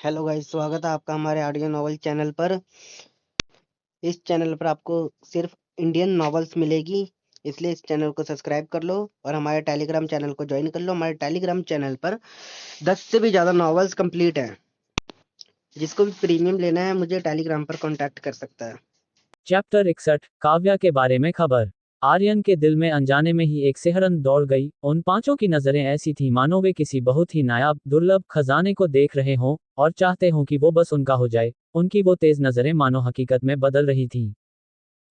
Hello guys, स्वागत है आपका हमारे ऑडियो नॉवल चैनल पर। इस चैनल पर आपको सिर्फ इंडियन नॉवेल्स मिलेगी, इसलिए इस चैनल को सब्सक्राइब कर लो और हमारे टेलीग्राम चैनल को ज्वाइन कर लो। हमारे टेलीग्राम चैनल पर 10 से भी ज़्यादा नॉवेल्स कंप्लीट हैं। जिसको भी प्रीमियम लेना है मुझे टेलीग्राम पर कांटेक्ट कर सकता है। चैप्टर 61 काव्या के बारे में खबर। आर्यन के दिल में अनजाने में ही एक सिहरन दौड़ गई। उन पांचों की नजरें ऐसी थी मानो वे किसी बहुत ही नायाब दुर्लभ खजाने को देख रहे हों और चाहते हों कि वो बस उनका हो जाए। उनकी वो तेज नजरें मानो हकीकत में बदल रही थीं।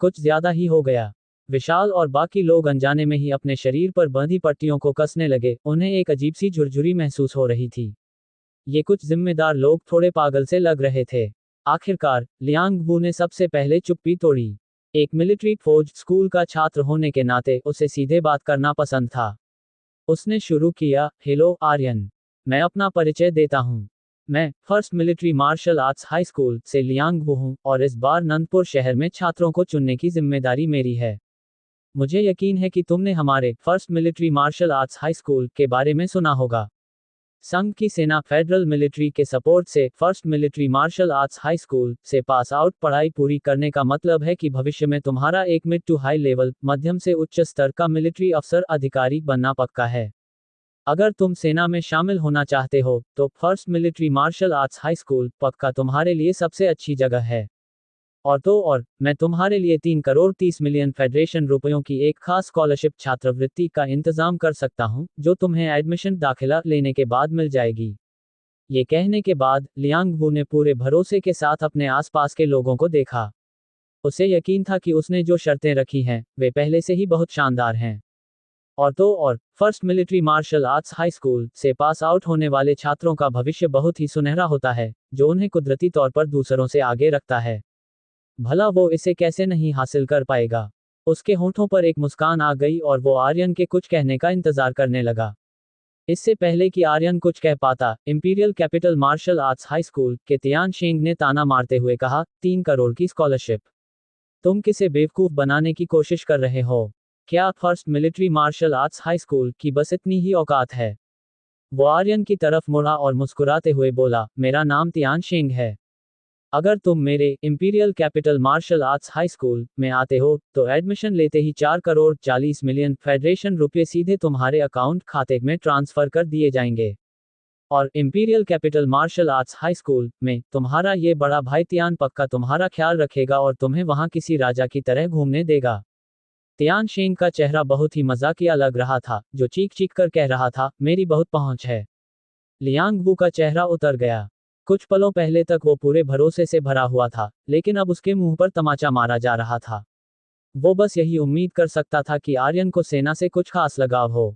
कुछ ज्यादा ही हो गया। विशाल और बाकी लोग अनजाने में ही अपने शरीर पर बंधी पट्टियों को कसने लगे। उन्हें एक अजीब सी झुरझुरी महसूस हो रही थी। ये कुछ जिम्मेदार लोग थोड़े पागल से लग रहे थे। आखिरकार लियांग वू ने सबसे पहले चुप्पी तोड़ी। एक मिलिट्री फौज स्कूल का छात्र होने के नाते उसे सीधे बात करना पसंद था। उसने शुरू किया, हेलो आर्यन। मैं अपना परिचय देता हूँ। मैं first military martial arts high school से लियांग वू हूँ और इस बार नंदपुर शहर में छात्रों को चुनने की जिम्मेदारी मेरी है। मुझे यकीन है कि तुमने हमारे first military martial arts high school के बारे में सुना होगा। संघ की सेना फेडरल मिलिट्री के सपोर्ट से first military martial arts high school से पास आउट पढ़ाई पूरी करने का मतलब है कि भविष्य में तुम्हारा एक मिड टू हाई लेवल मध्यम से उच्च स्तर का मिलिट्री अफसर अधिकारी बनना पक्का है। अगर तुम सेना में शामिल होना चाहते हो तो first military martial arts high school पक्का तुम्हारे लिए सबसे अच्छी जगह है। और मैं तुम्हारे लिए 3 करोड़ 30 मिलियन फेडरेशन रुपयों की एक खास स्कॉलरशिप छात्रवृत्ति का इंतजाम कर सकता हूं जो तुम्हें एडमिशन दाखिला लेने के बाद मिल जाएगी। ये कहने के बाद लियांग वू ने पूरे भरोसे के साथ अपने आसपास के लोगों को देखा। उसे यकीन था कि उसने जो शर्तें रखी हैं वे पहले से ही बहुत शानदार हैं। और first military martial arts high school से पास आउट होने वाले छात्रों का भविष्य बहुत ही सुनहरा होता है जो उन्हें कुदरती तौर पर दूसरों से आगे रखता है। भला वो इसे कैसे नहीं हासिल कर पाएगा। उसके होंठों पर एक मुस्कान आ गई और वो आर्यन के कुछ कहने का इंतजार करने लगा। इससे पहले कि आर्यन कुछ कह पाता, imperial capital martial arts high school के तियान शेंग ने ताना मारते हुए कहा, 3 करोड़ की स्कॉलरशिप। तुम किसे बेवकूफ बनाने की कोशिश कर रहे हो? क्या first military martial arts high school की बस इतनी ही औकात है? वो आर्यन की तरफ मुड़ा और मुस्कुराते हुए बोला, मेरा नाम तियान शेंग है। अगर तुम मेरे imperial capital martial arts high school में आते हो तो एडमिशन लेते ही 4 करोड़ 40 मिलियन फेडरेशन रुपये सीधे तुम्हारे अकाउंट खाते में ट्रांसफर कर दिए जाएंगे। और imperial capital martial arts high school में तुम्हारा ये बड़ा भाई तियान पक्का तुम्हारा ख्याल रखेगा और तुम्हें वहां किसी राजा की तरह घूमने देगा। तियान शेंग का चेहरा बहुत ही मजाकिया लग रहा था, जो चीख चीख कर कह रहा था, मेरी बहुत पहुंच है। लियांग वू का चेहरा उतर गया। कुछ पलों पहले तक वो पूरे भरोसे से भरा हुआ था, लेकिन अब उसके मुंह पर तमाचा मारा जा रहा था। वो बस यही उम्मीद कर सकता था कि आर्यन को सेना से कुछ खास लगाव हो।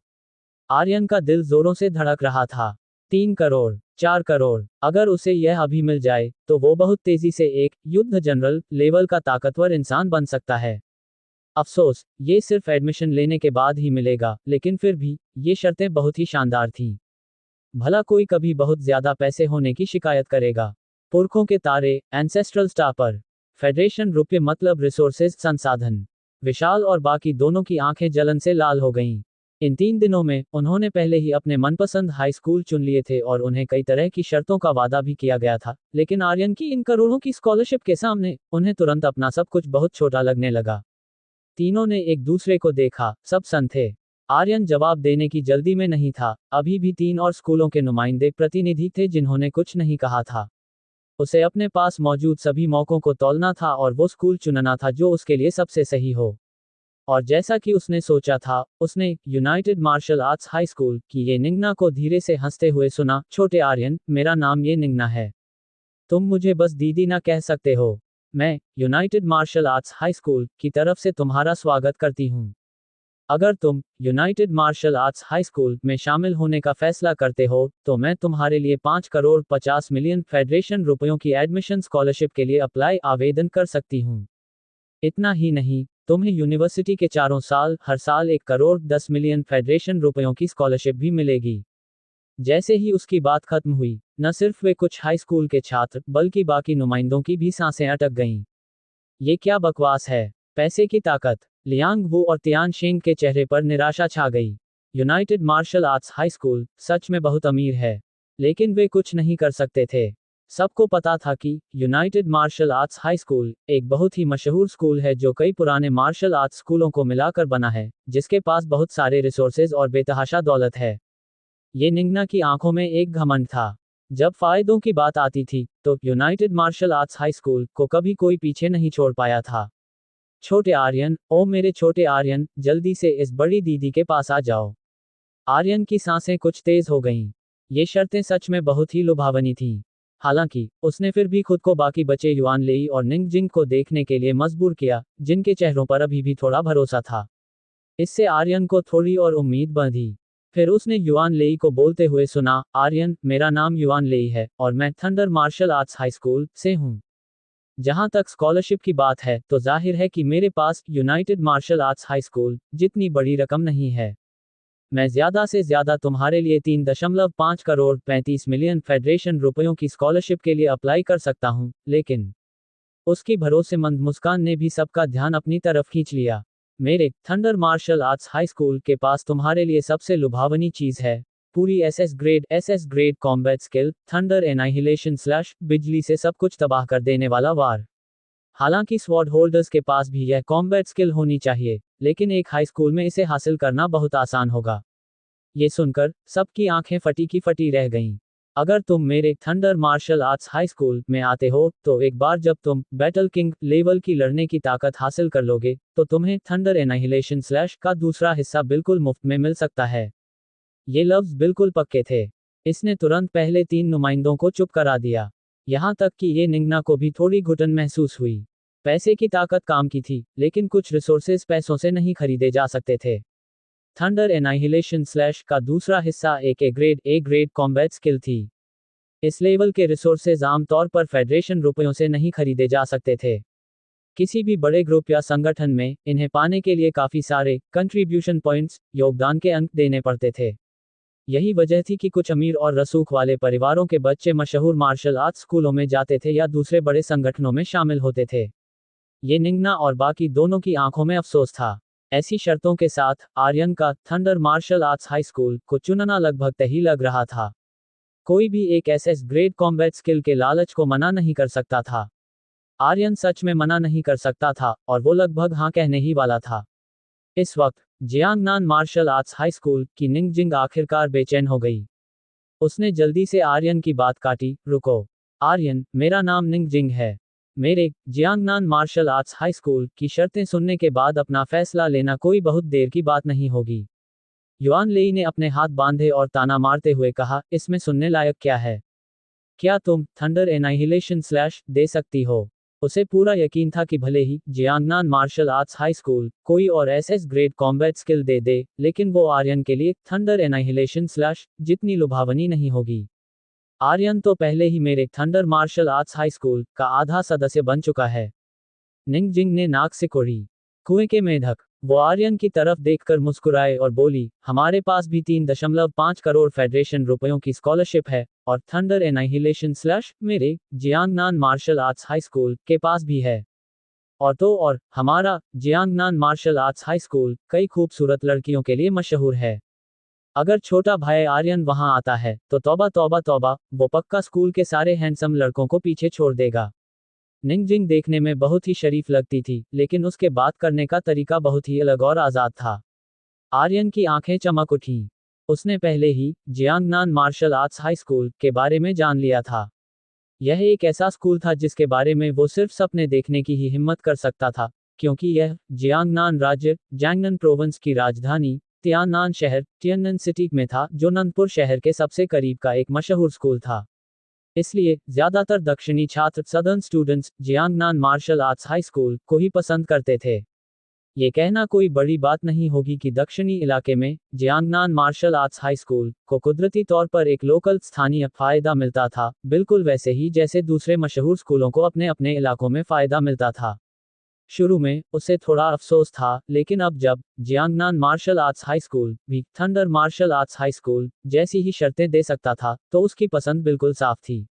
आर्यन का दिल जोरों से धड़क रहा था। 3 करोड़, 4 करोड़, अगर उसे यह अभी मिल जाए तो वो बहुत तेजी से एक युद्ध जनरल लेवल का ताकतवर इंसान बन सकता है। अफसोस, ये सिर्फ एडमिशन लेने के बाद ही मिलेगा, लेकिन फिर भी ये शर्तें बहुत ही शानदार थीं। भला कोई कभी बहुत ज्यादा पैसे होने की शिकायत करेगा? पुरखों के तारे, एंसेस्ट्रल स्टार पर फेडरेशन रुपये मतलब रिसोर्सेज संसाधन। विशाल और बाकी दोनों की आंखें जलन से लाल हो गईं। इन 3 दिनों में उन्होंने पहले ही अपने मनपसंद हाई स्कूल चुन लिए थे और उन्हें कई तरह की शर्तों का वादा भी किया गया था, लेकिन आर्यन की इन करोड़ों की स्कॉलरशिप के सामने उन्हें तुरंत अपना सब कुछ बहुत छोटा लगने लगा। तीनों ने एक दूसरे को देखा, सब सन थे। आर्यन जवाब देने की जल्दी में नहीं था, अभी भी 3 और स्कूलों के नुमाइंदे प्रतिनिधि थे जिन्होंने कुछ नहीं कहा था। उसे अपने पास मौजूद सभी मौकों को तौलना था और वो स्कूल चुनना था जो उसके लिए सबसे सही हो। और जैसा कि उसने सोचा था, उसने united martial arts high school की ये निंगना को धीरे से हंसते हुए सुना, छोटे आर्यन, मेरा नाम ये निंगना है। तुम मुझे बस दीदी ना कह सकते हो। मैं united martial arts high school की तरफ से तुम्हारा स्वागत करती हूँ। अगर तुम united martial arts high school में शामिल होने का फैसला करते हो तो मैं तुम्हारे लिए 5 करोड़ 50 मिलियन फेडरेशन रुपयों की एडमिशन स्कॉलरशिप के लिए अप्लाई आवेदन कर सकती हूँ। इतना ही नहीं, तुम्हें यूनिवर्सिटी के 4 साल हर साल 1 करोड़ 10 मिलियन फेडरेशन रुपयों की स्कॉलरशिप भी मिलेगी। जैसे ही उसकी बात खत्म हुई, न सिर्फ वे कुछ हाई स्कूल के छात्र बल्कि बाकी नुमाइंदों की भी सांसें अटक गईं। ये क्या बकवास है? पैसे की ताकत। लियांग वू और तियान शेंग के चेहरे पर निराशा छा गई। United martial arts high school सच में बहुत अमीर है, लेकिन वे कुछ नहीं कर सकते थे। सबको पता था कि united martial arts high school एक बहुत ही मशहूर स्कूल है जो कई पुराने मार्शल आर्ट्स स्कूलों को मिलाकर बना है, जिसके पास बहुत सारे रिसोर्सेज और बेतहाशा दौलत है। ये निंगना की आंखों में एक घमंड था। जब फायदों की बात आती थी तो united martial arts high school को कभी कोई पीछे नहीं छोड़ पाया था। छोटे आर्यन, ओ मेरे छोटे आर्यन, जल्दी से इस बड़ी दीदी के पास आ जाओ। आर्यन की सांसें कुछ तेज हो गईं। ये शर्तें सच में बहुत ही लुभावनी थीं। हालांकि उसने फिर भी खुद को बाकी बचे युआन लेई और निंगजिंग को देखने के लिए मजबूर किया, जिनके चेहरों पर अभी भी थोड़ा भरोसा था। इससे आर्यन को थोड़ी और उम्मीद बंधी। फिर उसने युआन लेई को बोलते हुए सुना, आर्यन, मेरा नाम युआन लेई है और मैं thunder martial arts high school से हूँ। जहां तक स्कॉलरशिप की बात है तो जाहिर है कि मेरे पास United martial arts high school जितनी बड़ी रकम नहीं है। मैं ज्यादा से ज्यादा तुम्हारे लिए 3.5 करोड़ 35 मिलियन फेडरेशन रुपयों की स्कॉलरशिप के लिए अप्लाई कर सकता हूं, लेकिन उसकी भरोसेमंद मुस्कान ने भी सबका ध्यान अपनी तरफ खींच लिया। मेरे thunder martial arts high school के पास तुम्हारे लिए सबसे लुभावनी चीज है, पूरी SS grade combat skill, thunder annihilation slash बिजली से सब कुछ तबाह कर देने वाला वार। हालांकि स्वॉर्ड होल्डर्स के पास भी यह कॉम्बैट स्किल होनी चाहिए, लेकिन एक हाई स्कूल में इसे हासिल करना बहुत आसान होगा। ये सुनकर सबकी आंखें फटी की फटी रह गईं। अगर तुम मेरे thunder martial arts high school में आते हो तो एक बार जब तुम बैटल किंग लेवल की लड़ने की ताकत हासिल कर लोगे तो तुम्हें थंडर एनाहिलेशन स्लैश का दूसरा हिस्सा बिल्कुल मुफ्त में मिल सकता है। ये लफ्ज बिल्कुल पक्के थे। इसने तुरंत पहले 3 नुमाइंदों को चुप करा दिया। यहां तक कि ये निंगना को भी थोड़ी घुटन महसूस हुई। पैसे की ताकत काम की थी, लेकिन कुछ रिसोर्सेज पैसों से नहीं खरीदे जा सकते थे। थंडर एनाहिलेशन स्लैश का दूसरा हिस्सा एक ए ग्रेड कॉम्बैट स्किल थी। इस लेवल के रिसोर्सेज आमतौर पर फेडरेशन रुपयों से नहीं खरीदे जा सकते थे। किसी भी बड़े ग्रुप या संगठन में इन्हें पाने के लिए काफी सारे कंट्रीब्यूशन पॉइंट्स, योगदान के अंक देने पड़ते थे। यही वजह थी कि कुछ अमीर और रसूख वाले परिवारों के बच्चे मशहूर मार्शल आर्ट्स स्कूलों में जाते थे या दूसरे बड़े संगठनों में शामिल होते थे। ये निंगना और बाकी दोनों की आंखों में अफसोस था। ऐसी शर्तों के साथ आर्यन का thunder martial arts high school को चुनना लगभग तय लग रहा था। कोई भी एक एसएस ग्रेड कॉम्बैट स्किल के लालच को मना नहीं कर सकता था। आर्यन सच में मना नहीं कर सकता था और वो लगभग हाँ कहने ही वाला था। इस वक्त Jiangnan martial arts high school की निंगजिंग आखिरकार बेचैन हो गई। उसने जल्दी से आर्यन की बात काटी, रुको आर्यन, मेरा नाम निंगजिंग है। मेरे Jiangnan martial arts high school की शर्तें सुनने के बाद अपना फैसला लेना कोई बहुत देर की बात नहीं होगी। युआन लेई ने अपने हाथ बांधे और ताना मारते हुए कहा, इसमें सुनने लायक क्या है? क्या तुम थंडर एनाहिलेशन स्लैश दे सकती हो? उसे पूरा यकीन था कि भले ही Jiangnan martial arts high school कोई और एसएस ग्रेड कॉम्बैट स्किल दे दे, लेकिन वो आर्यन के लिए थंडर एनाहिलेशन स्लैश जितनी लुभावनी नहीं होगी। आर्यन तो पहले ही मेरे thunder martial arts high school का आधा सदस्य बन चुका है। निंगजिंग ने नाक से कोड़ी। कुएं के मेढक। वो आर्यन की तरफ देखकर मुस्कुराए और बोली, हमारे पास भी 3.5 करोड़ फेडरेशन रुपयों की स्कॉलरशिप है, और थंडर एनाहिलेशन स्लैश मेरे Jiangnan martial arts high school के पास भी है। और हमारा Jiangnan martial arts high school कई खूबसूरत लड़कियों के लिए मशहूर है। अगर छोटा भाई आर्यन वहां आता है तो तौबा तौबा तौबा, वो पक्का स्कूल के सारे हैंडसम लड़कों को पीछे छोड़ देगा। निंगजिंग देखने में बहुत ही शरीफ लगती थी, लेकिन उसके बात करने का तरीका बहुत ही अलग और आजाद था। आर्यन की आंखें चमक उठीं। उसने पहले ही Jiangnan martial arts high school के बारे में जान लिया था। यह एक ऐसा स्कूल था जिसके बारे में वो सिर्फ सपने देखने की ही हिम्मत कर सकता था, क्योंकि यह जियांगनान राज्य, जैंगनन प्रोविंस की राजधानी तियाननान शहर टियनन सिटी में था, जो नंदपुर शहर के सबसे करीब का एक मशहूर स्कूल था। इसलिए ज्यादातर दक्षिणी छात्र southern students Jiangnan martial arts high school को ही पसंद करते थे। ये कहना कोई बड़ी बात नहीं होगी कि दक्षिणी इलाके में Jiangnan martial arts high school को कुदरती तौर पर एक लोकल स्थानीय फायदा मिलता था, बिल्कुल वैसे ही जैसे दूसरे मशहूर स्कूलों को अपने अपने इलाकों में फायदा मिलता था। शुरू में उसे थोड़ा अफसोस था, लेकिन अब जब Jiangnan martial arts high school भी thunder martial arts high school जैसी ही शर्तें दे सकता था, तो उसकी पसंद बिल्कुल साफ थी।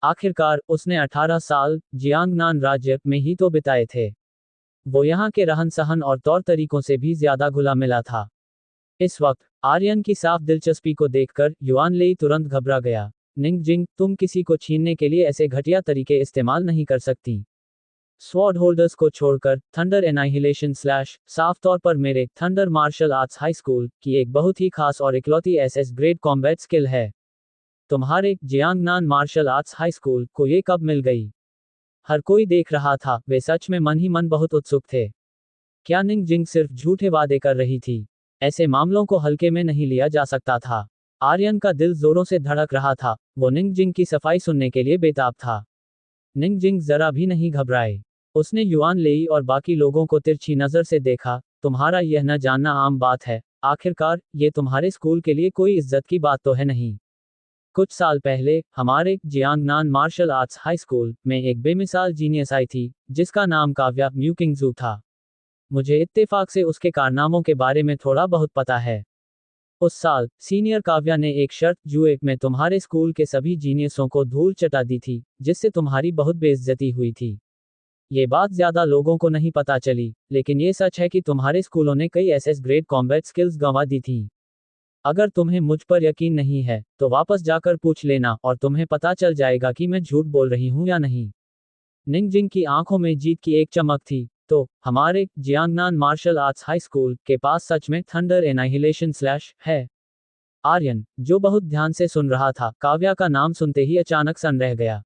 आखिरकार उसने 18 साल जियांगनान राज्य में ही तो बिताए थे। वो यहाँ के रहन सहन और तौर तरीकों से भी ज्यादा घुला मिला था। इस वक्त आर्यन की साफ दिलचस्पी को देखकर युआन लेई तुरंत घबरा गया। निंगजिंग, तुम किसी को छीनने के लिए ऐसे घटिया तरीके इस्तेमाल नहीं कर सकती। स्वॉर्ड होल्डर्स को छोड़कर थंडर एनाहिलेशन स्लैश साफ तौर पर मेरे thunder martial arts high school की एक बहुत ही खास और इकलौती एसएस ग्रेड कॉम्बैट स्किल है। तुम्हारे Jiangnan martial arts high school को ये कब मिल गई? हर कोई देख रहा था, वे सच में मन ही मन बहुत उत्सुक थे। क्या निंगजिंग सिर्फ झूठे वादे कर रही थी? ऐसे मामलों को हल्के में नहीं लिया जा सकता था। आर्यन का दिल जोरों से धड़क रहा था, वो निंगजिंग की सफाई सुनने के लिए बेताब था। निंगजिंग जरा भी नहीं घबराए। उसने युआन लेई और बाकी लोगों को तिरछी नजर से देखा। तुम्हारा यह न जानना आम बात है, आखिरकार ये तुम्हारे स्कूल के लिए कोई इज्जत की बात तो है नहीं। कुछ साल पहले हमारे Jiangnan martial arts high school में एक बेमिसाल जीनियस आई थी, जिसका नाम काव्या म्यूकिंगजू था। मुझे इत्तेफाक से उसके कारनामों के बारे में थोड़ा बहुत पता है। उस साल सीनियर काव्या ने एक शर्त जुए में तुम्हारे स्कूल के सभी जीनियसों को धूल चटा दी थी, जिससे तुम्हारी बहुत बेइज्जती हुई थी। ये बात ज्यादा लोगों को नहीं पता चली, लेकिन ये सच है कि तुम्हारे स्कूलों ने कई एसएस ग्रेड कॉम्बैट स्किल्स गंवा दी थी। अगर तुम्हें मुझ पर यकीन नहीं है तो वापस जाकर पूछ लेना और तुम्हें पता चल जाएगा कि मैं झूठ बोल रही हूं या नहीं। निंगजिंग की आंखों में जीत की एक चमक थी। तो हमारे Jiangnan martial arts high school के पास सच में थंडर एनाहिलेशन स्लैश है? आर्यन, जो बहुत ध्यान से सुन रहा था, काव्या का नाम सुनते ही अचानक सन रह गया।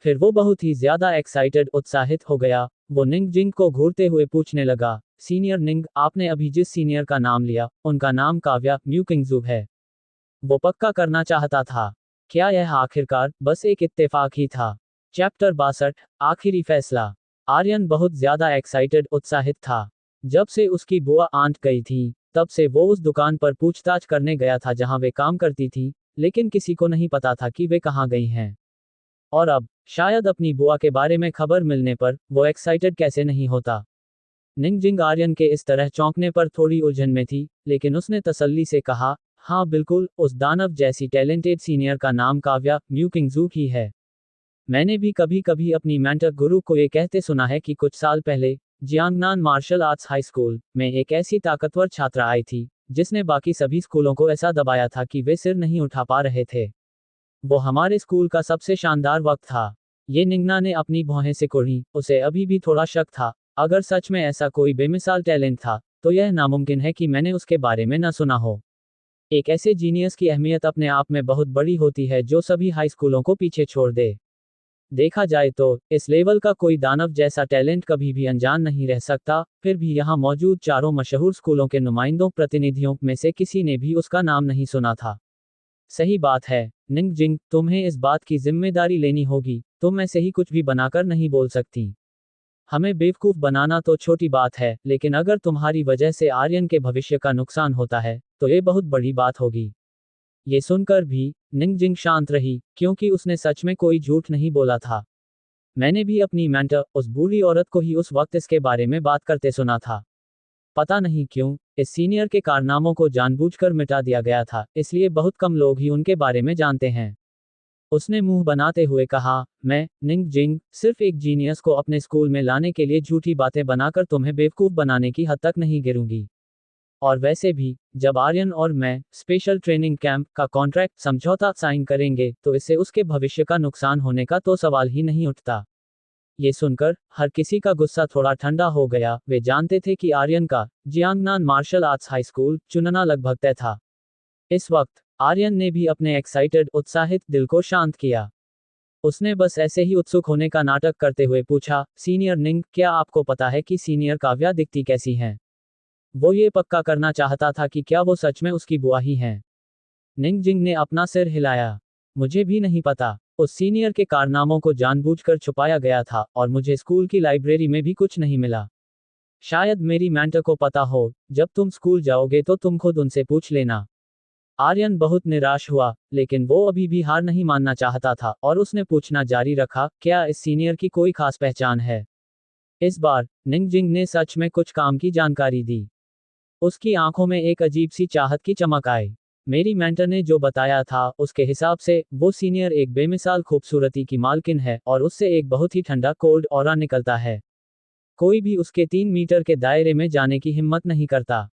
फिर वो बहुत ही ज्यादा एक्साइटेड उत्साहित हो गया। वो निंगजिंग को घूरते हुए पूछने लगा, सीनियर निंग, आपने अभी जिस सीनियर का नाम लिया, उनका नाम काव्या म्यूकिंगजू है? वो पक्का करना चाहता था। क्या यह आखिरकार बस एक इत्तेफाक ही था? चैप्टर 62, आखिरी फैसला। आर्यन बहुत ज्यादा एक्साइटेड उत्साहित था। जब से उसकी बुआ आंट गई थी, तब से वो उस दुकान पर पूछताछ करने गया था जहां वे काम करती थी, लेकिन किसी को नहीं पता था कि वे कहाँ गई हैं। और अब शायद अपनी बुआ के बारे में खबर मिलने पर वो एक्साइटेड कैसे नहीं होता। निंगजिंग आर्यन के इस तरह चौंकने पर थोड़ी उलझन में थी, लेकिन उसने तसल्ली से कहा, हाँ बिल्कुल, उस दानव जैसी टैलेंटेड सीनियर का नाम काव्या म्यूकिंगजू ही है। मैंने भी कभी कभी अपनी मेंटर गुरु को ये कहते सुना है कि कुछ साल पहले Jiangnan martial arts high school में एक ऐसी ताकतवर छात्रा आई थी, जिसने बाकी सभी स्कूलों को ऐसा दबाया था कि वे सिर नहीं उठा पा रहे थे। वो हमारे स्कूल का सबसे शानदार वक्त था। ये निंगना ने अपनी भौहें सिकुड़ी। उसे अभी भी थोड़ा शक था, अगर सच में ऐसा कोई बेमिसाल टैलेंट था, तो यह नामुमकिन है कि मैंने उसके बारे में न सुना हो। एक ऐसे जीनियस की अहमियत अपने आप में बहुत बड़ी होती है जो सभी हाई स्कूलों को पीछे छोड़ दे। देखा जाए तो इस लेवल का कोई दानव जैसा टैलेंट कभी भी अनजान नहीं रह सकता। फिर भी यहाँ मौजूद चारों मशहूर स्कूलों के नुमाइंदों प्रतिनिधियों में से किसी ने भी उसका नाम नहीं सुना था। सही बात है निंगजिंग, तुम्हें इस बात की जिम्मेदारी लेनी होगी। तुम ऐसे ही कुछ भी बनाकर नहीं बोल सकती। हमें बेवकूफ बनाना तो छोटी बात है, लेकिन अगर तुम्हारी वजह से आर्यन के भविष्य का नुकसान होता है, तो ये बहुत बड़ी बात होगी। ये सुनकर भी निंगजिंग शांत रही, क्योंकि उसने सच में कोई झूठ नहीं बोला था। मैंने भी अपनी मेंटर, उस बूढ़ी औरत को ही उस वक्त इसके बारे में बात करते सुना था। पता नहीं क्यों, इस सीनियर के कारनामों को जानबूझकर मिटा दिया गया था, इसलिए बहुत कम लोग ही उनके बारे में जानते हैं। उसने मुंह बनाते हुए कहा, मैं, निंगजिंग, सिर्फ एक जीनियस को अपने स्कूल में लाने के लिए झूठी बातें बनाकर तुम्हें बेवकूफ बनाने की हद तक नहीं गिरूंगी। और वैसे भी, जब आर्यन और मैं स्पेशल ट्रेनिंग कैंप का कॉन्ट्रैक्ट समझौता साइन करेंगे, तो इससे उसके भविष्य का नुकसान होने का तो सवाल ही नहीं उठता। ये सुनकर हर किसी का गुस्सा थोड़ा ठंडा हो गया। वे जानते थे कि आर्यन का Jiangnan martial arts high school चुनना लगभग तय था। इस वक्त आर्यन ने भी अपने एक्साइटेड उत्साहित दिल को शांत किया। उसने बस ऐसे ही उत्सुक होने का नाटक करते हुए पूछा, सीनियर निंग, क्या आपको पता है कि सीनियर काव्या दिखती कैसी हैं? वो ये पक्का करना चाहता था कि क्या वो सच में उसकी बुआ ही हैं। निंगजिंग ने अपना सिर हिलाया। मुझे भी नहीं पता। उस सीनियर के कारनामों को जानबूझकर छुपाया गया था और मुझे स्कूल की लाइब्रेरी में भी कुछ नहीं मिला। शायद मेरी मेंटर को पता हो। जब तुम स्कूल जाओगे तो तुम खुद उनसे पूछ लेना। आर्यन बहुत निराश हुआ, लेकिन वो अभी भी हार नहीं मानना चाहता था और उसने पूछना जारी रखा, क्या इस सीनियर की कोई खास पहचान है? इस बार निंगजिंग ने सच में कुछ काम की जानकारी दी। उसकी आंखों में एक अजीब सी चाहत की चमक आई। मेरी मेंटर ने जो बताया था, उसके हिसाब से वो सीनियर एक बेमिसाल खूबसूरती की मालकिन है और उससे एक बहुत ही ठंडा कोल्ड ऑरा निकलता है। कोई भी उसके 3 मीटर के दायरे में जाने की हिम्मत नहीं करता।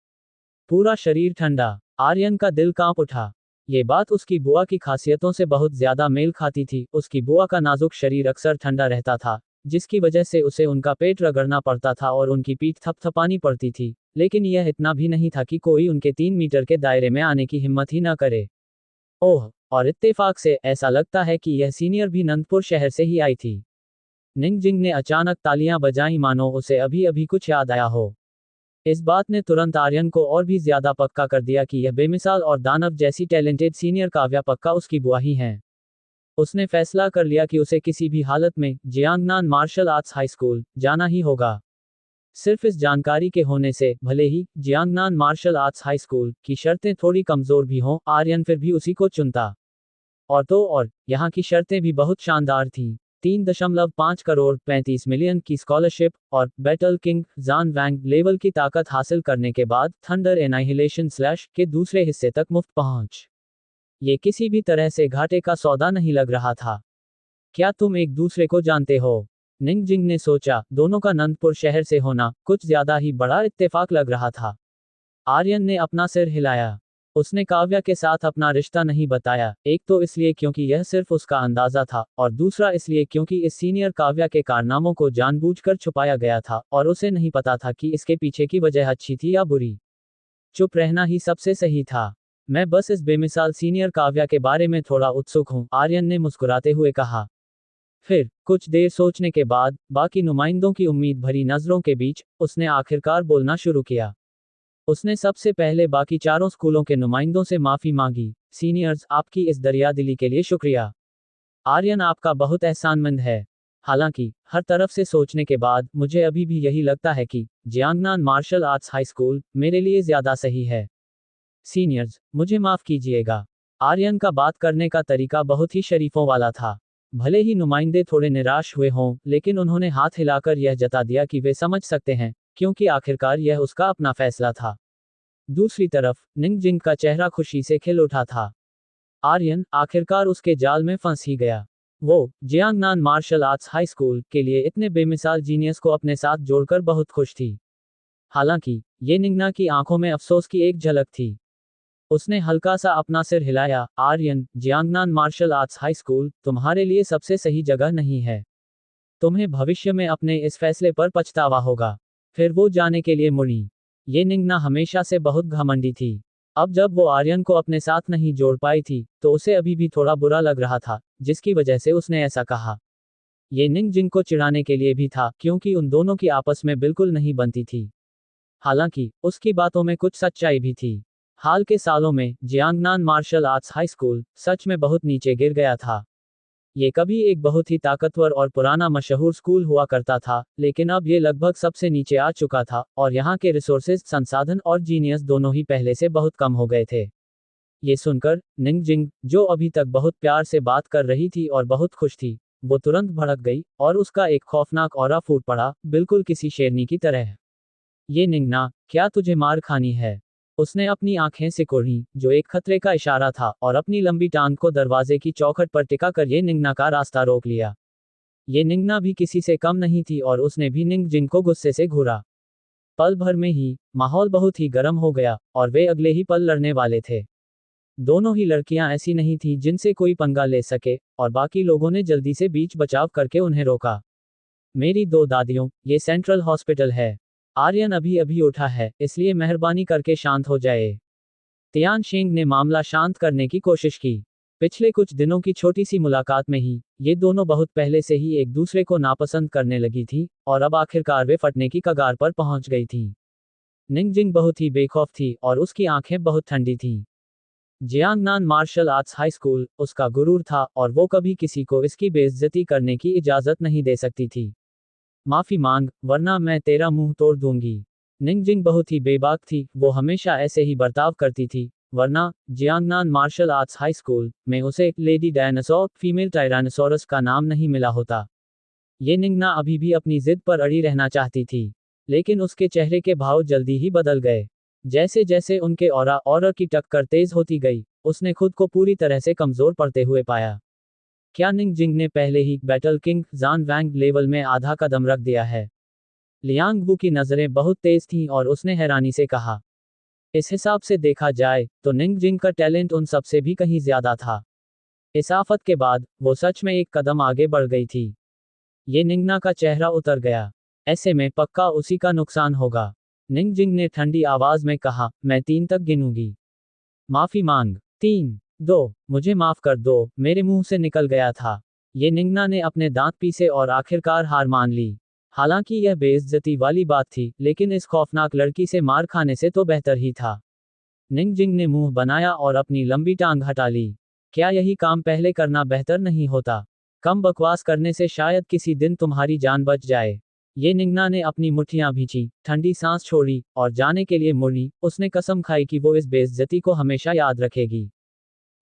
पूरा शरीर ठंडा। आर्यन का दिल कांप उठा। ये बात उसकी बुआ की खासियतों से बहुत ज्यादा मेल खाती थी। उसकी बुआ का नाजुक शरीर अक्सर ठंडा रहता था, जिसकी वजह से उसे उनका पेट रगड़ना पड़ता था और उनकी पीठ थपथपानी पड़ती थी। लेकिन यह इतना भी नहीं था कि कोई उनके 3 मीटर के दायरे में आने की हिम्मत ही न करे। ओह, और इत्तेफाक से ऐसा लगता है कि यह सीनियर भी नंदपुर शहर से ही आई थी। निंगजिंग ने अचानक तालियां बजाई, मानो उसे अभी अभी कुछ याद आया हो। इस बात ने तुरंत आर्यन को और भी ज्यादा पक्का कर दिया कि यह बेमिसाल और दानव जैसी टैलेंटेड सीनियर काव्या पक्का उसकी बुआ ही हैं। उसने फैसला कर लिया कि उसे किसी भी हालत में Jiangnan martial arts high school जाना ही होगा। सिर्फ इस जानकारी के होने से, भले ही Jiangnan martial arts high school की शर्तें थोड़ी कमजोर भी हों, आर्यन फिर भी उसी को चुनता। और तो और, यहाँ की शर्तें भी बहुत शानदार थीं। 3.5 करोड़ 35 मिलियन की स्कॉलरशिप और बैटल किंग जान वैंग लेवल की ताकत हासिल करने के बाद थंडर एनाहिलेशन स्लैश के दूसरे हिस्से तक मुफ्त पहुंच। ये किसी भी तरह से घाटे का सौदा नहीं लग रहा था। क्या तुम एक दूसरे को जानते हो? निंगजिंग ने सोचा। दोनों का नंदपुर शहर से होना कुछ ज्यादा ही बड़ा इत्तेफाक लग रहा था। आर्यन ने अपना सिर हिलाया। उसने काव्या के साथ अपना रिश्ता नहीं बताया, एक तो इसलिए क्योंकि यह सिर्फ उसका अंदाजा था, और दूसरा इसलिए क्योंकि इस सीनियर काव्या के कारनामों को जानबूझकर छुपाया गया था और उसे नहीं पता था कि इसके पीछे की वजह अच्छी थी या बुरी। चुप रहना ही सबसे सही था। मैं बस इस बेमिसाल सीनियर काव्या के बारे में थोड़ा उत्सुक हूं, आर्यन ने मुस्कुराते हुए कहा। फिर कुछ देर सोचने के बाद, बाकी नुमाइंदों की उम्मीद भरी नजरों के बीच, उसने आखिरकार बोलना शुरू किया। उसने सबसे पहले बाकी चारों स्कूलों के नुमाइंदों से माफी मांगी। सीनियर्स, आपकी इस दरियादिली के लिए शुक्रिया। आर्यन आपका बहुत एहसानमंद है। हालांकि हर तरफ से सोचने के बाद मुझे अभी भी यही लगता है कि Jiangnan martial arts high school मेरे लिए ज्यादा सही है। सीनियर्स, मुझे माफ कीजिएगा। आर्यन का बात करने का तरीका बहुत ही शरीफों वाला था। भले ही नुमाइंदे थोड़े निराश हुए हों, लेकिन उन्होंने हाथ हिलाकर यह जता दिया कि वे समझ सकते हैं, क्योंकि आखिरकार यह उसका अपना फैसला था। दूसरी तरफ, निंगजिंग का चेहरा खुशी से खिल उठा था। आर्यन आखिरकार उसके जाल में फंस ही गया। वो Jiangnan martial arts high school के लिए इतने बेमिसाल जीनियस को अपने साथ जोड़कर बहुत खुश थी। हालांकि ये निंगना की आंखों में अफसोस की एक झलक थी। उसने हल्का सा अपना सिर हिलाया। Aryan, Jiangnan martial arts high school तुम्हारे लिए सबसे सही जगह नहीं है। तुम्हें भविष्य में अपने इस फैसले पर पछतावा होगा। फिर वो जाने के लिए मुड़ी। ये निंगना हमेशा से बहुत घमंडी थी। अब जब वो आर्यन को अपने साथ नहीं जोड़ पाई थी, तो उसे अभी भी थोड़ा बुरा लग रहा था, जिसकी वजह से उसने ऐसा कहा। ये निंगजिंग को चिढ़ाने के लिए भी था, क्योंकि उन दोनों की आपस में बिल्कुल नहीं बनती थी। हालांकि उसकी बातों में कुछ सच्चाई भी थी। हाल के सालों में Jiangnan martial arts high school सच में बहुत नीचे गिर गया था। ये कभी एक बहुत ही ताकतवर और पुराना मशहूर स्कूल हुआ करता था, लेकिन अब ये लगभग सबसे नीचे आ चुका था, और यहाँ के रिसोर्सेज, संसाधन और जीनियस दोनों ही पहले से बहुत कम हो गए थे। ये सुनकर निंगजिंग, जो अभी तक बहुत प्यार से बात कर रही थी और बहुत खुश थी, वो तुरंत भड़क गई, और उसका एक खौफनाक ऑरा फूट पड़ा, बिल्कुल किसी शेरनी की तरह। ये निंगना, क्या तुझे मार खानी है? उसने अपनी आंखें सिकोड़ी, जो एक खतरे का इशारा था, और अपनी लंबी टांग को दरवाजे की चौखट पर टिका कर ये निंगना का रास्ता रोक लिया। ये निंगना भी किसी से कम नहीं थी, और उसने भी निंगजिंग को गुस्से से घूरा। पल भर में ही माहौल बहुत ही गर्म हो गया, और वे अगले ही पल लड़ने वाले थे। दोनों ही लड़कियां ऐसी नहीं थी जिनसे कोई पंगा ले सके, और बाकी लोगों ने जल्दी से बीच बचाव करके उन्हें रोका। मेरी दो दादियों, ये सेंट्रल हॉस्पिटल है। आर्यन अभी अभी उठा है, इसलिए मेहरबानी करके शांत हो जाए। तियान शेंग ने मामला शांत करने की कोशिश की। पिछले कुछ दिनों की छोटी सी मुलाकात में ही ये दोनों बहुत पहले से ही एक दूसरे को नापसंद करने लगी थी, और अब आखिरकार वे फटने की कगार पर पहुंच गई थी। निंगजिंग बहुत ही बेखौफ थी, और उसकी आंखें बहुत ठंडी थीं। Jiangnan martial arts high school उसका गुरूर था, और वो कभी किसी को इसकी बेइज्जती करने की इजाजत नहीं दे सकती थी। माफी मांग, वरना मैं तेरा मुंह तोड़ दूंगी। निंगजिंग बहुत ही बेबाक थी, वो हमेशा ऐसे ही बर्ताव करती थी, वरना Jiangnan martial arts high school में उसे लेडी डायनासोर, फीमेल टायरानोसोरस का नाम नहीं मिला होता। ये निंगना अभी भी अपनी जिद पर अड़ी रहना चाहती थी, लेकिन उसके चेहरे के भाव जल्दी ही बदल गए। जैसे जैसे उनके ऑरा की टक्कर तेज होती गई, उसने खुद को पूरी तरह से कमजोर पड़ते हुए पाया। क्या निंगजिंग ने पहले ही बैटल किंग जान वैंग लेवल में आधा कदम रख दिया है? लियांग वू की नजरें बहुत तेज थीं, और उसने हैरानी से कहा। इस हिसाब से देखा जाए तो निंगजिंग का टैलेंट उन सबसे भी कहीं ज्यादा था। इस आफत के बाद वो सच में एक कदम आगे बढ़ गई थी। ये निंगना का चेहरा उतर गया। ऐसे में पक्का उसी का नुकसान होगा। निंगजिंग ने ठंडी आवाज में कहा, मैं 3 तक गिनूंगी। माफी मांग। 3, 2, मुझे माफ कर दो, मेरे मुंह से निकल गया था। ये निंगना ने अपने दांत पीसे और आखिरकार हार मान ली। हालांकि यह बेइज्जती वाली बात थी, लेकिन इस खौफनाक लड़की से मार खाने से तो बेहतर ही था। निंगजिंग ने मुंह बनाया और अपनी लंबी टांग हटा ली। क्या यही काम पहले करना बेहतर नहीं होता? कम बकवास करने से शायद किसी दिन तुम्हारी जान बच जाए। ये निंगना ने अपनी मुट्ठियां भींची, ठंडी सांस छोड़ी और जाने के लिए मुड़ी। उसने कसम खाई कि वो इस बेइज्जती को हमेशा याद रखेगी।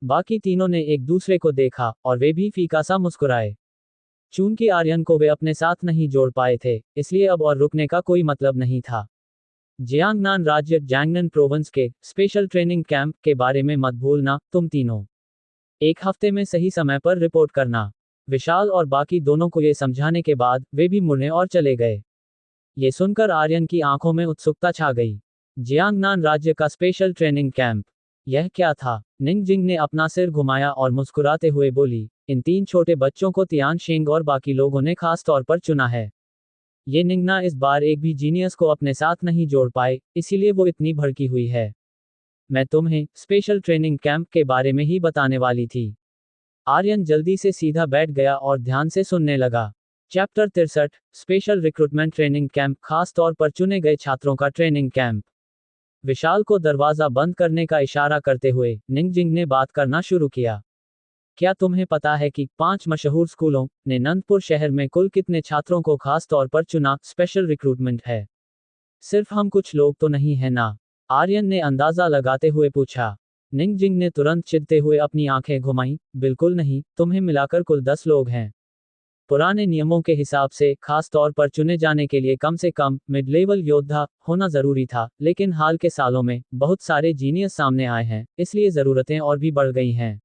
बाकी तीनों ने एक दूसरे को देखा और वे भी फीका सा मुस्कुराए। चूंकि आर्यन को वे अपने साथ नहीं जोड़ पाए थे, इसलिए अब और रुकने का कोई मतलब नहीं था। जियांगनान राज्य जैंगनन प्रोविंस के स्पेशल ट्रेनिंग कैंप के बारे में मत भूलना, तुम तीनों। 1 हफ्ते में सही समय पर रिपोर्ट करना। विशाल और बाकी दोनों को ये समझाने के बाद वे भी मुड़े और चले गए। ये सुनकर आर्यन की आंखों में उत्सुकता छा गई। जियांगनान राज्य का स्पेशल ट्रेनिंग कैंप, यह क्या था? निंगजिंग ने अपना सिर घुमाया और मुस्कुराते हुए बोली, इन 3 छोटे बच्चों को तियानशिंग और बाकी लोगों ने खास तौर पर चुना है। ये निंगना इस बार एक भी जीनियस को अपने साथ नहीं जोड़ पाए, इसीलिए वो इतनी भड़की हुई है। मैं तुम्हें स्पेशल ट्रेनिंग कैंप के बारे में ही बताने वाली थी। आर्यन जल्दी से सीधा बैठ गया और ध्यान से सुनने लगा। Chapter 63, special recruitment training camp, खास तौर पर चुने गए छात्रों का ट्रेनिंग कैंप। विशाल को दरवाजा बंद करने का इशारा करते हुए निंगजिंग ने बात करना शुरू किया। क्या तुम्हें पता है कि 5 मशहूर स्कूलों ने नंदपुर शहर में कुल कितने छात्रों को खास तौर पर चुना? स्पेशल रिक्रूटमेंट है। सिर्फ हम कुछ लोग तो नहीं है ना? आर्यन ने अंदाजा लगाते हुए पूछा। निंगजिंग ने तुरंत चिढ़ते हुए अपनी आंखें घुमाई। बिल्कुल नहीं, तुम्हें मिलाकर कुल 10 लोग हैं। पुराने नियमों के हिसाब से खास तौर पर चुने जाने के लिए कम से कम मिड लेवल योद्धा होना जरूरी था, लेकिन हाल के सालों में बहुत सारे जीनियस सामने आए हैं, इसलिए जरूरतें और भी बढ़ गई हैं।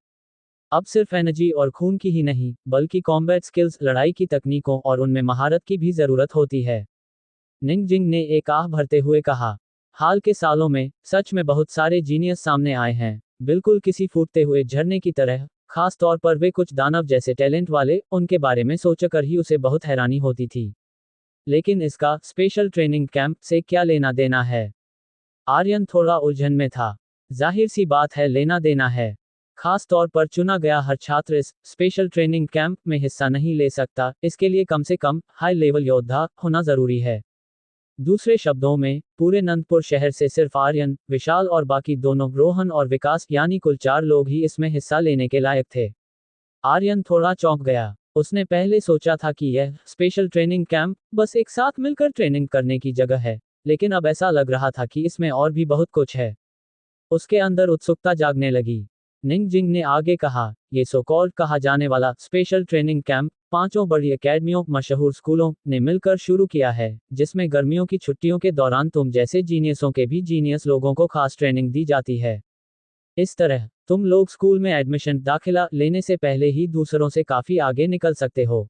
अब सिर्फ एनर्जी और खून की ही नहीं, बल्कि कॉम्बैट स्किल्स, लड़ाई की तकनीकों और उनमें महारत की भी जरूरत होती है। निंगजिंग ने एक आह भरते हुए कहा। हाल के सालों में सच में बहुत सारे जीनियस सामने आए हैं, बिल्कुल किसी फूटते हुए झरने की तरह। खास तौर पर वे कुछ दानव जैसे टैलेंट वाले, उनके बारे में सोचकर ही उसे बहुत हैरानी होती थी। लेकिन इसका स्पेशल ट्रेनिंग कैंप से क्या लेना देना है? आर्यन थोड़ा उलझन में था। जाहिर सी बात है, लेना देना है। खास तौर पर चुना गया हर छात्र इस स्पेशल ट्रेनिंग कैंप में हिस्सा नहीं ले सकता, इसके लिए कम से कम हाई लेवल योद्धा होना जरूरी है। दूसरे शब्दों में, पूरे नंदपुर शहर से सिर्फ आर्यन, विशाल और बाकी दोनों, रोहन और विकास, यानी कुल 4 लोग ही इसमें हिस्सा लेने के लायक थे। आर्यन थोड़ा चौंक गया। उसने पहले सोचा था कि यह स्पेशल ट्रेनिंग कैंप बस एक साथ मिलकर ट्रेनिंग करने की जगह है, लेकिन अब ऐसा लग रहा था कि इसमें और भी बहुत कुछ है। उसके अंदर उत्सुकता जागने लगी। निंगजिंग ने आगे कहा, ये सो कॉल्ड कहा जाने वाला स्पेशल ट्रेनिंग कैंप 5 बड़ी एकेडमियों, मशहूर स्कूलों ने मिलकर शुरू किया है, जिसमें गर्मियों की छुट्टियों के दौरान तुम जैसे जीनियसों के भी जीनियस लोगों को खास ट्रेनिंग दी जाती है। इस तरह तुम लोग स्कूल में एडमिशन, दाखिला लेने से पहले ही दूसरों से काफी आगे निकल सकते हो।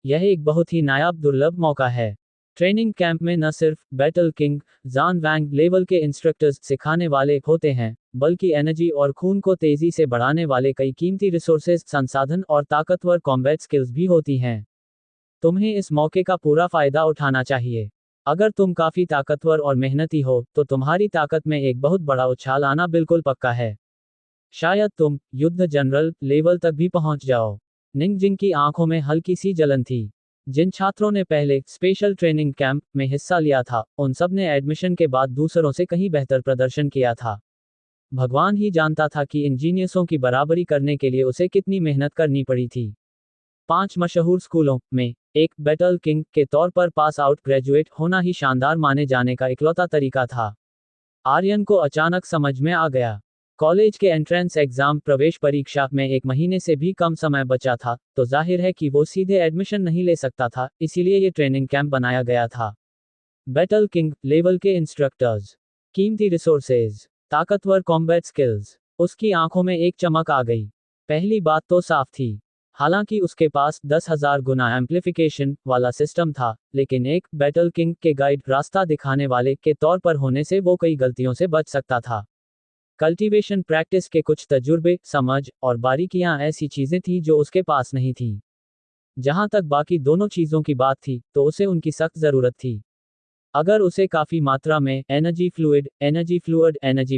यह एक बहुत ही नायाब, दुर्लभ मौका है। ट्रेनिंग कैंप में न सिर्फ बैटल किंग, जान वैंग लेवल के इंस्ट्रक्टर्स सिखाने वाले होते हैं, बल्कि एनर्जी और खून को तेजी से बढ़ाने वाले कई कीमती रिसोर्सेज, संसाधन और ताकतवर कॉम्बैट स्किल्स भी होती हैं। तुम्हें इस मौके का पूरा फायदा उठाना चाहिए। अगर तुम काफी ताकतवर और मेहनती हो, तो तुम्हारी ताकत में एक बहुत बड़ा उछाल आना बिल्कुल पक्का है। शायद तुम युद्ध जनरल लेवल तक भी पहुंच जाओ। निंगजिंग की आंखों में हल्की सी जलन थी। जिन छात्रों ने पहले स्पेशल ट्रेनिंग कैंप में हिस्सा लिया था, उन सब ने एडमिशन के बाद दूसरों से कहीं बेहतर प्रदर्शन किया था। भगवान ही जानता था कि इंजीनियर्सों की बराबरी करने के लिए उसे कितनी मेहनत करनी पड़ी थी। 5 मशहूर स्कूलों में एक बैटल किंग के तौर पर पास आउट ग्रेजुएट होना ही शानदार माने जाने का इकलौता तरीका था। आर्यन को अचानक समझ में आ गया। कॉलेज के एंट्रेंस एग्जाम, प्रवेश परीक्षा में 1 महीने से भी कम समय बचा था, तो जाहिर है कि वो सीधे एडमिशन नहीं ले सकता था, इसीलिए ये ट्रेनिंग कैंप बनाया गया था। बैटल किंग लेवल के इंस्ट्रक्टर्स, कीमती रिसोर्सेज, ताकतवर कॉम्बैट स्किल्स। उसकी आंखों में एक चमक आ गई। पहली बात तो साफ थी, हालांकि उसके पास 10,000 गुना एम्प्लीफिकेशन वाला सिस्टम था, लेकिन एक बैटल किंग के गाइड रास्ता दिखाने वाले के तौर पर होने से वो कई गलतियों से बच सकता था। कल्टीवेशन प्रैक्टिस के कुछ तजुर्बे, समझ और बारीकियां ऐसी चीजें थी जो उसके पास नहीं थी। जहां तक बाकी दोनों चीजों की बात थी, तो उसे उनकी सख्त जरूरत थी। अगर उसे काफी मात्रा में एनर्जी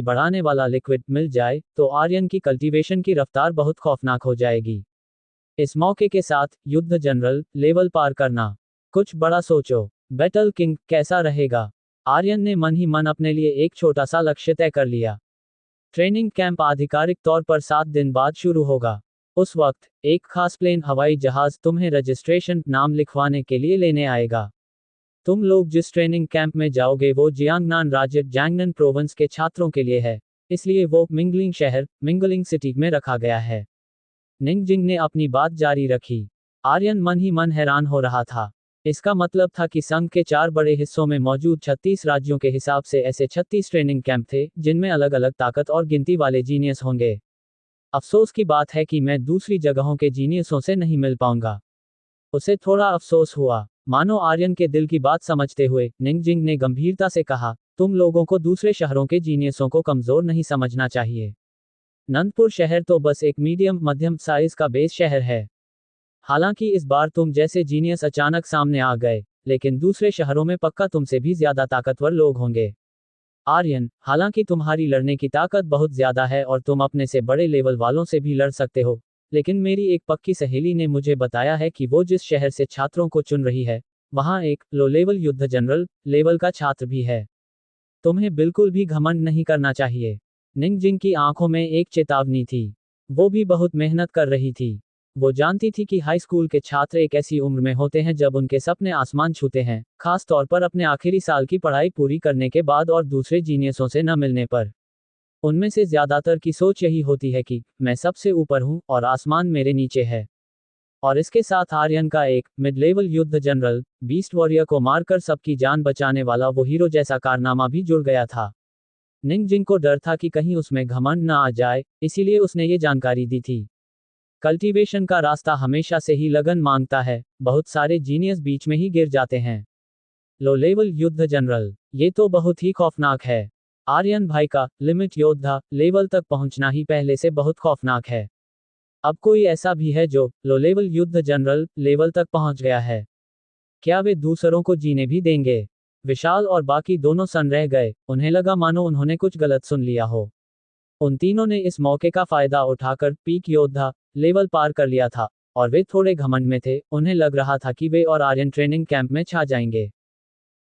बढ़ाने वाला लिक्विड मिल जाए, तो आर्यन की कल्टीवेशन की रफ्तार बहुत खौफनाक हो जाएगी। इस मौके के साथ युद्ध जनरल लेवल पार करना। कुछ बड़ा सोचो, बैटल किंग कैसा रहेगा? आर्यन ने मन ही मन अपने लिए एक छोटा सा लक्ष्य तय कर लिया। ट्रेनिंग कैंप आधिकारिक तौर पर 7 दिन बाद शुरू होगा। उस वक्त एक खास प्लेन हवाई जहाज तुम्हें रजिस्ट्रेशन नाम लिखवाने के लिए लेने आएगा। तुम लोग जिस ट्रेनिंग कैंप में जाओगे वो जियांगनान राज्य जैंगनन प्रोविंस के छात्रों के लिए है, इसलिए वो मिंगलिंग शहर मिंगलिंग सिटी में रखा गया है। निंगजिंग ने अपनी बात जारी रखी। आर्यन मन ही मन हैरान हो रहा था। इसका मतलब था कि संघ के 4 बड़े हिस्सों में मौजूद 36 राज्यों के हिसाब से ऐसे 36 ट्रेनिंग कैंप थे, जिनमें अलग अलग ताकत और गिनती वाले जीनियस होंगे। अफसोस की बात है कि मैं दूसरी जगहों के जीनियसों से नहीं मिल पाऊंगा। उसे थोड़ा अफसोस हुआ। मानो आर्यन के दिल की बात समझते हुए निंगजिंग ने गंभीरता से कहा, तुम लोगों को दूसरे शहरों के जीनियसों को कमजोर नहीं समझना चाहिए। नंदपुर शहर तो बस एक मध्यम साइज का बेस शहर है। हालांकि इस बार तुम जैसे जीनियस अचानक सामने आ गए, लेकिन दूसरे शहरों में पक्का तुमसे भी ज्यादा ताकतवर लोग होंगे। आर्यन, हालांकि तुम्हारी लड़ने की ताकत बहुत ज्यादा है और तुम अपने से बड़े लेवल वालों से भी लड़ सकते हो, लेकिन मेरी एक पक्की सहेली ने मुझे बताया है कि वो जिस शहर से छात्रों को चुन रही है, वहां एक लो लेवल युद्ध जनरल लेवल का छात्र भी है। तुम्हें बिल्कुल भी घमंड नहीं करना चाहिए। निंगजिंग की आंखों में एक चेतावनी थी। वो भी बहुत मेहनत कर रही थी। वो जानती थी कि हाई स्कूल के छात्र एक ऐसी उम्र में होते हैं जब उनके सपने आसमान छूते हैं, खास तौर पर अपने आखिरी साल की पढ़ाई पूरी करने के बाद और दूसरे जीनियसों से न मिलने पर। उनमें से ज्यादातर की सोच यही होती है कि मैं सबसे ऊपर हूं और आसमान मेरे नीचे है। और इसके साथ आर्यन का एक मिड लेवल युद्ध जनरल बीस्ट वॉरियर को मारकर सबकी जान बचाने वाला वो हीरो जैसा कारनामा भी जुड़ गया था। निंगजिंग को डर था कि कहीं उसमें घमंड न आ जाए, इसीलिए उसने ये जानकारी दी थी। कल्टीवेशन का रास्ता हमेशा से ही लगन मांगता है, बहुत सारे जीनियस बीच में ही गिर जाते हैं। लो लेवल युद्ध जनरल, ये तो बहुत ही खौफनाक है। आर्यन भाई का लिमिट योद्धा लेवल तक पहुंचना ही पहले से बहुत खौफनाक है। अब कोई ऐसा भी है जो लो लेवल युद्ध जनरल लेवल तक पहुंच गया है। क्या वे दूसरों को जीने भी देंगे? विशाल और बाकी दोनों सन्न रह गए। उन्हें लगा मानो उन्होंने कुछ गलत सुन लिया हो। उन तीनों ने इस मौके का फायदा उठाकर पीक योद्धा लेवल पार कर लिया था, और वे थोड़े घमंड में थे। उन्हें लग रहा था कि वे और आर्यन ट्रेनिंग कैंप में छा जाएंगे।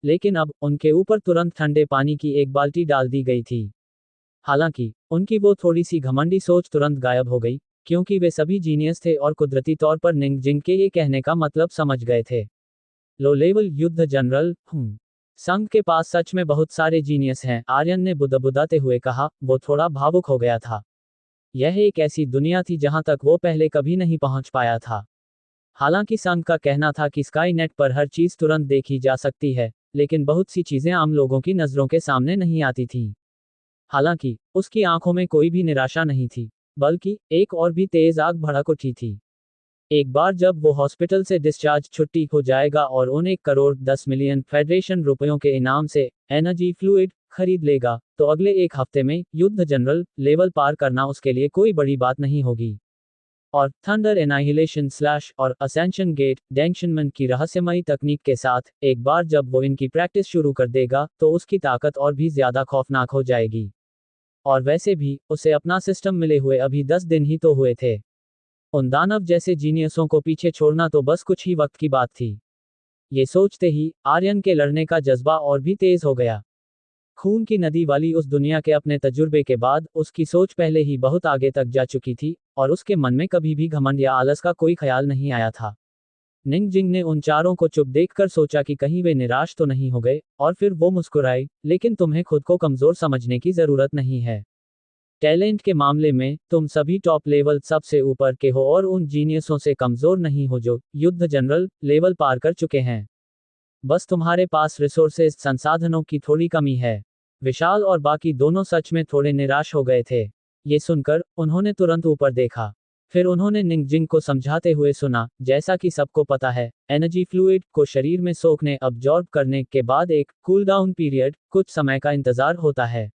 लेकिन अब उनके ऊपर तुरंत ठंडे पानी की एक बाल्टी डाल दी गई थी। हालांकि उनकी वो थोड़ी सी घमंडी सोच तुरंत गायब हो गई, क्योंकि वे सभी जीनियस थे और कुदरती तौर पर निंगजिंग के ये कहने का मतलब समझ गए थे। लो लेवल युद्ध जनरल, संघ के पास सच में बहुत सारे जीनियस हैं, आर्यन ने बुदबुदाते हुए कहा। वो थोड़ा भावुक हो गया था। यह एक ऐसी दुनिया थी जहां तक वो पहले कभी नहीं पहुंच पाया था। हालांकि संघ का कहना था कि स्काई नेट पर हर चीज तुरंत देखी जा सकती है, लेकिन बहुत सी चीजें आम लोगों की नजरों के सामने नहीं आती थीं। हालांकि उसकी आंखों में कोई भी निराशा नहीं थी, बल्कि एक और भी तेज आग भड़क उठी थी। एक बार जब वो हॉस्पिटल से डिस्चार्ज छुट्टी हो जाएगा और उन 1 करोड़ 10 मिलियन फेडरेशन रुपयों के इनाम से एनर्जी फ्लूइड खरीद लेगा, तो अगले 1 हफ्ते में युद्ध जनरल लेवल पार करना उसके लिए कोई बड़ी बात नहीं होगी। और थंडर एनाहिलेशन स्लैश और असेंशन गेट डेंशनमेंट की रहस्यमयी तकनीक के साथ एक बार जब वो इनकी प्रैक्टिस शुरू कर देगा, तो उसकी ताकत और भी ज्यादा खौफनाक हो जाएगी। और वैसे भी उसे अपना सिस्टम मिले हुए अभी 10 दिन ही तो हुए थे। उन दानव जैसे जीनियसों को पीछे छोड़ना तो बस कुछ ही वक्त की बात थी। ये सोचते ही आर्यन के लड़ने का जज्बा और भी तेज हो गया। खून की नदी वाली उस दुनिया के अपने तजुर्बे के बाद उसकी सोच पहले ही बहुत आगे तक जा चुकी थी, और उसके मन में कभी भी घमंड या आलस का कोई ख्याल नहीं आया था। निंगजिंग ने उन चारों को चुप देखकर सोचा कि कहीं वे निराश तो नहीं हो गए, और फिर वो मुस्कुराई। लेकिन तुम्हें खुद को कमजोर समझने की जरूरत नहीं है। टैलेंट के मामले में तुम सभी टॉप लेवल सबसे ऊपर के हो और उन जीनियसों से कमजोर नहीं हो जो युद्ध जनरल लेवल पार कर चुके हैं। बस तुम्हारे पास रिसोर्सेज संसाधनों की थोड़ी कमी है। विशाल और बाकी दोनों सच में थोड़े निराश हो गए थे। ये सुनकर उन्होंने तुरंत ऊपर देखा। फिर उन्होंने निंगजिंग को समझाते हुए सुना, जैसा कि सबको पता है, एनर्जी फ्लूइड को शरीर में सोखने अब्जॉर्ब करने के बाद एक कूल डाउन पीरियड, कुछ समय का इंतजार होता है।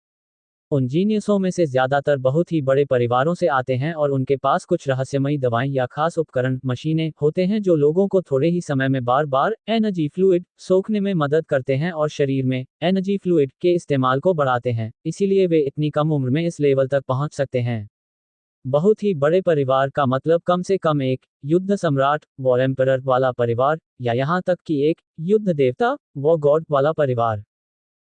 उन जीनियसों में से ज्यादातर बहुत ही बड़े परिवारों से आते हैं और उनके पास कुछ रहस्यमयी दवाएं या खास उपकरण, मशीनें होते हैं जो लोगों को थोड़े ही समय में बार बार एनर्जी फ्लूइड सोखने में मदद करते हैं और शरीर में एनर्जी फ्लूइड के इस्तेमाल को बढ़ाते हैं, इसीलिए वे इतनी कम उम्र में इस लेवल तक पहुंच सकते हैं। बहुत ही बड़े परिवार का मतलब कम से कम एक युद्ध सम्राट वॉर एम्परर वाला परिवार, या यहाँ तक कि एक युद्ध देवता वॉर गॉड वाला परिवार।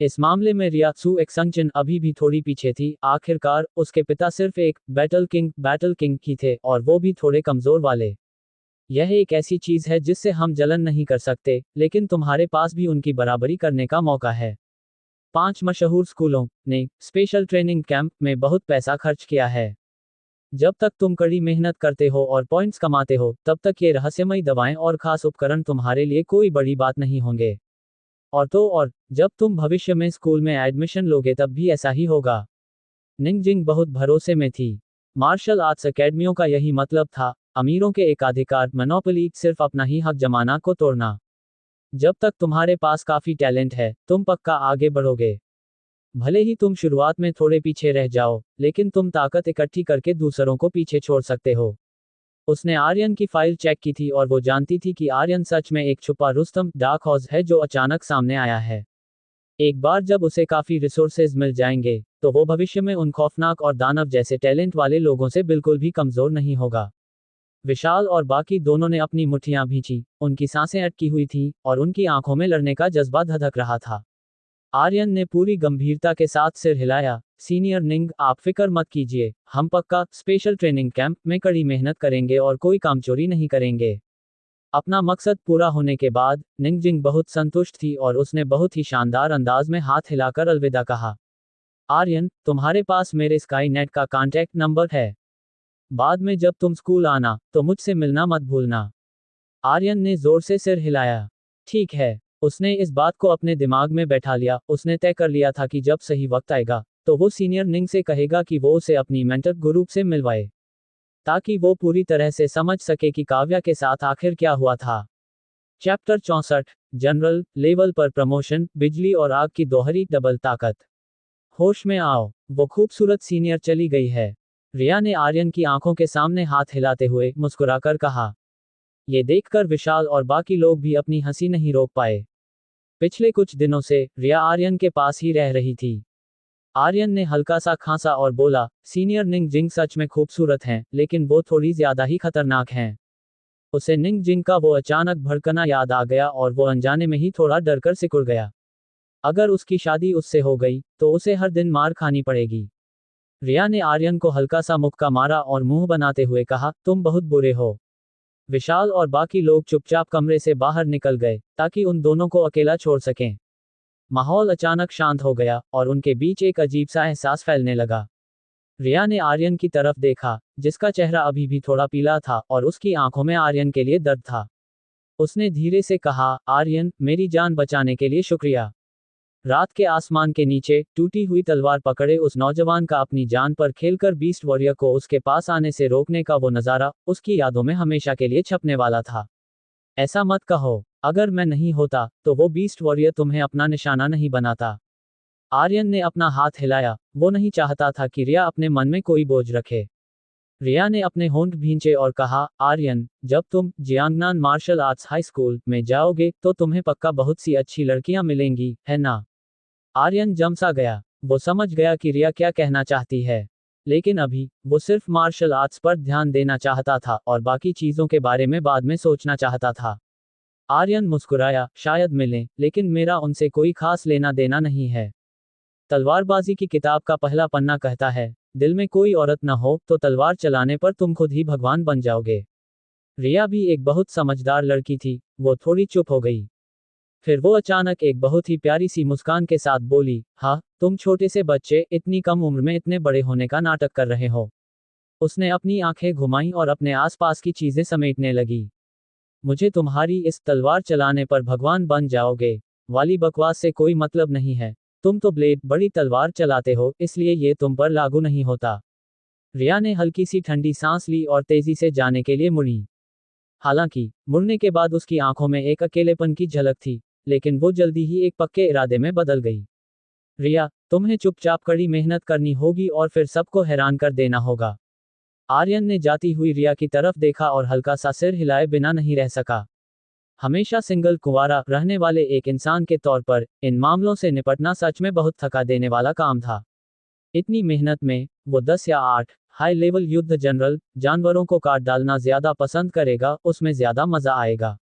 इस मामले में रिया सू एक्संगचन अभी भी थोड़ी पीछे थी। आखिरकार उसके पिता सिर्फ एक बैटल किंग ही थे, और वो भी थोड़े कमजोर वाले। यह एक ऐसी चीज है जिससे हम जलन नहीं कर सकते, लेकिन तुम्हारे पास भी उनकी बराबरी करने का मौका है। 5 मशहूर स्कूलों ने स्पेशल ट्रेनिंग कैंप में बहुत पैसा खर्च किया है। जब तक तुम कड़ी मेहनत करते हो और पॉइंट्स कमाते हो, तब तक ये रहस्यमयी दवाएं और खास उपकरण तुम्हारे लिए कोई बड़ी बात नहीं होंगे। और जब तुम भविष्य में स्कूल में एडमिशन लोगे तब भी ऐसा ही होगा। निंगजिंग बहुत भरोसे में थी। मार्शल आर्ट्स एकेडमियों का यही मतलब था, अमीरों के एकाधिकार, मोनोपोली, सिर्फ अपना ही हक जमाना को तोड़ना। जब तक तुम्हारे पास काफी टैलेंट है, तुम पक्का आगे बढ़ोगे। भले ही तुम शुरुआत में थोड़े पीछे रह जाओ, लेकिन तुम ताकत इकट्ठी करके दूसरों को पीछे छोड़ सकते हो। उसने आर्यन की फाइल चेक की थी और वो जानती थी कि आर्यन सच में एक छुपा रुस्तम डार्क हॉर्स है जो अचानक सामने आया है। एक बार जब उसे काफी रिसोर्सेज मिल जाएंगे, तो वो भविष्य में उन खौफनाक और दानव जैसे टैलेंट वाले लोगों से बिल्कुल भी कमजोर नहीं होगा। विशाल और बाकी दोनों ने अपनी मुट्ठियां भींची, उनकी सांसें अटकी हुई थी और उनकी आंखों में लड़ने का जज्बा धधक रहा था। आर्यन ने पूरी गंभीरता के साथ सिर हिलाया। सीनियर निंग, आप फिक्र मत कीजिए, हम पक्का स्पेशल ट्रेनिंग कैंप में कड़ी मेहनत करेंगे और कोई कामचोरी नहीं करेंगे। अपना मकसद पूरा होने के बाद निंगजिंग बहुत संतुष्ट थी और उसने बहुत ही शानदार अंदाज में हाथ हिलाकर अलविदा कहा। आर्यन, तुम्हारे पास मेरे स्काई नेट का कॉन्टैक्ट नंबर है। बाद में जब तुम स्कूल आना, तो मुझसे मिलना मत भूलना। आर्यन ने जोर से सिर हिलाया। ठीक है। उसने इस बात को अपने दिमाग में बैठा लिया। उसने तय कर लिया था कि जब सही वक्त आएगा, तो वो सीनियर निंग से कहेगा कि वो उसे अपनी मेंटर गुरु से मिलवाए, ताकि वो पूरी तरह से समझ सके कि काव्या के साथ आखिर क्या हुआ था। चैप्टर 64, जनरल लेवल पर प्रमोशन, बिजली और आग की दोहरी डबल ताकत। होश में आओ, वो खूबसूरत सीनियर चली गई है। रिया ने आर्यन की आंखों के सामने हाथ हिलाते हुए मुस्कुराकर कहा। ये देखकर विशाल और बाकी लोग भी अपनी हंसी नहीं रोक पाए। पिछले कुछ दिनों से रिया आर्यन के पास ही रह रही थी। आर्यन ने हल्का सा खांसा और बोला, सीनियर निंगजिंग सच में खूबसूरत हैं, लेकिन वो थोड़ी ज्यादा ही खतरनाक हैं। उसे निंगजिंग का वो अचानक भड़कना याद आ गया और वो अनजाने में ही थोड़ा डरकर सिकुड़ गया। अगर उसकी शादी उससे हो गई, तो उसे हर दिन मार खानी पड़ेगी। रिया ने आर्यन को हल्का सा मुक्का मारा और मुंह बनाते हुए कहा, तुम बहुत बुरे हो। विशाल और बाकी लोग चुपचाप कमरे से बाहर निकल गए, ताकि उन दोनों को अकेला छोड़ सकें। माहौल अचानक शांत हो गया और उनके बीच एक अजीब सा एहसास फैलने लगा। रिया ने आर्यन की तरफ देखा, जिसका चेहरा अभी भी थोड़ा पीला था और उसकी आंखों में आर्यन के लिए दर्द था। उसने धीरे से कहा, आर्यन, मेरी जान बचाने के लिए शुक्रिया। रात के आसमान के नीचे टूटी हुई तलवार पकड़े उस नौजवान का अपनी जान पर खेलकर बीस्ट वॉरियर को उसके पास आने से रोकने का वो नज़ारा उसकी यादों में हमेशा के लिए छपने वाला था। ऐसा मत कहो, अगर मैं नहीं होता, तो वो बीस्ट वॉरियर तुम्हें अपना निशाना नहीं बनाता। आर्यन ने अपना हाथ हिलाया। वो नहीं चाहता था कि रिया अपने मन में कोई बोझ रखे। रिया ने अपने होंठ भींचे और कहा, आर्यन, जब तुम Jiangnan martial arts high school में जाओगे, तो तुम्हें पक्का बहुत सी अच्छी लड़कियां मिलेंगी, है ना? आर्यन जमसा गया। वो समझ गया कि रिया क्या कहना चाहती है, लेकिन अभी वो सिर्फ मार्शल आर्ट्स पर ध्यान देना चाहता था और बाकी चीजों के बारे में बाद में सोचना चाहता था। आर्यन मुस्कुराया, शायद मिलें, लेकिन मेरा उनसे कोई खास लेना देना नहीं है। तलवारबाजी की किताब का पहला पन्ना कहता है, दिल में कोई औरत न हो तो तलवार चलाने पर तुम खुद ही भगवान बन जाओगे। रिया भी एक बहुत समझदार लड़की थी। वो थोड़ी चुप हो गई। फिर वो अचानक एक बहुत ही प्यारी सी मुस्कान के साथ बोली, हाँ, तुम छोटे से बच्चे इतनी कम उम्र में इतने बड़े होने का नाटक कर रहे हो। उसने अपनी आंखें घुमाई और अपने आसपास की चीजें समेटने लगी। मुझे तुम्हारी इस तलवार चलाने पर भगवान बन जाओगे वाली बकवास से कोई मतलब नहीं है। तुम तो ब्लेड बड़ी तलवार चलाते हो, इसलिए ये तुम पर लागू नहीं होता। रिया ने हल्की सी ठंडी सांस ली और तेजी से जाने के लिए मुड़ी। हालांकि मुड़ने के बाद उसकी आंखों में एक अकेलेपन की झलक थी, लेकिन वो जल्दी ही एक पक्के इरादे में बदल गई। रिया, तुम्हें चुपचाप कड़ी मेहनत करनी होगी और फिर सबको हैरान कर देना होगा। आर्यन ने जाती हुई रिया की तरफ देखा और हल्का सा सिर हिलाए बिना नहीं रह सका। हमेशा सिंगल कुंवारा रहने वाले एक इंसान के तौर पर इन मामलों से निपटना सच में बहुत थका देने वाला काम था। इतनी मेहनत में वो 10 या 8 हाई लेवल युद्ध जनरल जानवरों को काट डालना ज्यादा पसंद करेगा, उसमें ज्यादा मजा आएगा।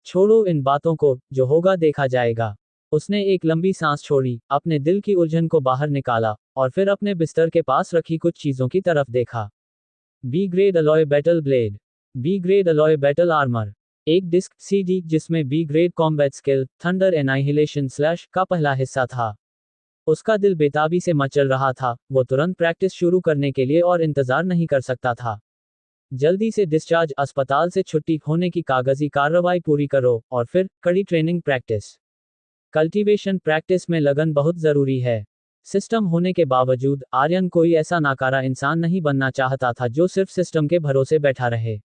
छोड़ो इन बातों को, जो होगा देखा जाएगा। उसने एक लंबी सांस छोड़ी, अपने दिल की उलझन को बाहर निकाला और फिर अपने बिस्तर के पास रखी कुछ चीजों की तरफ देखा। B grade alloy battle blade, B grade alloy battle armour, एक डिस्क सीडी जिसमें B grade combat skill thunder annihilation slash का पहला हिस्सा था। उसका दिल बेताबी से मचल रहा था, वो तुरंत प्रैक्टिस शुरू करने के लिए और इंतजार नहीं कर सकता था। जल्दी से डिस्चार्ज, अस्पताल से छुट्टी होने की कागजी कार्रवाई पूरी करो और फिर कड़ी ट्रेनिंग प्रैक्टिस। कल्टीवेशन प्रैक्टिस में लगन बहुत जरूरी है। सिस्टम होने के बावजूद आर्यन कोई ऐसा नाकारा इंसान नहीं बनना चाहता था जो सिर्फ सिस्टम के भरोसे बैठा रहे।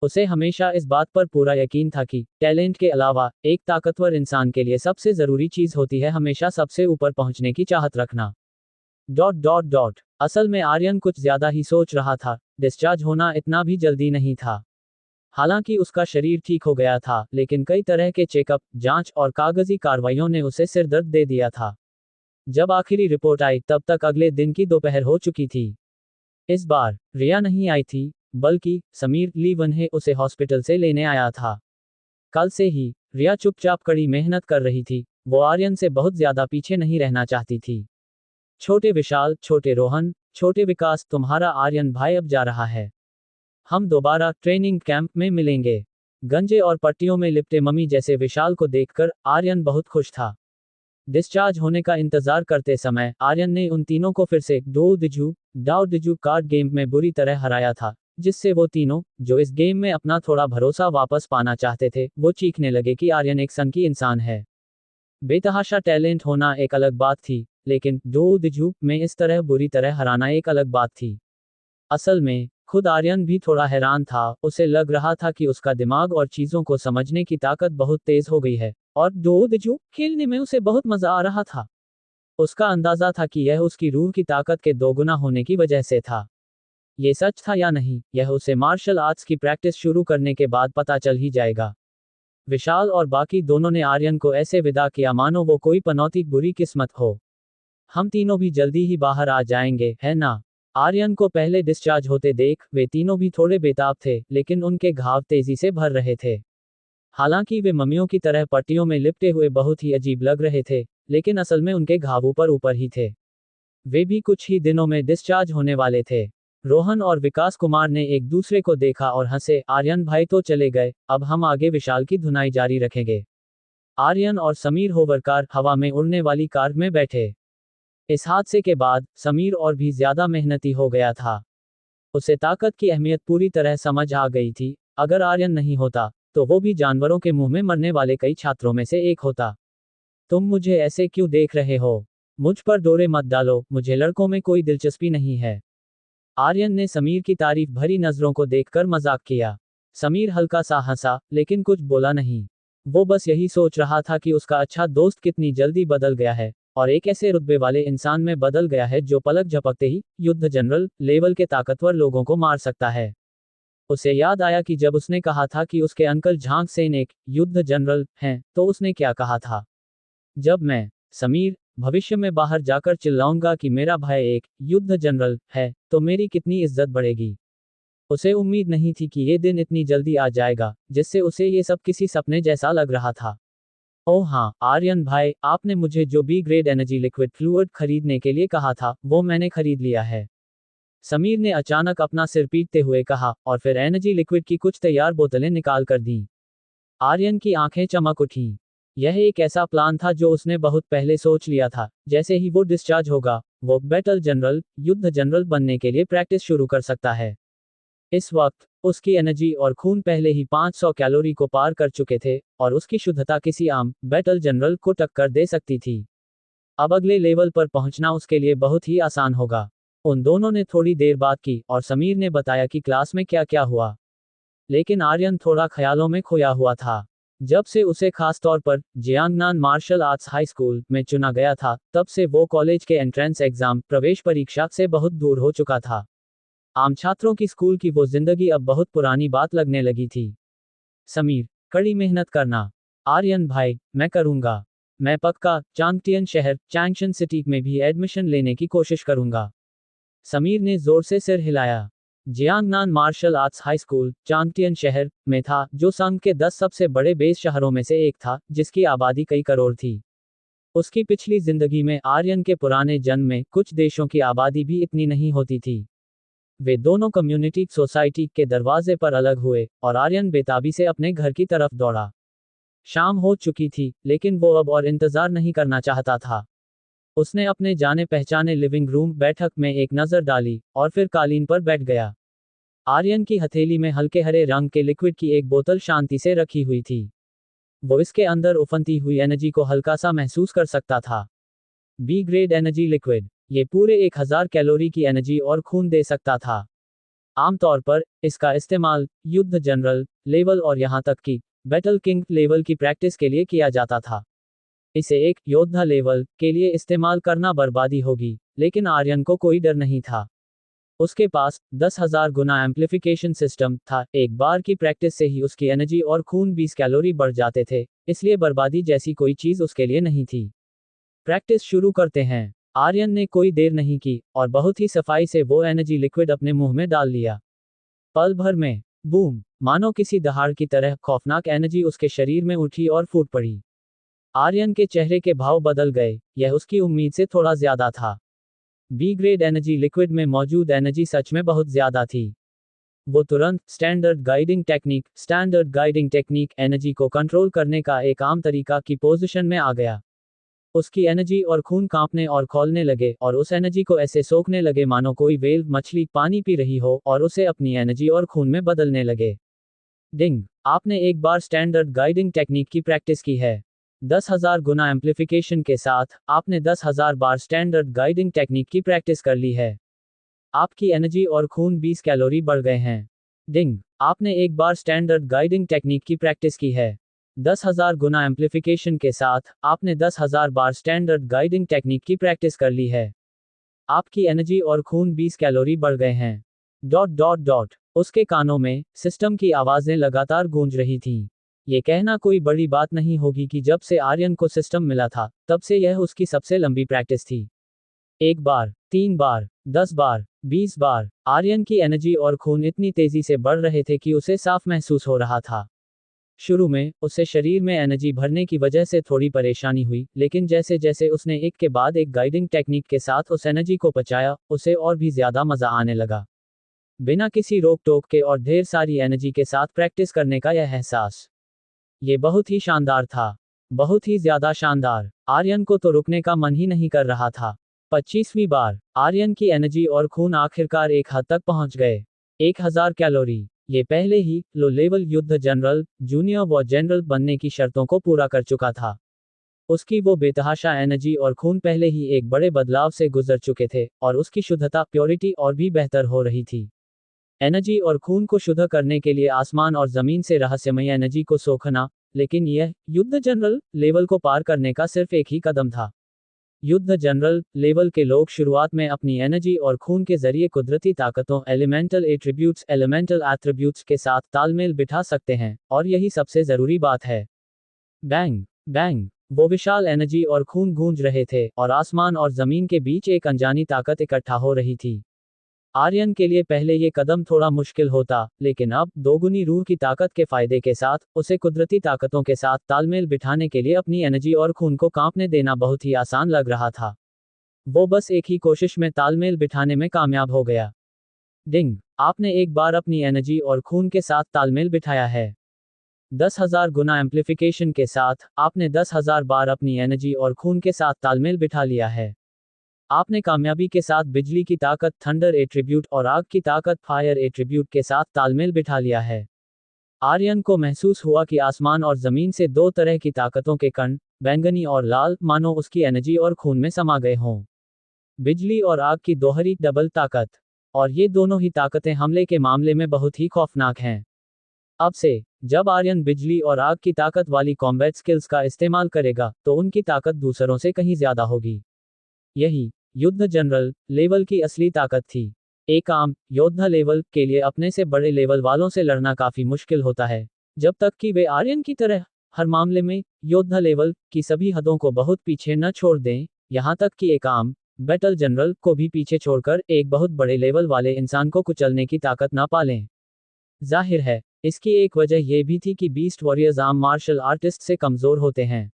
उसे हमेशा इस बात पर पूरा यकीन था कि टैलेंट के अलावा एक ताकतवर इंसान के लिए सबसे जरूरी चीज होती है हमेशा सबसे ऊपर पहुंचने की चाहत रखना। असल में आर्यन कुछ ज्यादा ही सोच रहा था, डिस्चार्ज होना इतना भी जल्दी नहीं था। हालांकि उसका शरीर ठीक हो गया था, लेकिन कई तरह के चेकअप, जांच और कागजी कार्रवाइयों ने उसे सिरदर्द दे दिया था। जब आखिरी रिपोर्ट आई तब तक अगले दिन की दोपहर हो चुकी थी। इस बार रिया नहीं आई थी, बल्कि समीर लीवनहे उसे हॉस्पिटल से लेने आया था। कल से ही रिया चुपचाप कड़ी मेहनत कर रही थी, वो आर्यन से बहुत ज्यादा पीछे नहीं रहना चाहती थी। छोटे विशाल, छोटे रोहन, छोटे विकास, तुम्हारा आर्यन भाई अब जा रहा है। हम दोबारा ट्रेनिंग कैंप में मिलेंगे। गंजे और पट्टियों में लिपटे मम्मी जैसे विशाल को देखकर आर्यन बहुत खुश था। डिस्चार्ज होने का इंतजार करते समय आर्यन ने उन तीनों को फिर से डाओ डिजू कार्ड गेम में बुरी तरह हराया था, जिससे वो तीनों, जो इस गेम में अपना थोड़ा भरोसा वापस पाना चाहते थे, वो चीखने लगे कि आर्यन एक सनकी इंसान है। बेतहाशा टैलेंट होना एक अलग बात थी, लेकिन डो दिजू में इस तरह बुरी तरह हराना एक अलग बात थी। असल में खुद आर्यन भी थोड़ा हैरान था, उसे लग रहा था कि उसका दिमाग और चीजों को समझने की ताकत बहुत तेज हो गई है, और डो दिजू खेलने में उसे बहुत मजा आ रहा था। उसका अंदाजा था कि यह उसकी रूह की ताकत के दोगुना होने की वजह से था। ये सच था या नहीं, यह उसे मार्शल आर्ट्स की प्रैक्टिस शुरू करने के बाद पता चल ही जाएगा। विशाल और बाकी दोनों ने आर्यन को ऐसे विदा किया मानो वो कोई पनौती बुरी किस्मत हो। हम तीनों भी जल्दी ही बाहर आ जाएंगे, है ना? आर्यन को पहले डिस्चार्ज होते देख वे तीनों भी थोड़े बेताब थे, लेकिन उनके घाव तेजी से भर रहे थे। हालांकि वे मम्मियों की तरह पट्टियों में लिपटे हुए बहुत ही अजीब लग रहे थे, लेकिन असल में उनके घाव ऊपर ही थे। वे भी कुछ ही दिनों में डिस्चार्ज होने वाले थे। रोहन और विकास कुमार ने एक दूसरे को देखा और हंसे। आर्यन भाई तो चले गए, अब हम आगे विशाल की धुनाई जारी रखेंगे। आर्यन और समीर होवरकार हवा में उड़ने वाली कार में बैठे। इस हादसे के बाद समीर और भी ज्यादा मेहनती हो गया था। उसे ताकत की अहमियत पूरी तरह समझ आ गई थी। अगर आर्यन नहीं होता तो वो भी जानवरों के मुंह में मरने वाले कई छात्रों में से एक होता। तुम मुझे ऐसे क्यों देख रहे हो? मुझ पर डोरे मत डालो, मुझे लड़कों में कोई दिलचस्पी नहीं है। आर्यन ने समीर की तारीफ भरी नजरों को देखकर मजाक किया। समीर हल्का सा हंसा, लेकिन कुछ बोला नहीं। वो बस यही सोच रहा था कि उसका अच्छा दोस्त कितनी जल्दी बदल गया है, और एक ऐसे रुतबे वाले इंसान में बदल गया है जो पलक झपकते ही युद्ध जनरल लेवल के ताकतवर लोगों को मार सकता है। उसे याद आया कि जब उसने कहा था कि उसके अंकल झांग सेन एक युद्ध जनरल हैं, तो उसने क्या कहा था? जब मैं, समीर, भविष्य में बाहर जाकर चिल्लाऊंगा कि मेरा भाई एक युद्ध जनरल है, तो मेरी कितनी इज्जत बढ़ेगी। उसे उम्मीद नहीं थी कि ये दिन इतनी जल्दी आ जाएगा, जिससे उसे ये सब किसी सपने जैसा लग रहा था। ओह हाँ, आर्यन भाई, आपने मुझे जो B grade energy liquid fluid खरीदने के लिए कहा था, वो मैंने खरीद लिया है। समीर ने अचानक अपना सिर पीटते हुए कहा, और फिर एनर्जी लिक्विड की कुछ तैयार बोतलें निकाल कर दी। आर्यन की आंखें चमक उठीं। यह एक ऐसा प्लान था जो उसने बहुत पहले सोच लिया था। जैसे ही वो डिस्चार्ज होगा, वो बैटल जनरल, युद्ध जनरल बनने के लिए प्रैक्टिस शुरू कर सकता है। इस वक्त उसकी एनर्जी और खून पहले ही 500 कैलोरी को पार कर चुके थे, और उसकी शुद्धता किसी आम बैटल जनरल को टक्कर दे सकती थी। अब अगले लेवल पर पहुंचना उसके लिए बहुत ही आसान होगा। उन दोनों ने थोड़ी देर बात की और समीर ने बताया कि क्लास में क्या क्या हुआ। लेकिन आर्यन थोड़ा ख्यालों में खोया हुआ था। जब से उसे खास तौर पर Jiangnan martial arts high school में चुना गया था, तब से वो कॉलेज के एंट्रेंस एग्जाम प्रवेश परीक्षा से बहुत दूर हो चुका था। आम छात्रों की स्कूल की वो जिंदगी अब बहुत पुरानी बात लगने लगी थी। समीर, कड़ी मेहनत करना। आर्यन भाई, मैं करूंगा। मैं पक्का चांगटियन शहर चैंगशन सिटी में भी एडमिशन लेने की कोशिश करूंगा। समीर ने जोर से सिर हिलाया। Jiangnan martial arts high school Changtian शहर में था, जो संघ के 10 सबसे बड़े बेस शहरों में से एक था, जिसकी आबादी कई करोड़ थी। उसकी पिछली जिंदगी में आर्यन के पुराने जन्म में कुछ देशों की आबादी भी इतनी नहीं होती थी। वे दोनों कम्युनिटी सोसाइटी के दरवाजे पर अलग हुए और आर्यन बेताबी से अपने घर की तरफ दौड़ा। शाम हो चुकी थी, लेकिन वो अब और इंतजार नहीं करना चाहता था। उसने अपने जाने पहचाने लिविंग रूम बैठक में एक नजर डाली और फिर कालीन पर बैठ गया। आर्यन की हथेली में हल्के हरे रंग के लिक्विड की एक बोतल शांति से रखी हुई थी। वो इसके अंदर उफनती हुई एनर्जी को हल्का सा महसूस कर सकता था। B grade energy liquid. ये पूरे 1000 कैलोरी की एनर्जी और खून दे सकता था। आमतौर पर इसका इस्तेमाल युद्ध जनरल लेवल और यहां तक कि बैटल किंग लेवल की प्रैक्टिस के लिए किया जाता था। इसे एक योद्धा लेवल के लिए इस्तेमाल करना बर्बादी होगी, लेकिन आर्यन को कोई डर नहीं था। उसके पास 10,000 गुना एम्प्लीफिकेशन सिस्टम था। एक बार की प्रैक्टिस से ही उसकी एनर्जी और खून 20 कैलोरी बढ़ जाते थे, इसलिए बर्बादी जैसी कोई चीज उसके लिए नहीं थी। प्रैक्टिस शुरू करते हैं। आर्यन ने कोई देर नहीं की और बहुत ही सफाई से वो एनर्जी लिक्विड अपने मुंह में डाल लिया। पल भर में बूम, मानो किसी दहाड़ की तरह खौफनाक एनर्जी उसके शरीर में उठी और फूट पड़ी। आर्यन के चेहरे के भाव बदल गए, यह उसकी उम्मीद से थोड़ा ज्यादा था। बी ग्रेड एनर्जी लिक्विड में मौजूद एनर्जी सच में बहुत ज्यादा थी। वो तुरंत स्टैंडर्ड गाइडिंग टेक्निक एनर्जी को कंट्रोल करने का एक आम तरीका की पोजीशन में आ गया। उसकी एनर्जी और खून कांपने और खौलने लगे और उस एनर्जी को ऐसे सोखने लगे मानो कोई वेल मछली पानी पी रही हो और उसे अपनी एनर्जी और खून में बदलने लगे। डिंग, आपने एक बार स्टैंडर्ड गाइडिंग टेक्निक की प्रैक्टिस की है। 10,000 गुना एम्प्लीफिकेशन के साथ आपने 10,000 बार स्टैंडर्ड गाइडिंग टेक्निक की प्रैक्टिस कर ली है। आपकी एनर्जी और खून 20 कैलोरी बढ़ गए हैं। डिंग, आपने एक बार स्टैंडर्ड गाइडिंग टेक्निक की प्रैक्टिस की है। 10,000 गुना एम्प्लीफिकेशन के साथ आपने 10,000 बार स्टैंडर्ड गाइडिंग टेक्निक की प्रैक्टिस कर ली है। आपकी एनर्जी और खून 20 कैलोरी बढ़ गए हैं। Dot dot dot. उसके कानों में सिस्टम की आवाजें लगातार गूंज रही थीं। ये कहना कोई बड़ी बात नहीं होगी कि जब से आर्यन को सिस्टम मिला था, तब से यह उसकी सबसे लंबी प्रैक्टिस थी। 1 बार, 3 बार, 10 बार, 20 बार, आर्यन की एनर्जी और खून इतनी तेजी से बढ़ रहे थे कि उसे साफ महसूस हो रहा था। शुरू में उसे शरीर में एनर्जी भरने की वजह से थोड़ी परेशानी हुई, लेकिन जैसे जैसे उसने एक के बाद एक गाइडिंग टेक्निक के साथ उस एनर्जी को पचाया, उसे और भी ज्यादा मजा आने लगा। बिना किसी रोक टोक के और ढेर सारी एनर्जी के साथ प्रैक्टिस करने का यह एहसास, ये बहुत ही शानदार था। बहुत ही ज्यादा शानदार। आर्यन को तो रुकने का मन ही नहीं कर रहा था। 25वीं बार, आर्यन की एनर्जी और खून आखिरकार एक हद तक पहुंच गए। 1000 कैलोरी। ये पहले ही लो लेवल युद्ध जनरल, जूनियर व जनरल बनने की शर्तों को पूरा कर चुका था। उसकी वो बेतहाशा एनर्जी और खून पहले ही एक बड़े बदलाव से गुजर चुके थे और उसकी शुद्धता प्योरिटी और भी बेहतर हो रही थी। एनर्जी और खून को शुद्ध करने के लिए आसमान और जमीन से रहस्यमय एनर्जी को सोखना, लेकिन यह युद्ध जनरल लेवल को पार करने का सिर्फ एक ही कदम था। युद्ध जनरल लेवल के लोग शुरुआत में अपनी एनर्जी और खून के जरिए कुदरती ताकतों एलिमेंटल एट्रीब्यूट्स के साथ तालमेल बिठा सकते हैं, और यही सबसे जरूरी बात है। बैंग बैंग, वो विशाल एनर्जी और खून गूंज रहे थे और आसमान और जमीन के बीच एक अनजानी ताकत इकट्ठा हो रही थी। आर्यन के लिए पहले ये कदम थोड़ा मुश्किल होता, लेकिन अब दोगुनी रूह की ताकत के फायदे के साथ उसे कुदरती ताकतों के साथ तालमेल बिठाने के लिए अपनी एनर्जी और खून को कांपने देना बहुत ही आसान लग रहा था। वो बस एक ही कोशिश में तालमेल बिठाने में कामयाब हो गया। डिंग, आपने एक बार अपनी एनर्जी और खून के साथ तालमेल बिठाया है। 10,000 गुना एम्प्लीफिकेशन के साथ आपने 10,000 बार अपनी एनर्जी और खून के साथ तालमेल बिठा लिया है। आपने कामयाबी के साथ बिजली की ताकत थंडर एट्रीब्यूट और आग की ताकत फायर एट्रीब्यूट के साथ तालमेल बिठा लिया है। आर्यन को महसूस हुआ कि आसमान और जमीन से दो तरह की ताकतों के कण, बैंगनी और लाल, मानो उसकी एनर्जी और खून में समा गए हों। बिजली और आग की दोहरी डबल ताकत। और ये दोनों ही ताकतें हमले के मामले में बहुत ही खौफनाक हैं। अब से जब आर्यन बिजली और आग की ताकत वाली कॉम्बैट स्किल्स का इस्तेमाल करेगा तो उनकी ताकत दूसरों से कहीं ज्यादा होगी। यही युद्ध जनरल लेवल की असली ताकत थी। एक आम योद्धा लेवल के लिए अपने से बड़े लेवल वालों से लड़ना काफी मुश्किल होता है, जब तक कि वे आर्यन की तरह हर मामले में योद्धा लेवल की सभी हदों को बहुत पीछे न छोड़ दें, यहां तक कि एक आम बैटल जनरल को भी पीछे छोड़कर एक बहुत बड़े लेवल वाले इंसान को कुचलने की ताकत ना पालें। जाहिर है, इसकी एक वजह यह भी थी कि बीस्ट वॉरियर्स आम मार्शल आर्टिस्ट से कमजोर होते हैं।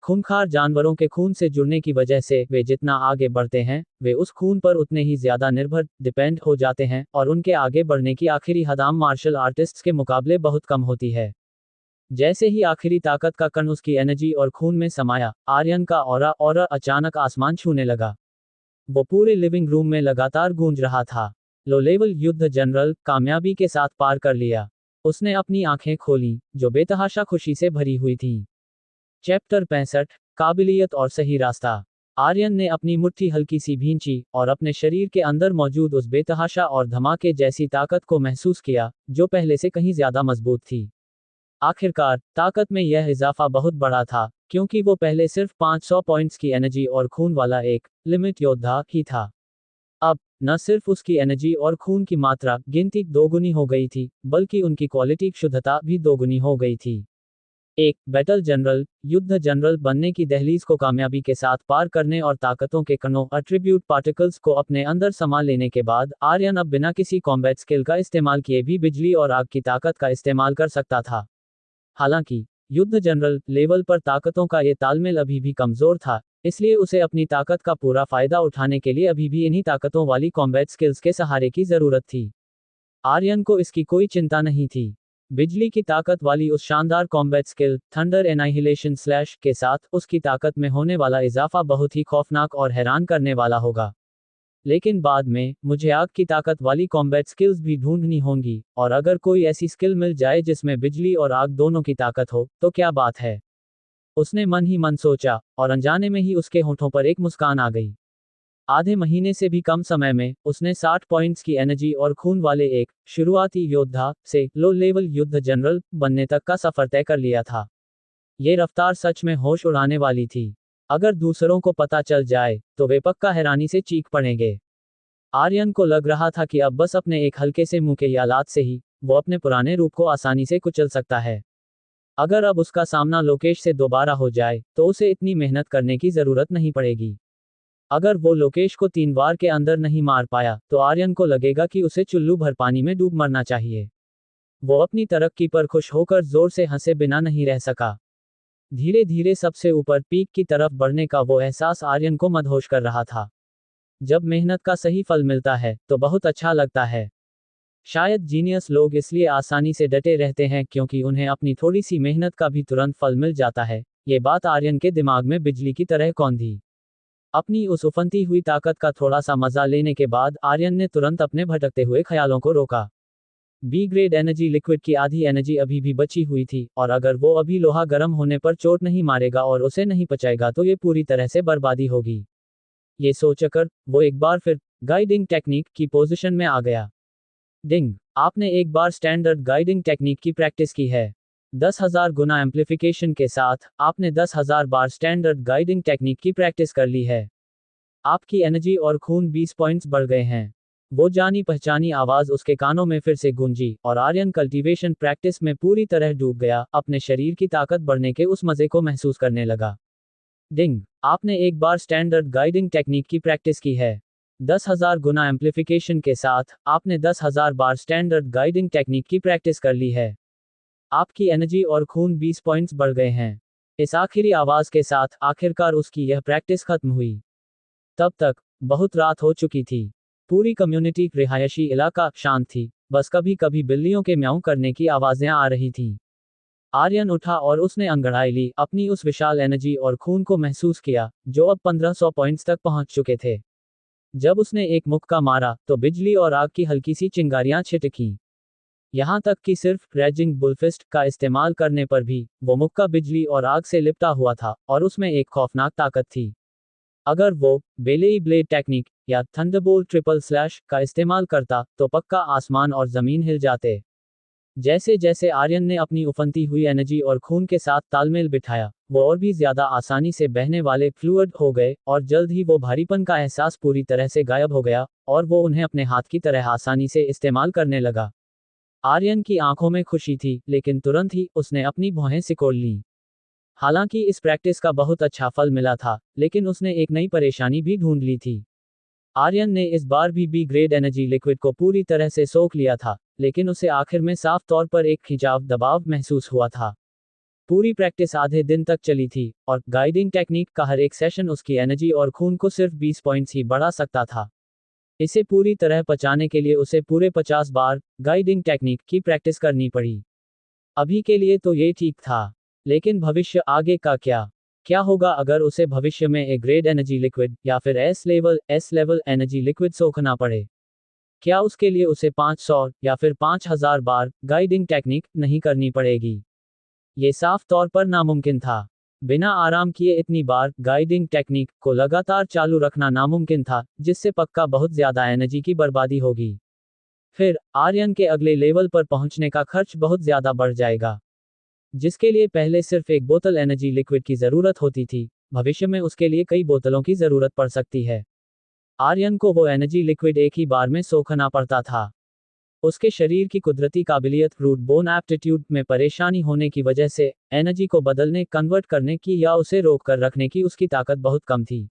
खूंखार जानवरों के खून से जुड़ने की वजह से वे जितना आगे बढ़ते हैं, वे उस खून पर उतने ही ज्यादा निर्भर डिपेंड हो जाते हैं और उनके आगे बढ़ने की आखिरी हद आम मार्शल आर्टिस्ट्स के मुकाबले बहुत कम होती है। जैसे ही आखिरी ताकत का कण उसकी एनर्जी और खून में समाया, आर्यन का ऑरा अचानक आसमान छूने लगा। वो पूरे लिविंग रूम में लगातार गूंज रहा था। लो लेवल युद्ध जनरल कामयाबी के साथ पार कर लिया। उसने अपनी आंखें खोली, जो बेतहाशा खुशी से भरी हुई थीं। चैप्टर 65 काबिलियत और सही रास्ता। आर्यन ने अपनी मुट्ठी हल्की सी भींची और अपने शरीर के अंदर मौजूद उस बेतहाशा और धमाके जैसी ताकत को महसूस किया, जो पहले से कहीं ज्यादा मजबूत थी। आखिरकार ताकत में यह इजाफा बहुत बड़ा था, क्योंकि वो पहले सिर्फ 500 पॉइंट्स की एनर्जी और खून वाला एक लिमिट योद्धा ही था। अब न सिर्फ उसकी एनर्जी और खून की मात्रा गिनती दोगुनी हो गई थी, बल्कि उनकी क्वालिटी शुद्धता भी दोगुनी हो गई थी। एक बैटल जनरल युद्ध जनरल बनने की दहलीज को कामयाबी के साथ पार करने और ताकतों के कणों एट्रीब्यूट पार्टिकल्स को अपने अंदर समा लेने के बाद आर्यन अब बिना किसी कॉम्बैट स्किल का इस्तेमाल किए भी बिजली और आग की ताकत का इस्तेमाल कर सकता था। हालांकि युद्ध जनरल लेवल पर ताकतों का ये तालमेल अभी भी कमजोर था, इसलिए उसे अपनी ताकत का पूरा फायदा उठाने के लिए अभी भी इन्हीं ताकतों वाली कॉम्बैट स्किल्स के सहारे की जरूरत थी। आर्यन को इसकी कोई चिंता नहीं थी। बिजली की ताकत वाली उस शानदार combat skill thunder annihilation slash के साथ उसकी ताकत में होने वाला इजाफा बहुत ही खौफनाक और हैरान करने वाला होगा। लेकिन बाद में मुझे आग की ताकत वाली कॉम्बैट स्किल्स भी ढूंढनी होंगी, और अगर कोई ऐसी स्किल मिल जाए जिसमें बिजली और आग दोनों की ताकत हो तो क्या बात है। उसने मन ही मन सोचा, और अनजाने में ही उसके होठों पर एक मुस्कान आ गई। आधे महीने से भी कम समय में उसने 60 पॉइंट्स की एनर्जी और खून वाले एक शुरुआती योद्धा से लो लेवल युद्ध जनरल बनने तक का सफर तय कर लिया था। ये रफ्तार सच में होश उड़ाने वाली थी। अगर दूसरों को पता चल जाए तो वे पक्का हैरानी से चीख पड़ेंगे। आर्यन को लग रहा था कि अब बस अपने एक हल्के से मुंह के या लात से ही वो अपने पुराने रूप को आसानी से कुचल सकता है। अगर अब उसका सामना लोकेश से दोबारा हो जाए तो उसे इतनी मेहनत करने की जरूरत नहीं पड़ेगी। अगर वो लोकेश को 3 बार के अंदर नहीं मार पाया तो आर्यन को लगेगा कि उसे चुल्लू भर पानी में डूब मरना चाहिए। वो अपनी तरक्की पर खुश होकर जोर से हंसे बिना नहीं रह सका। धीरे धीरे सबसे ऊपर पीक की तरफ बढ़ने का वो एहसास आर्यन को मदहोश कर रहा था। जब मेहनत का सही फल मिलता है तो बहुत अच्छा लगता है। शायद जीनियस लोग इसलिए आसानी से डटे रहते हैं क्योंकि उन्हें अपनी थोड़ी सी मेहनत का भी तुरंत फल मिल जाता है। ये बात आर्यन के दिमाग में बिजली की तरह कौंधी। अपनी उस उफनती हुई ताकत का थोड़ा सा मजा लेने के बाद आर्यन ने तुरंत अपने भटकते हुए ख्यालों को रोका। बी ग्रेड एनर्जी लिक्विड की आधी एनर्जी अभी भी बची हुई थी, और अगर वो अभी लोहा गर्म होने पर चोट नहीं मारेगा और उसे नहीं पचाएगा तो ये पूरी तरह से बर्बादी होगी। ये सोचकर वो एक बार फिर गाइडिंग टेक्निक की पोजीशन में आ गया। डिंग, आपने एक बार स्टैंडर्ड गाइडिंग टेक्निक की प्रैक्टिस की है। 10,000 गुना एम्पलीफिकेशन के साथ आपने 10,000 बार स्टैंडर्ड गाइडिंग टेक्निक की प्रैक्टिस कर ली है। आपकी एनर्जी और खून 20 पॉइंट्स बढ़ गए हैं। वो जानी पहचानी आवाज उसके कानों में फिर से गूंजी और आर्यन कल्टीवेशन प्रैक्टिस में पूरी तरह डूब गया, अपने शरीर की ताकत बढ़ने के उस मजे को महसूस करने लगा। डिंग, आपने एक बार स्टैंडर्ड गाइडिंग टेक्निक की प्रैक्टिस की है। 10,000 गुना एम्पलीफिकेशन के साथ आपने 10,000 बार स्टैंडर्ड गाइडिंग टेक्निक की प्रैक्टिस कर ली है। आपकी एनर्जी और खून 20 पॉइंट्स बढ़ गए हैं। इस आखिरी आवाज के साथ आखिरकार उसकी यह प्रैक्टिस खत्म हुई। तब तक बहुत रात हो चुकी थी। पूरी कम्युनिटी रिहायशी इलाका शांत थी, बस कभी कभी बिल्लियों के म्याऊं करने की आवाजें आ रही थीं। आर्यन उठा और उसने अंगड़ाई ली, अपनी उस विशाल एनर्जी और खून को महसूस किया, जो अब 1500 पॉइंट्स तक पहुंच चुके थे। जब उसने एक मुक्का मारा तो बिजली और आग की हल्की सी चिंगारियां छिटकीं। यहां तक कि सिर्फ रैजिंग बुलफिस्ट का इस्तेमाल करने पर भी वो मुक्का बिजली और आग से लिपटा हुआ था, और उसमें एक खौफनाक ताकत थी। अगर वो बेलेई ब्लेड टेक्निक या थंडरबोल्ट ट्रिपल स्लैश का इस्तेमाल करता तो पक्का आसमान और जमीन हिल जाते। जैसे जैसे आर्यन ने अपनी उफनती हुई एनर्जी और खून के साथ तालमेल बिठाया, वो और भी ज्यादा आसानी से बहने वाले फ्लूइड हो गए और जल्द ही वो भारीपन का एहसास पूरी तरह से गायब हो गया और वो उन्हें अपने हाथ की तरह आसानी से इस्तेमाल करने लगा। आर्यन की आंखों में खुशी थी, लेकिन तुरंत ही उसने अपनी भौहें सिकोड़ लीं। हालांकि इस प्रैक्टिस का बहुत अच्छा फल मिला था, लेकिन उसने एक नई परेशानी भी ढूंढ ली थी। आर्यन ने इस बार भी बी ग्रेड एनर्जी लिक्विड को पूरी तरह से सोख लिया था, लेकिन उसे आखिर में साफ तौर पर एक खिंचाव दबाव महसूस हुआ था। पूरी प्रैक्टिस आधे दिन तक चली थी, और गाइडिंग टेक्निक का हर एक सेशन उसकी एनर्जी और खून को सिर्फ 20 पॉइंट्स ही बढ़ा सकता था। इसे पूरी तरह पचाने के लिए उसे पूरे 50 बार गाइडिंग टेक्निक की प्रैक्टिस करनी पड़ी। अभी के लिए तो ये ठीक था, लेकिन भविष्य आगे का क्या? क्या होगा अगर उसे भविष्य में ए ग्रेड एनर्जी लिक्विड या फिर एस लेवल एनर्जी लिक्विड सोखना पड़े? क्या उसके लिए उसे 500 या फिर 5000 बार गाइडिंग टेक्निक नहीं करनी पड़ेगी? ये साफ तौर पर नामुमकिन था। बिना आराम किए इतनी बार गाइडिंग टेक्निक को लगातार चालू रखना नामुमकिन था, जिससे पक्का बहुत ज्यादा एनर्जी की बर्बादी होगी। फिर आर्यन के अगले लेवल पर पहुंचने का खर्च बहुत ज्यादा बढ़ जाएगा, जिसके लिए पहले सिर्फ एक बोतल एनर्जी लिक्विड की जरूरत होती थी, भविष्य में उसके लिए कई बोतलों की जरूरत पड़ सकती है। आर्यन को वो एनर्जी लिक्विड एक ही बार में सोखना पड़ता था। उसके शरीर की कुदरती काबिलियत रूट बोन एप्टीट्यूड में परेशानी होने की वजह से एनर्जी को बदलने कन्वर्ट करने की या उसे रोक कर रखने की उसकी ताकत बहुत कम थी।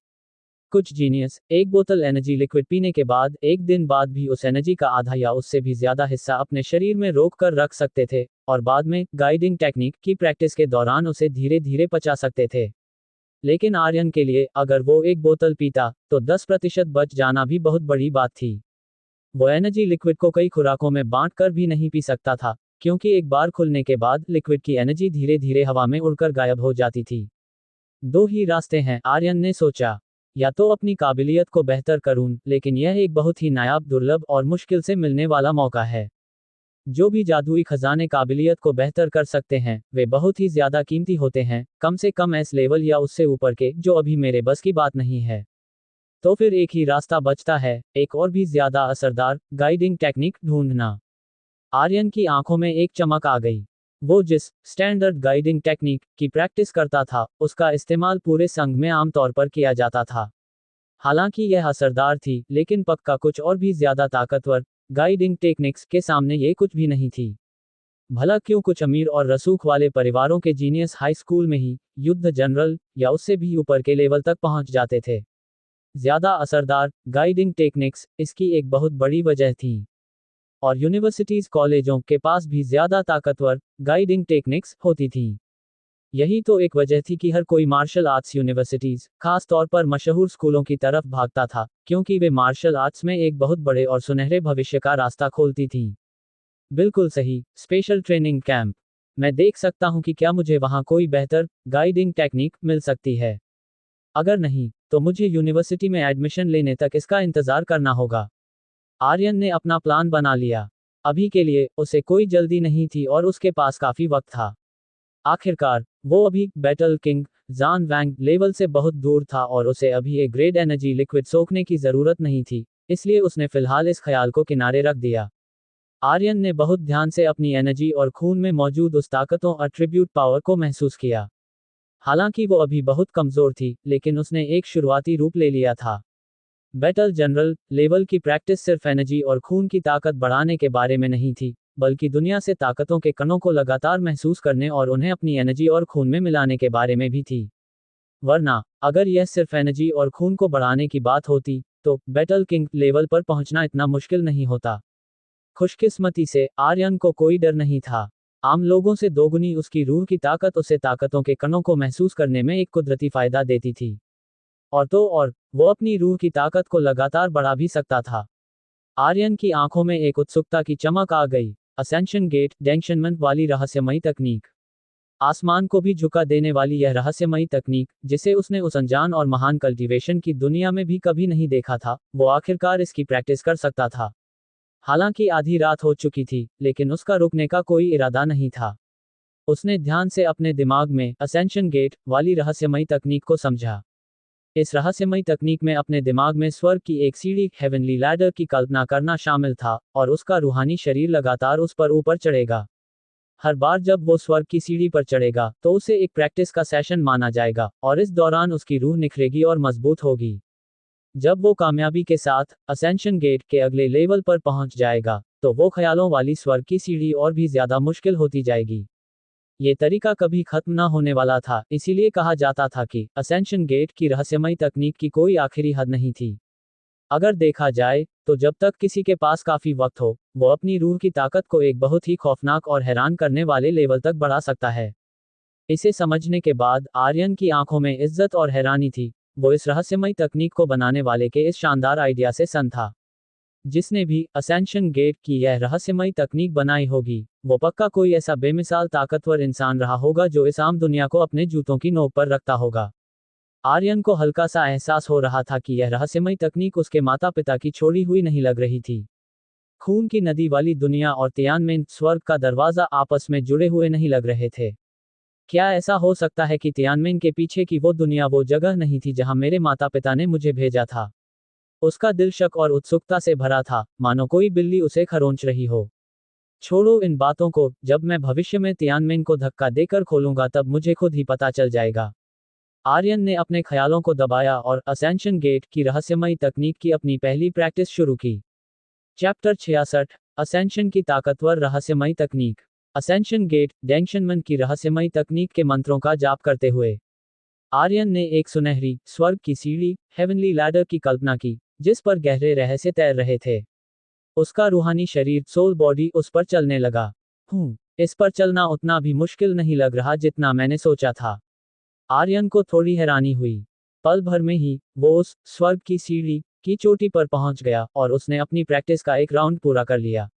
कुछ जीनियस एक बोतल एनर्जी लिक्विड पीने के बाद एक दिन बाद भी उस एनर्जी का आधा या उससे भी ज्यादा हिस्सा अपने शरीर में रोक कर रख सकते थे, और बाद में गाइडिंग टेक्निक की प्रैक्टिस के दौरान उसे धीरे धीरे पचा सकते थे। लेकिन आर्यन के लिए अगर वो एक बोतल पीता तो 10% बच जाना भी बहुत बड़ी बात थी। वो एनर्जी लिक्विड को कई खुराकों में बांट कर भी नहीं पी सकता था, क्योंकि एक बार खुलने के बाद लिक्विड की एनर्जी धीरे धीरे हवा में उड़कर गायब हो जाती थी। दो ही रास्ते हैं, आर्यन ने सोचा। या तो अपनी काबिलियत को बेहतर करूं, लेकिन यह एक बहुत ही नायाब, दुर्लभ और मुश्किल से मिलने वाला मौका है। जो भी जादुई खजाने काबिलियत को बेहतर कर सकते हैं, वे बहुत ही ज्यादा कीमती होते हैं, कम से कम एस लेवल या उससे ऊपर के, जो अभी मेरे बस की बात नहीं है। तो फिर एक ही रास्ता बचता है, एक और भी ज्यादा असरदार गाइडिंग टेक्निक ढूंढना। आर्यन की आंखों में एक चमक आ गई। वो जिस स्टैंडर्ड गाइडिंग टेक्निक की प्रैक्टिस करता था, उसका इस्तेमाल पूरे संघ में आमतौर पर किया जाता था। हालांकि यह असरदार थी, लेकिन पक्का कुछ और भी ज्यादा ताकतवर गाइडिंग टेक्निक्स के सामने ये कुछ भी नहीं थी। भला क्यों कुछ अमीर और रसूख वाले परिवारों के जीनियस हाई स्कूल में ही युद्ध जनरल या उससे भी ऊपर के लेवल तक पहुंच जाते थे। ज्यादा असरदार गाइडिंग टेक्निक्स इसकी एक बहुत बड़ी वजह थी, और यूनिवर्सिटीज कॉलेजों के पास भी ज्यादा ताकतवर गाइडिंग टेक्निक्स होती थीं। यही तो एक वजह थी कि हर कोई मार्शल आर्ट्स यूनिवर्सिटीज, खास तौर पर मशहूर स्कूलों की तरफ भागता था, क्योंकि वे मार्शल आर्ट्स में एक बहुत बड़े और सुनहरे भविष्य का रास्ता खोलती थीं। बिल्कुल सही, स्पेशल ट्रेनिंग कैंप। मैं देख सकता हूं कि क्या मुझे वहां कोई बेहतर गाइडिंग टेक्निक मिल सकती है। अगर नहीं, तो मुझे यूनिवर्सिटी में एडमिशन लेने तक इसका इंतजार करना होगा। आर्यन ने अपना प्लान बना लिया। अभी के लिए उसे कोई जल्दी नहीं थी और उसके पास काफी वक्त था। आखिरकार वो अभी बैटल किंग जान वैंग लेवल से बहुत दूर था और उसे अभी एक ग्रेड एनर्जी लिक्विड सोखने की जरूरत नहीं थी, इसलिए उसने फिलहाल इस ख्याल को किनारे रख दिया। आर्यन ने बहुत ध्यान से अपनी एनर्जी और खून में मौजूद उस ताकतों अट्रिब्यूट पावर को महसूस किया। हालांकि वो अभी बहुत कमजोर थी, लेकिन उसने एक शुरुआती रूप ले लिया था। बैटल जनरल लेवल की प्रैक्टिस सिर्फ एनर्जी और खून की ताकत बढ़ाने के बारे में नहीं थी, बल्कि दुनिया से ताकतों के कणों को लगातार महसूस करने और उन्हें अपनी एनर्जी और खून में मिलाने के बारे में भी थी। वरना अगर यह सिर्फ एनर्जी और खून को बढ़ाने की बात होती, तो बैटल किंग लेवल पर पहुंचना इतना मुश्किल नहीं होता। खुशकिस्मती से आर्यन को कोई डर नहीं था। आम लोगों से दोगुनी उसकी रूह की ताकत उसे ताकतों के कणों को महसूस करने में एक कुदरती फायदा देती थी। और वो अपनी रूह की ताकत को लगातार बढ़ा भी सकता था। आर्यन की आंखों में एक उत्सुकता की चमक आ गई। असेंशन गेट डेंशनमेंट वाली रहस्यमयी तकनीक। आसमान को भी झुका देने वाली यह रहस्यमयी तकनीक, जिसे उसने उस अनजान और महान कल्टीवेशन की दुनिया में भी कभी नहीं देखा था, वो आखिरकार इसकी प्रैक्टिस कर सकता था। हालांकि आधी रात हो चुकी थी, लेकिन उसका रुकने का कोई इरादा नहीं था। उसने ध्यान से अपने दिमाग में असेंशन गेट वाली रहस्यमयी तकनीक को समझा। इस रहस्यमयी तकनीक में अपने दिमाग में स्वर्ग की एक सीढ़ी हेवनली लैडर की कल्पना करना शामिल था, और उसका रूहानी शरीर लगातार उस पर ऊपर चढ़ेगा। हर बार जब वो स्वर्ग की सीढ़ी पर चढ़ेगा, तो उसे एक प्रैक्टिस का सेशन माना जाएगा, और इस दौरान उसकी रूह निखरेगी और मजबूत होगी। जब वो कामयाबी के साथ असेंशन गेट के अगले लेवल पर पहुंच जाएगा, तो वो ख्यालों वाली स्वर्ग की सीढ़ी और भी ज्यादा मुश्किल होती जाएगी। ये तरीका कभी खत्म न होने वाला था, इसीलिए कहा जाता था कि असेंशन गेट की रहस्यमयी तकनीक की कोई आखिरी हद नहीं थी। अगर देखा जाए, तो जब तक किसी के पास काफी वक्त हो, वो अपनी रूह की ताकत को एक बहुत ही खौफनाक और हैरान करने वाले लेवल तक बढ़ा सकता है। इसे समझने के बाद आर्यन की आंखों में इज्जत और हैरानी थी। वो इस रहस्यमयी तकनीक को बनाने वाले के इस शानदार आइडिया से सन था। जिसने भी असेंशन गेट की यह रहस्यमयी तकनीक बनाई होगी, वो पक्का कोई ऐसा बेमिसाल ताकतवर इंसान रहा होगा जो इस आम दुनिया को अपने जूतों की नोक पर रखता होगा। आर्यन को हल्का सा एहसास हो रहा था कि यह रहस्यमयी तकनीक उसके माता पिता की छोड़ी हुई नहीं लग रही थी। खून की नदी वाली दुनिया और तियानमेन स्वर्ग का दरवाजा आपस में जुड़े हुए नहीं लग रहे थे। क्या ऐसा हो सकता है कि तियानमेन के पीछे की वो दुनिया वो जगह नहीं थी जहां मेरे माता पिता ने मुझे भेजा था? उसका दिल शक और उत्सुकता से भरा था, मानो कोई बिल्ली उसे खरोंच रही हो। छोड़ो इन बातों को, जब मैं भविष्य में तियानमेन को धक्का देकर खोलूंगा तब मुझे खुद ही पता चल जाएगा। आर्यन ने अपने ख्यालों को दबाया और असेंशन गेट की रहस्यमयी तकनीक की अपनी पहली प्रैक्टिस शुरू की। चैप्टर 66, असेंशन की ताकतवर रहस्यमयी तकनीक। असेंशन गेट डेंशनमन की रहस्यमयी तकनीक के मंत्रों का जाप करते हुए आर्यन ने एक सुनहरी स्वर्ग की सीढ़ी हेवनली लैडर की कल्पना की, जिस पर गहरे रहस्य तैर रहे थे। उसका रूहानी शरीर सोल बॉडी उस पर चलने लगा। इस पर चलना उतना भी मुश्किल नहीं लग रहा जितना मैंने सोचा था। आर्यन को थोड़ी हैरानी हुई। पल भर में ही वो उस स्वर्ग की सीढ़ी की चोटी पर पहुंच गया और उसने अपनी प्रैक्टिस का एक राउंड पूरा कर लिया।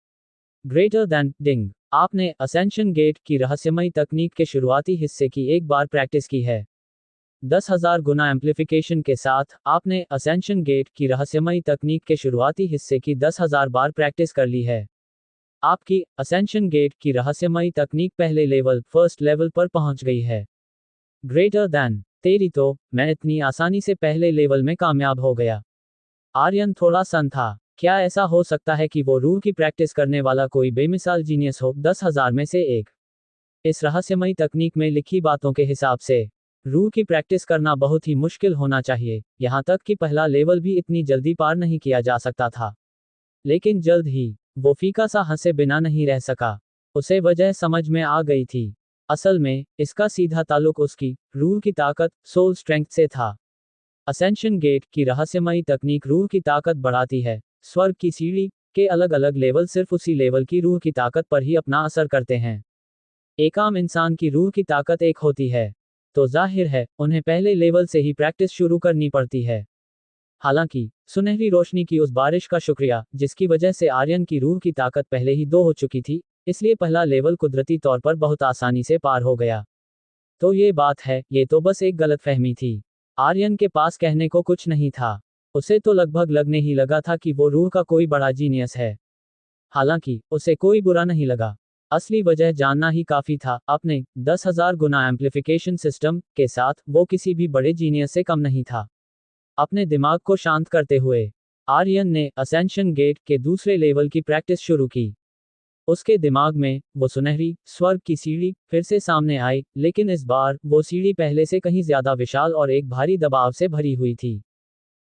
ग्रेटर दैन डिंग। आपने असेंशन गेट की रहस्यमयी तकनीक के शुरुआती हिस्से की एक बार प्रैक्टिस की है। 10,000 गुना एम्प्लीफिकेशन के साथ आपने असेंशन गेट की रहस्यमयी तकनीक के शुरुआती हिस्से की 10,000 बार प्रैक्टिस कर ली है। आपकी असेंशन गेट की रहस्यमयी तकनीक पहले लेवल फर्स्ट लेवल पर पहुंच गई है। ग्रेटर दैन तेरी तो, मैं इतनी आसानी से पहले लेवल में कामयाब हो गया। आर्यन थोड़ा सन था। क्या ऐसा हो सकता है कि वो रूह की प्रैक्टिस करने वाला कोई बेमिसाल जीनियस हो? 10,000 में से एक। इस रहस्यमयी तकनीक में लिखी बातों के हिसाब से रूह की प्रैक्टिस करना बहुत ही मुश्किल होना चाहिए, यहाँ तक कि पहला लेवल भी इतनी जल्दी पार नहीं किया जा सकता था। लेकिन जल्द ही वो फीका सा हंसे बिना नहीं रह सका। उसे वजह समझ में आ गई थी। असल में इसका सीधा ताल्लुक उसकी रूह की ताकत सोल स्ट्रेंथ से था। असेंशन गेट की रहस्यमयी तकनीक रूह की ताकत बढ़ाती है। स्वर्ग की सीढ़ी के अलग अलग लेवल सिर्फ उसी लेवल की रूह की ताकत पर ही अपना असर करते हैं। एक आम इंसान की रूह की ताकत एक होती है, तो जाहिर है उन्हें पहले लेवल से ही प्रैक्टिस शुरू करनी पड़ती है। हालांकि सुनहरी रोशनी की उस बारिश का शुक्रिया जिसकी वजह से आर्यन की रूह की ताकत पहले ही 2 हो चुकी थी, इसलिए पहला लेवल कुदरती तौर पर बहुत आसानी से पार हो गया। तो ये बात है, ये तो बस एक गलतफहमी थी। आर्यन के पास कहने को कुछ नहीं था। उसे तो लगभग लगने ही लगा था कि वो रूह का कोई बड़ा जीनियस है। हालांकि उसे कोई बुरा नहीं लगा। असली वजह जानना ही काफी था। अपने 10,000 गुना एम्प्लीफिकेशन सिस्टम के साथ वो किसी भी बड़े जीनियस से कम नहीं था। अपने दिमाग को शांत करते हुए आर्यन ने असेंशन गेट के दूसरे लेवल की प्रैक्टिस शुरू की। उसके दिमाग में वो सुनहरी स्वर्ग की सीढ़ी फिर से सामने आई, लेकिन इस बार वो सीढ़ी पहले से कहीं ज्यादा विशाल और एक भारी दबाव से भरी हुई थी।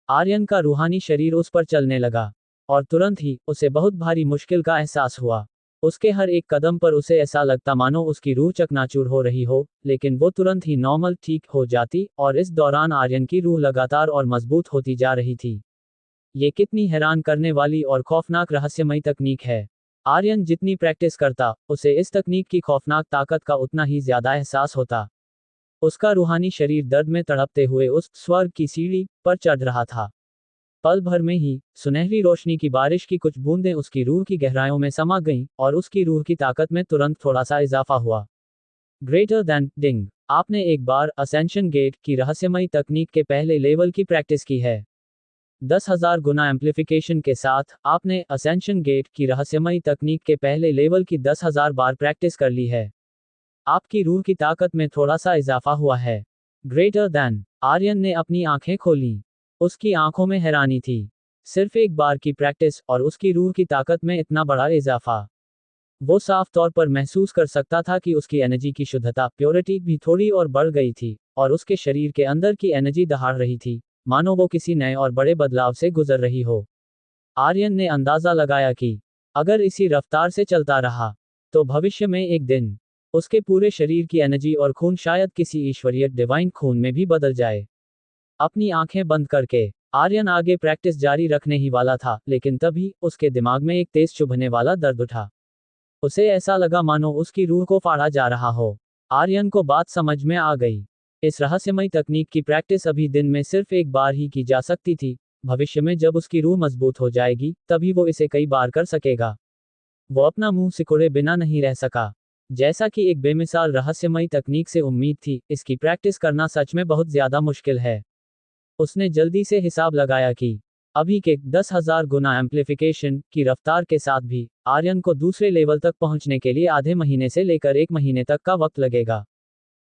आर्यन का रूहानी शरीर उस पर चलने लगा, और तुरंत ही उसे बहुत भारी मुश्किल का एहसास हुआ। उसके हर एक कदम पर उसे ऐसा लगता मानो उसकी रूह चकनाचूर हो रही हो, लेकिन वो तुरंत ही नॉर्मल ठीक हो जाती, और इस दौरान आर्यन की रूह लगातार और मजबूत होती जा रही थी। ये कितनी हैरान करने वाली और खौफनाक रहस्यमयी तकनीक है। आर्यन जितनी प्रैक्टिस करता, उसे इस तकनीक की खौफनाक ताकत का उतना ही ज्यादा एहसास होता। उसका रूहानी शरीर दर्द में तड़पते हुए उस स्वर्ग की सीढ़ी पर चढ़ रहा था। पल भर में ही सुनहरी रोशनी की बारिश की कुछ बूंदें उसकी रूह की गहराइयों में समा गईं, और उसकी रूह की ताकत में तुरंत थोड़ा सा इजाफा हुआ। ग्रेटर दैन डिंग। आपने एक बार असेंशन गेट की रहस्यमयी तकनीक के पहले लेवल की प्रैक्टिस की है। 10,000 गुना एम्प्लीफिकेशन के साथ आपने असेंशन गेट की रहस्यमयी तकनीक के पहले लेवल की 10,000 बार प्रैक्टिस कर ली है। आपकी रूह की ताकत में थोड़ा सा इजाफा हुआ है। Greater than. आर्यन ने अपनी आंखें खोलीं। उसकी आंखों में हैरानी थी। सिर्फ एक बार की प्रैक्टिस और उसकी रूह की ताकत में इतना बड़ा इजाफा। वो साफ तौर पर महसूस कर सकता था कि उसकी एनर्जी की शुद्धता, प्योरिटी भी थोड़ी और बढ़ गई थी, और उसके शरीर के अंदर की एनर्जी दहाड़ रही थी, मानो वो किसी नए और बड़े बदलाव से गुजर रही हो। आर्यन ने अंदाजा लगाया कि अगर इसी रफ्तार से चलता रहा, तो भविष्य में एक दिन उसके पूरे शरीर की एनर्जी और खून शायद किसी ईश्वरीय डिवाइन खून में भी बदल जाए। अपनी आंखें बंद करके आर्यन आगे प्रैक्टिस जारी रखने ही वाला था, लेकिन तभी उसके दिमाग में एक तेज चुभने वाला दर्द उठा। उसे ऐसा लगा मानो उसकी रूह को फाड़ा जा रहा हो। आर्यन को बात समझ में आ गई। इस रहस्यमयी तकनीक की प्रैक्टिस अभी दिन में सिर्फ एक बार ही की जा सकती थी। भविष्य में जब उसकी रूह मजबूत हो जाएगी, तभी वो इसे कई बार कर सकेगा। वो अपना मुंह सिकोड़े बिना नहीं रह सका। जैसा कि एक बेमिसाल रहस्यमयी तकनीक से उम्मीद थी, इसकी प्रैक्टिस करना सच में बहुत ज्यादा मुश्किल है। उसने जल्दी से हिसाब लगाया कि अभी के 10,000 गुना एम्प्लीफिकेशन की रफ्तार के साथ भी आर्यन को दूसरे लेवल तक पहुंचने के लिए आधे महीने से लेकर 1 महीने तक का वक्त लगेगा।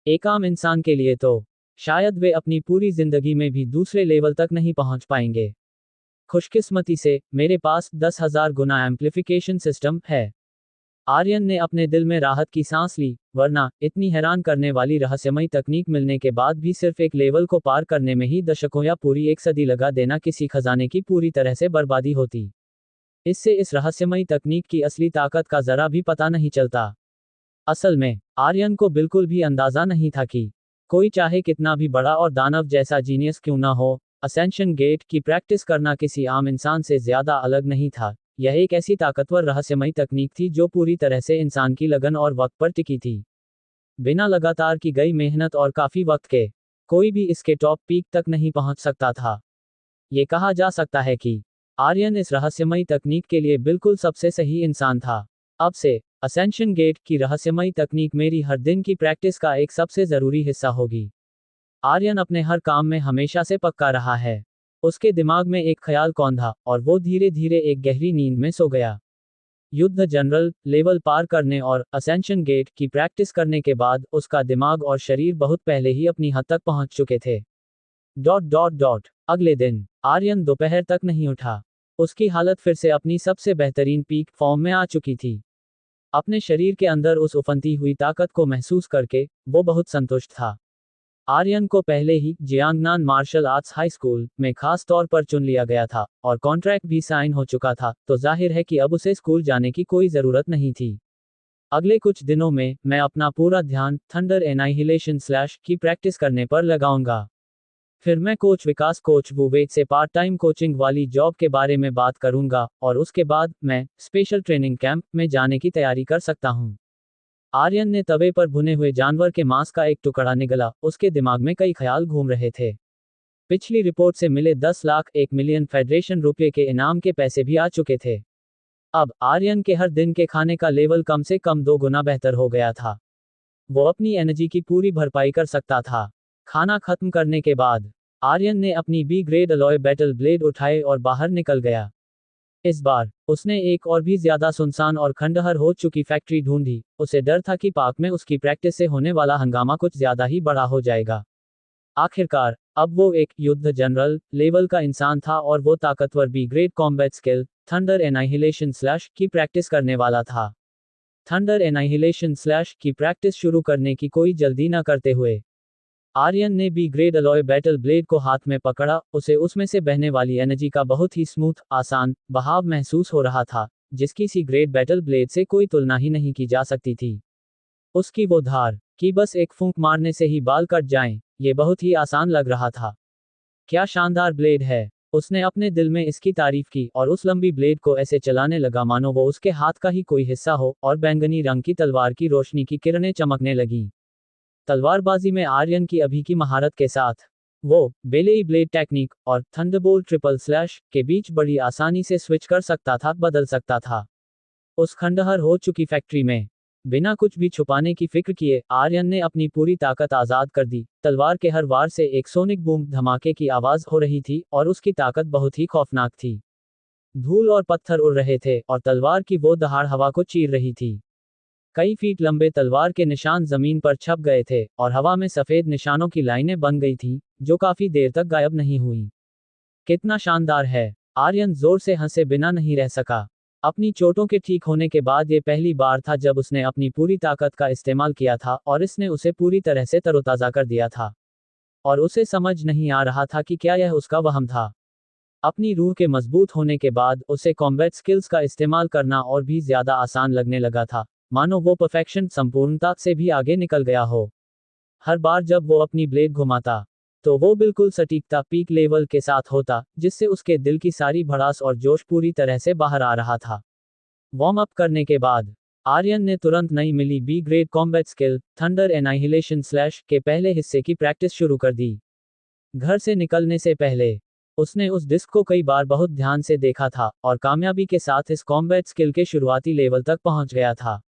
एक आम इंसान के लिए तो शायद वे अपनी पूरी जिंदगी में भी दूसरे लेवल तक नहीं पहुंच पाएंगे। खुशकिस्मती से मेरे पास 10,000 गुना एम्प्लीफिकेशन सिस्टम है। आर्यन ने अपने दिल में राहत की सांस ली, वरना इतनी हैरान करने वाली रहस्यमयी तकनीक मिलने के बाद भी सिर्फ एक लेवल को पार करने में ही दशकों या पूरी एक सदी लगा देना किसी खजाने की पूरी तरह से बर्बादी होती। इससे इस रहस्यमयी तकनीक की असली ताकत का जरा भी पता नहीं चलता। असल में आर्यन को बिल्कुल भी अंदाजा नहीं था कि कोई चाहे कितना भी बड़ा और दानव जैसा जीनियस क्यों ना हो, असेंशन गेट की प्रैक्टिस करना किसी आम इंसान से ज्यादा अलग नहीं था। यह एक ऐसी ताकतवर रहस्यमयी तकनीक थी जो पूरी तरह से इंसान की लगन और वक्त पर टिकी थी। बिना लगातार की गई मेहनत और काफी वक्त के कोई भी इसके टॉप पीक तक नहीं पहुंच सकता था। ये कहा जा सकता है कि आर्यन इस रहस्यमयी तकनीक के लिए बिल्कुल सबसे सही इंसान था। अब से असेंशन गेट की रहस्यमयी तकनीक मेरी हर दिन की प्रैक्टिस का एक सबसे जरूरी हिस्सा होगी। आर्यन अपने हर काम में हमेशा से पक्का रहा है। उसके दिमाग में एक ख्याल कौंधा, और वो धीरे धीरे एक गहरी नींद में सो गया। युद्ध जनरल लेवल पार करने और असेंशन गेट की प्रैक्टिस करने के बाद उसका दिमाग और शरीर बहुत पहले ही अपनी हद तक पहुंच चुके थे। अगले दिन आर्यन दोपहर तक नहीं उठा। उसकी हालत फिर से अपनी सबसे बेहतरीन पीक फॉर्म में आ चुकी थी। अपने शरीर के अंदर उस उफनती हुई ताकत को महसूस करके वो बहुत संतुष्ट था। आर्यन को पहले ही Jiangnan martial arts high school में खास तौर पर चुन लिया गया था, और कॉन्ट्रैक्ट भी साइन हो चुका था, तो जाहिर है कि अब उसे स्कूल जाने की कोई ज़रूरत नहीं थी। अगले कुछ दिनों में मैं अपना पूरा ध्यान थंडर एनाइहिलेशन स्लैश की प्रैक्टिस करने पर लगाऊंगा। फिर मैं कोच वुवेक से पार्ट टाइम कोचिंग वाली जॉब के बारे में बात करूंगा, और उसके बाद मैं स्पेशल ट्रेनिंग कैंप में जाने की तैयारी कर सकता हूं। आर्यन ने तवे पर भुने हुए जानवर के मांस का एक टुकड़ा निगला। उसके दिमाग में कई ख्याल घूम रहे थे। पिछली रिपोर्ट से मिले 10 लाख 1 मिलियन फेडरेशन रुपये के इनाम के पैसे भी आ चुके थे। अब आर्यन के हर दिन के खाने का लेवल कम से कम 2 गुना बेहतर हो गया था। वो अपनी एनर्जी की पूरी भरपाई कर सकता था। खाना खत्म करने के बाद आर्यन ने अपनी B grade alloy battle blade उठाए और बाहर निकल गया। इस बार उसने एक और भी ज्यादा सुनसान और खंडहर हो चुकी फैक्ट्री ढूंढी। उसे डर था कि पार्क में उसकी प्रैक्टिस से होने वाला हंगामा कुछ ज्यादा ही बड़ा हो जाएगा। आखिरकार अब वो एक युद्ध जनरल लेवल का इंसान था, और वो ताकतवर B grade combat skill thunder annihilation slash की प्रैक्टिस करने वाला था। थंडर एनाइहिलेशन स्लैश की प्रैक्टिस शुरू करने की कोई जल्दी न करते हुए आर्यन ने B grade alloy battle blade को हाथ में पकड़ा। उसे उसमें से बहने वाली एनर्जी का बहुत ही स्मूथ, आसान बहाव महसूस हो रहा था, जिसकी सी ग्रेड बैटल ब्लेड से कोई तुलना ही नहीं की जा सकती थी। उसकी वो धार कि बस एक फूंक मारने से ही बाल कट जाएं, ये बहुत ही आसान लग रहा था। क्या शानदार ब्लेड है, उसने अपने दिल में इसकी तारीफ की, और उस लंबी ब्लेड को ऐसे चलाने लगा मानो वो उसके हाथ का ही कोई हिस्सा हो, और बैंगनी रंग की तलवार की रोशनी की किरणें चमकने लगीं। तलवारबाजी में आर्यन की अभी की महारत के साथ वो बेलेई ब्लेड टेक्निक और थंडरबोल्ट ट्रिपल स्लैश के बीच बड़ी आसानी से स्विच कर सकता था, बदल सकता था। उस खंडहर हो चुकी फैक्ट्री में बिना कुछ भी छुपाने की फिक्र किए आर्यन ने अपनी पूरी ताकत आजाद कर दी। तलवार के हर वार से एक सोनिक बूम धमाके की आवाज हो रही थी, और उसकी ताकत बहुत ही खौफनाक थी। धूल और पत्थर उड़ रहे थे, और तलवार की वो दहाड़ हवा को चीर रही थी। कई फीट लंबे तलवार के निशान जमीन पर छप गए थे और हवा में सफेद निशानों की लाइनें बन गई थीं, जो काफी देर तक गायब नहीं हुई। कितना शानदार है! आर्यन जोर से हंसे बिना नहीं रह सका। अपनी चोटों के ठीक होने के बाद ये पहली बार था जब उसने अपनी पूरी ताकत का इस्तेमाल किया था और इसने उसे पूरी तरह से तरोताजा कर दिया था। और उसे समझ नहीं आ रहा था कि क्या यह उसका वहम था। अपनी रूह के मजबूत होने के बाद उसे कॉम्बैट स्किल्स का इस्तेमाल करना और भी ज्यादा आसान लगने लगा था, मानो वो परफेक्शन संपूर्णता से भी आगे निकल गया हो। हर बार जब वो अपनी ब्लेड घुमाता तो वो बिल्कुल सटीकता पीक लेवल के साथ होता, जिससे उसके दिल की सारी भड़ास और जोश पूरी तरह से बाहर आ रहा था। वार्म अप करने के बाद आर्यन ने तुरंत नई मिली B grade combat skill thunder annihilation slash के पहले हिस्से की प्रैक्टिस शुरू कर दी। घर से निकलने से पहले उसने उस डिस्क को कई बार बहुत ध्यान से देखा था और कामयाबी के साथ इस कॉम्बैट स्किल के शुरुआती लेवल तक पहुंच गया था।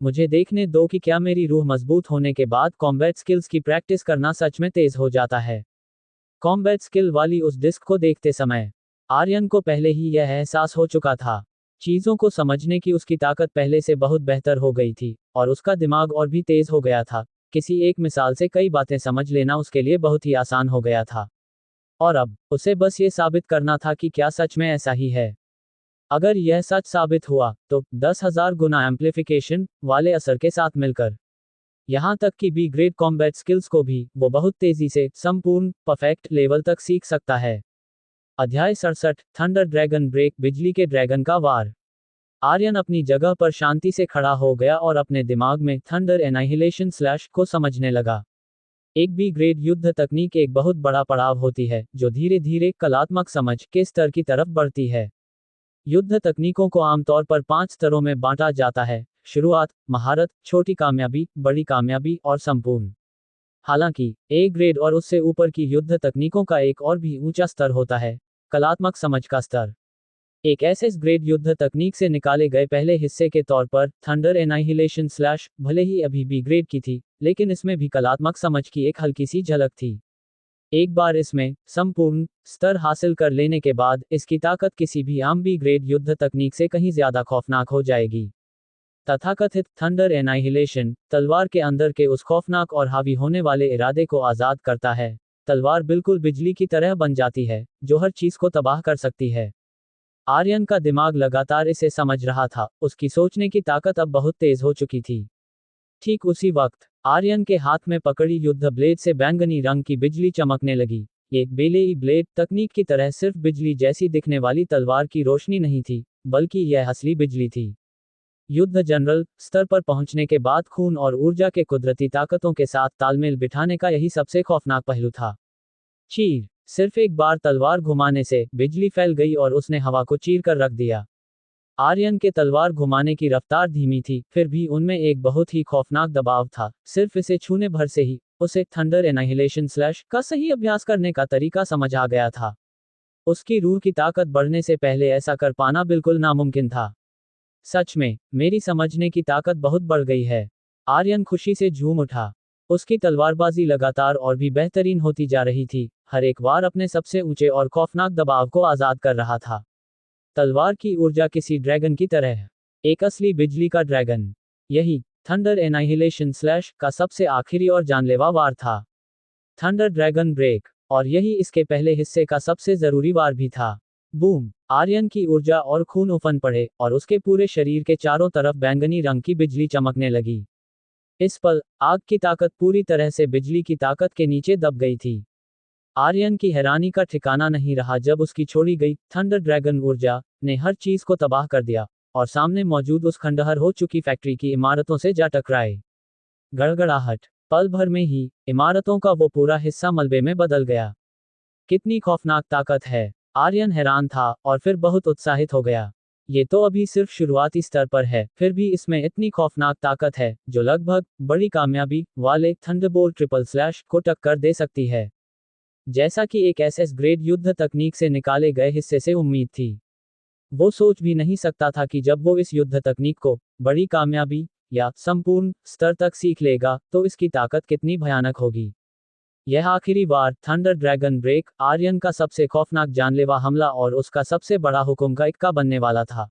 मुझे देखने दो कि क्या मेरी रूह मजबूत होने के बाद कॉम्बैट स्किल्स की प्रैक्टिस करना सच में तेज हो जाता है। कॉम्बैट स्किल वाली उस डिस्क को देखते समय आर्यन को पहले ही यह एहसास हो चुका था। चीजों को समझने की उसकी ताकत पहले से बहुत बेहतर हो गई थी और उसका दिमाग और भी तेज हो गया था। किसी एक मिसाल से कई बातें समझ लेना उसके लिए बहुत ही आसान हो गया था। और अब उसे बस ये साबित करना था कि क्या सच में ऐसा ही है। अगर यह सच साबित हुआ तो 10,000 गुना एम्प्लीफिकेशन वाले असर के साथ मिलकर यहां तक कि बी ग्रेड कॉम्बैट स्किल्स को भी वो बहुत तेजी से संपूर्ण परफेक्ट लेवल तक सीख सकता है। अध्याय 67 थंडर ड्रैगन ब्रेक बिजली के ड्रैगन का वार। आर्यन अपनी जगह पर शांति से खड़ा हो गया और अपने दिमाग में थंडर एनाहिलेशन स्लैश को समझने लगा। एक बी ग्रेड युद्ध तकनीक एक बहुत बड़ा पड़ाव होती है जो धीरे धीरे कलात्मक समझ के स्तर की तरफ बढ़ती है। युद्ध तकनीकों को आमतौर पर 5 स्तरों में बांटा जाता है: शुरुआत, महारत, छोटी कामयाबी, बड़ी कामयाबी और संपूर्ण। हालांकि ए ग्रेड और उससे ऊपर की युद्ध तकनीकों का एक और भी ऊंचा स्तर होता है: कलात्मक समझ का स्तर। एक एसएस ग्रेड युद्ध तकनीक से निकाले गए पहले हिस्से के तौर पर थंडर एनाहिलेशन स्लैश भले ही अभी बी ग्रेड की थी, लेकिन इसमें भी कलात्मक समझ की एक हल्की सी झलक थी। एक बार इसमें संपूर्ण स्तर हासिल कर लेने के बाद इसकी ताकत किसी भी आम बी ग्रेड युद्ध तकनीक से कहीं ज्यादा खौफनाक हो जाएगी। तथाकथित थंडर एनाहिलेशन तलवार के अंदर के उस खौफनाक और हावी होने वाले इरादे को आजाद करता है। तलवार बिल्कुल बिजली की तरह बन जाती है जो हर चीज को तबाह कर सकती है। आर्यन का दिमाग लगातार इसे समझ रहा था, उसकी सोचने की ताकत अब बहुत तेज हो चुकी थी। ठीक उसी वक्त आर्यन के हाथ में पकड़ी युद्ध ब्लेड से बैंगनी रंग की बिजली चमकने लगी। ये बेलेई ब्लेड तकनीक की तरह सिर्फ बिजली जैसी दिखने वाली तलवार की रोशनी नहीं थी, बल्कि यह असली बिजली थी। युद्ध जनरल स्तर पर पहुंचने के बाद खून और ऊर्जा के कुदरती ताकतों के साथ तालमेल बिठाने का यही सबसे खौफनाक पहलू था। चीर! सिर्फ एक बार तलवार घुमाने से बिजली फैल गई और उसने हवा को चीर कर रख दिया। आर्यन के तलवार घुमाने की रफ्तार धीमी थी, फिर भी उनमें एक बहुत ही खौफनाक दबाव था। सिर्फ इसे छूने भर से ही उसे थंडर एनाहिलेशन स्लैश का सही अभ्यास करने का तरीका समझ आ गया था। उसकी रूह की ताकत बढ़ने से पहले ऐसा कर पाना बिल्कुल नामुमकिन था। सच में, मेरी समझने की ताकत बहुत बढ़ गई है। आर्यन खुशी से झूम उठा। उसकी तलवारबाजी लगातार और भी बेहतरीन होती जा रही थी, हर एक बार अपने सबसे ऊंचे और खौफनाक दबाव को आजाद कर रहा था। तलवार की ऊर्जा किसी ड्रैगन की तरह है, एक असली बिजली का ड्रैगन। यही थंडर एनाहिलेशन स्लैश का सबसे आखिरी और जानलेवा वार था, थंडर ड्रैगन ब्रेक, और यही इसके पहले हिस्से का सबसे जरूरी वार भी था। बूम! आर्यन की ऊर्जा और खून उफन पड़े और उसके पूरे शरीर के चारों तरफ बैंगनी रंग की बिजली चमकने लगी। इस पल आग की ताकत पूरी तरह से बिजली की ताकत के नीचे दब गई थी। आर्यन की हैरानी का ठिकाना नहीं रहा जब उसकी छोड़ी गई थंडर ड्रैगन ऊर्जा ने हर चीज को तबाह कर दिया और सामने मौजूद उस खंडहर हो चुकी फैक्ट्री की इमारतों से जा टकराए। गड़गड़ाहट! पल भर में ही इमारतों का वो पूरा हिस्सा मलबे में बदल गया। कितनी खौफनाक ताकत है! आर्यन हैरान था और फिर बहुत उत्साहित हो गया। ये तो अभी सिर्फ शुरुआती स्तर पर है, फिर भी इसमें इतनी खौफनाक ताकत है जो लगभग बड़ी कामयाबी वाले थंडरबोल्ट ट्रिपल स्लैश को टक्कर दे सकती है, जैसा कि एक एसएस ग्रेड युद्ध तकनीक से निकाले गए हिस्से से उम्मीद थी। वो सोच भी नहीं सकता था कि जब वो इस युद्ध तकनीक को बड़ी कामयाबी या संपूर्ण स्तर तक सीख लेगा तो इसकी ताकत कितनी भयानक होगी। यह आखिरी वार थंडर ड्रैगन ब्रेक आर्यन का सबसे खौफनाक जानलेवा हमला और उसका सबसे बड़ा हुक्म का इक्का बनने वाला था।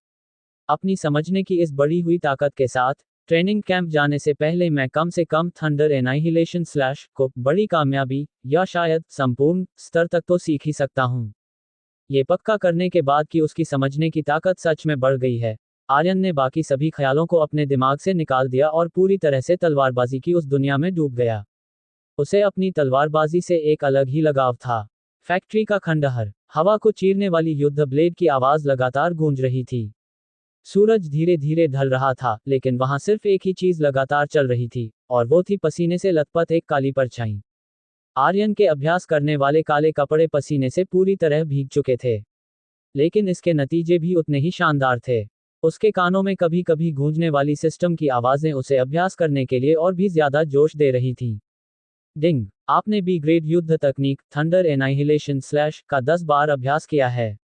अपनी समझने की इस बढ़ी हुई ताकत के साथ ट्रेनिंग कैंप जाने से पहले मैं कम से कम थंडर एनाहिलेशन स्लैश को बड़ी कामयाबी या शायद संपूर्ण स्तर तक तो सीख ही सकता हूँ। ये पक्का करने के बाद कि उसकी समझने की ताकत सच में बढ़ गई है, आर्यन ने बाकी सभी ख्यालों को अपने दिमाग से निकाल दिया और पूरी तरह से तलवारबाजी की उस दुनिया में डूब गया। उसे अपनी तलवारबाजी से एक अलग ही लगाव था। फैक्ट्री का खंडहर, हवा को चीरने वाली युद्ध ब्लेड की आवाज लगातार गूंज रही थी। सूरज धीरे धीरे ढल रहा था, लेकिन वहां सिर्फ एक ही चीज लगातार चल रही थी, और वो थी पसीने से लथपथ एक काली परछाई। आर्यन के अभ्यास करने वाले काले कपड़े पसीने से पूरी तरह भीग चुके थे, लेकिन इसके नतीजे भी उतने ही शानदार थे। उसके कानों में कभी कभी गूंजने वाली सिस्टम की आवाजें उसे अभ्यास करने के लिए और भी ज्यादा जोश दे रही थीं। डिंग, आपने बी ग्रेड युद्ध तकनीक थंडर एनाहिलेशन स्लैश का 10 बार अभ्यास किया है।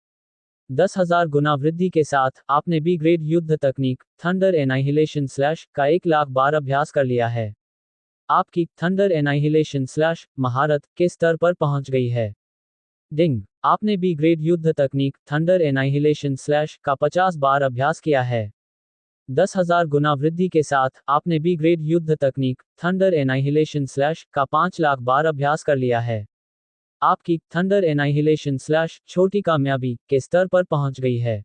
10,000 गुना वृद्धि के साथ आपने बी ग्रेड युद्ध तकनीक थंडर एनाहिलेशन स्लैश का 1,00,000 बार अभ्यास कर लिया है। आपकी थंडर एनाहिलेशन स्लैश महारत के स्तर पर पहुंच गई है। डिंग, आपने बी ग्रेड युद्ध तकनीक थंडर एनाहिलेशन स्लैश का 50 बार अभ्यास किया है। 10,000 गुना वृद्धि के साथ आपने बी ग्रेड युद्ध तकनीक थंडर एनाहिलेशन स्लैश का 5,00,000 बार अभ्यास कर लिया है। आपकी थंडर एनाहिलेशन स्लैश छोटी कामयाबी के स्तर पर पहुंच गई है।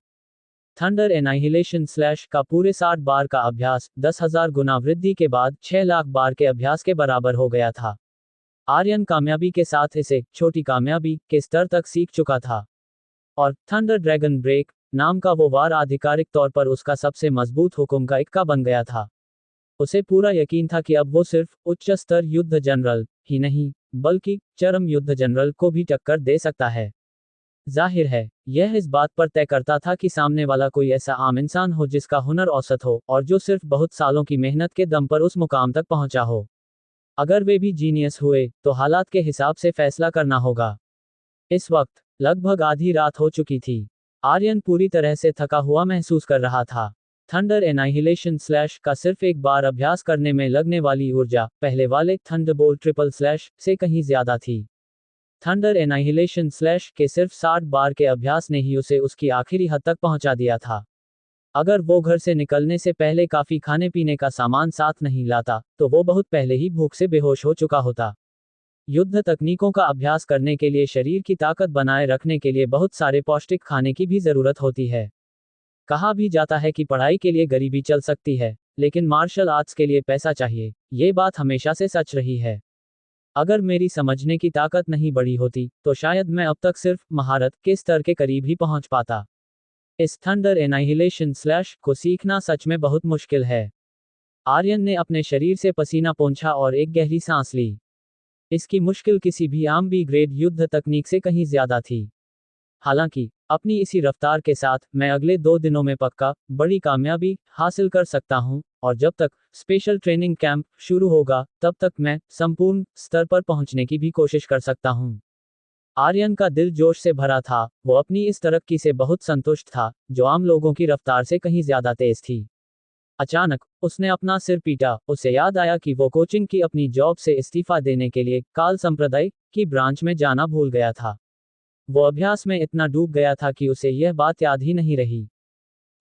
थंडर एनाहिलेशन स्लैश का पूरे 60 बार का अभ्यास 10,000 गुना वृद्धि के बाद 6,00,000 बार के अभ्यास के बराबर हो गया था। आर्यन कामयाबी के साथ इसे छोटी कामयाबी के स्तर तक सीख चुका था, और थंडर ड्रैगन ब्रेक नाम का वो वार आधिकारिक तौर पर उसका सबसे मजबूत हुक्म का इक्का बन गया था। उसे पूरा यकीन था कि अब वो सिर्फ उच्च स्तर युद्ध जनरल ही नहीं, बल्कि चरम युद्ध जनरल को भी टक्कर दे सकता है। जाहिर है, यह इस बात पर तय करता था कि सामने वाला कोई ऐसा आम इंसान हो जिसका हुनर औसत हो और जो सिर्फ बहुत सालों की मेहनत के दम पर उस मुकाम तक पहुंचा हो। अगर वे भी जीनियस हुए, तो हालात के हिसाब से फैसला करना होगा। इस वक्त लगभग आधी रात हो चुकी थी। आर्यन पूरी तरह से थका हुआ महसूस कर रहा था। थंडर एनाहिलेशन स्लैश का सिर्फ एक बार अभ्यास करने में लगने वाली ऊर्जा पहले वाले थंडरबोल्ट ट्रिपल स्लैश से कहीं ज्यादा थी। थंडर एनाहिलेशन स्लैश के सिर्फ 60 बार के अभ्यास ने ही उसे उसकी आखिरी हद तक पहुंचा दिया था। अगर वो घर से निकलने से पहले काफी खाने पीने का सामान साथ नहीं लाता, तो वो बहुत पहले ही भूख से बेहोश हो चुका होता। युद्ध तकनीकों का अभ्यास करने के लिए शरीर की ताकत बनाए रखने के लिए बहुत सारे पौष्टिक खाने की भी जरूरत होती है। कहा भी जाता है कि पढ़ाई के लिए गरीबी चल सकती है, लेकिन मार्शल आर्ट्स के लिए पैसा चाहिए। ये बात हमेशा से सच रही है। अगर मेरी समझने की ताकत नहीं बढ़ी होती, तो शायद मैं अब तक सिर्फ महारत के स्तर के करीब ही पहुंच पाता। इस थंडर एनाहिलेशन स्लैश को सीखना सच में बहुत मुश्किल है। आर्यन ने अपने शरीर से पसीना पोंछा और एक गहरी सांस ली। इसकी मुश्किल किसी भी आम बी ग्रेड युद्ध तकनीक से कहीं ज्यादा थी। हालांकि अपनी इसी रफ्तार के साथ मैं अगले 2 दिनों में पक्का बड़ी कामयाबी हासिल कर सकता हूं, और जब तक स्पेशल ट्रेनिंग कैंप शुरू होगा, तब तक मैं संपूर्ण स्तर पर पहुंचने की भी कोशिश कर सकता हूं। आर्यन का दिल जोश से भरा था। वो अपनी इस तरक्की से बहुत संतुष्ट था, जो आम लोगों की रफ्तार से कहीं ज्यादा तेज थी। अचानक उसने अपना सिर पीटा। उसे याद आया कि वो कोचिंग की अपनी जॉब से इस्तीफा देने के लिए काल संप्रदाय की ब्रांच में जाना भूल गया था। वो अभ्यास में इतना डूब गया था कि उसे यह बात याद ही नहीं रही।